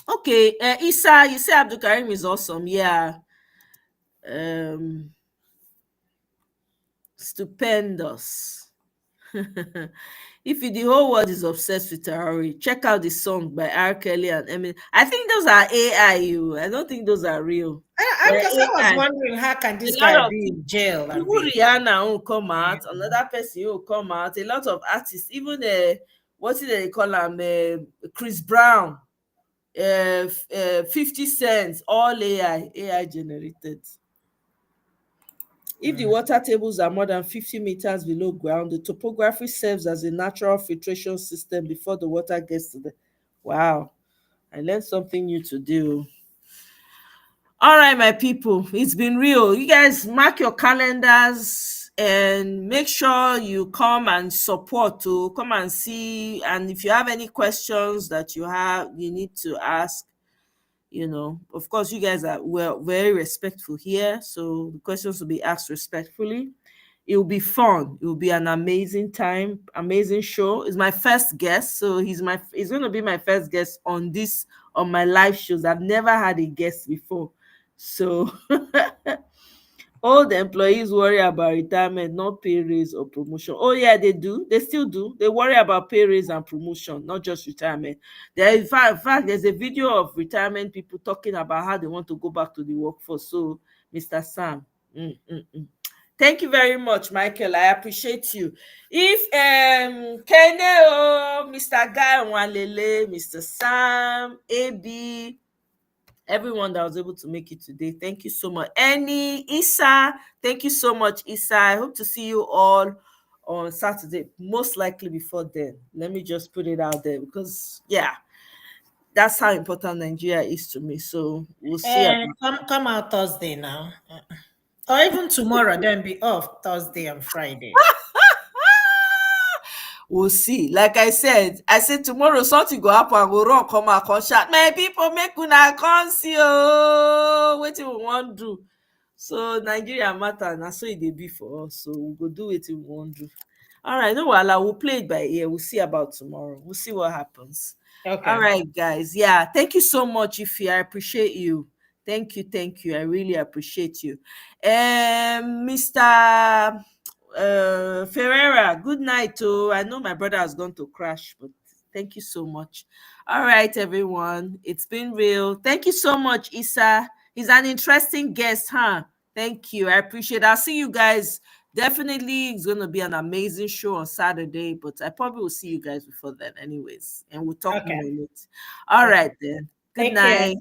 C: okay, Isa, you say Abdul Karim is awesome. Yeah. Stupendous. If the whole world is obsessed with Traore, check out the song by R. Kelly and Eminem. I think those are AI. I don't think those are real.
D: Because I was wondering, how can this
C: A lot
D: guy
C: of
D: be in jail? And
C: Even
D: be...
C: Rihanna will come out, another person will come out, a lot of artists, even what do they call him, Chris Brown, 50 cents, all AI generated. If the water tables are more than 50 meters below ground, the topography serves as a natural filtration system before the water gets to the... Wow, I learned something new to do. All right, my people, it's been real. You guys mark your calendars and make sure you come and support, to come and see. And if you have any questions that you need to ask, of course, you guys are very respectful here, so the questions will be asked respectfully. It will be fun. It will be an amazing time, amazing show. It's my first guest, so he's going to be my first guest on my live shows. I've never had a guest before, so all the employees worry about retirement, not pay raise or promotion. Oh yeah, they do. They still do. They worry about pay raise and promotion, not just retirement. In fact, there's a video of retirement people talking about how they want to go back to the workforce. So, Mr. Sam, thank you very much, Michael. I appreciate you. If Kene, Mr. Guy Wanlele, Mr. Sam, AB, everyone that was able to make it today, thank you so much. Isa, thank you so much, Isa. I hope to see you all on Saturday, most likely before then. Let me just put it out there, because that's how important Nigeria is to me. So we'll see.
D: Come out Thursday now, or even tomorrow. Then be off Thursday and Friday.
C: We'll see. Like I said tomorrow something go happen, go run, come out, come shout, my people, make una come see wetin we wan do. So Nigeria matter, na so it dey be for us. So we go do wetin we wan do. All right, no wahala, we'll play it by ear. We'll see about tomorrow. We'll see what happens. Okay. All right, guys. Yeah, thank you so much, Ify. I appreciate you. Thank you. I really appreciate you. Mr. Ferreira, good night. I know my brother has gone to crash, but thank you so much. All right, everyone, it's been real. Thank you so much, Isa. He's an interesting guest, huh? Thank you. I appreciate it. I'll see you guys. Definitely, it's going to be an amazing show on Saturday, but I probably will see you guys before then anyways, and we'll talk more on it. All right, then. Good night.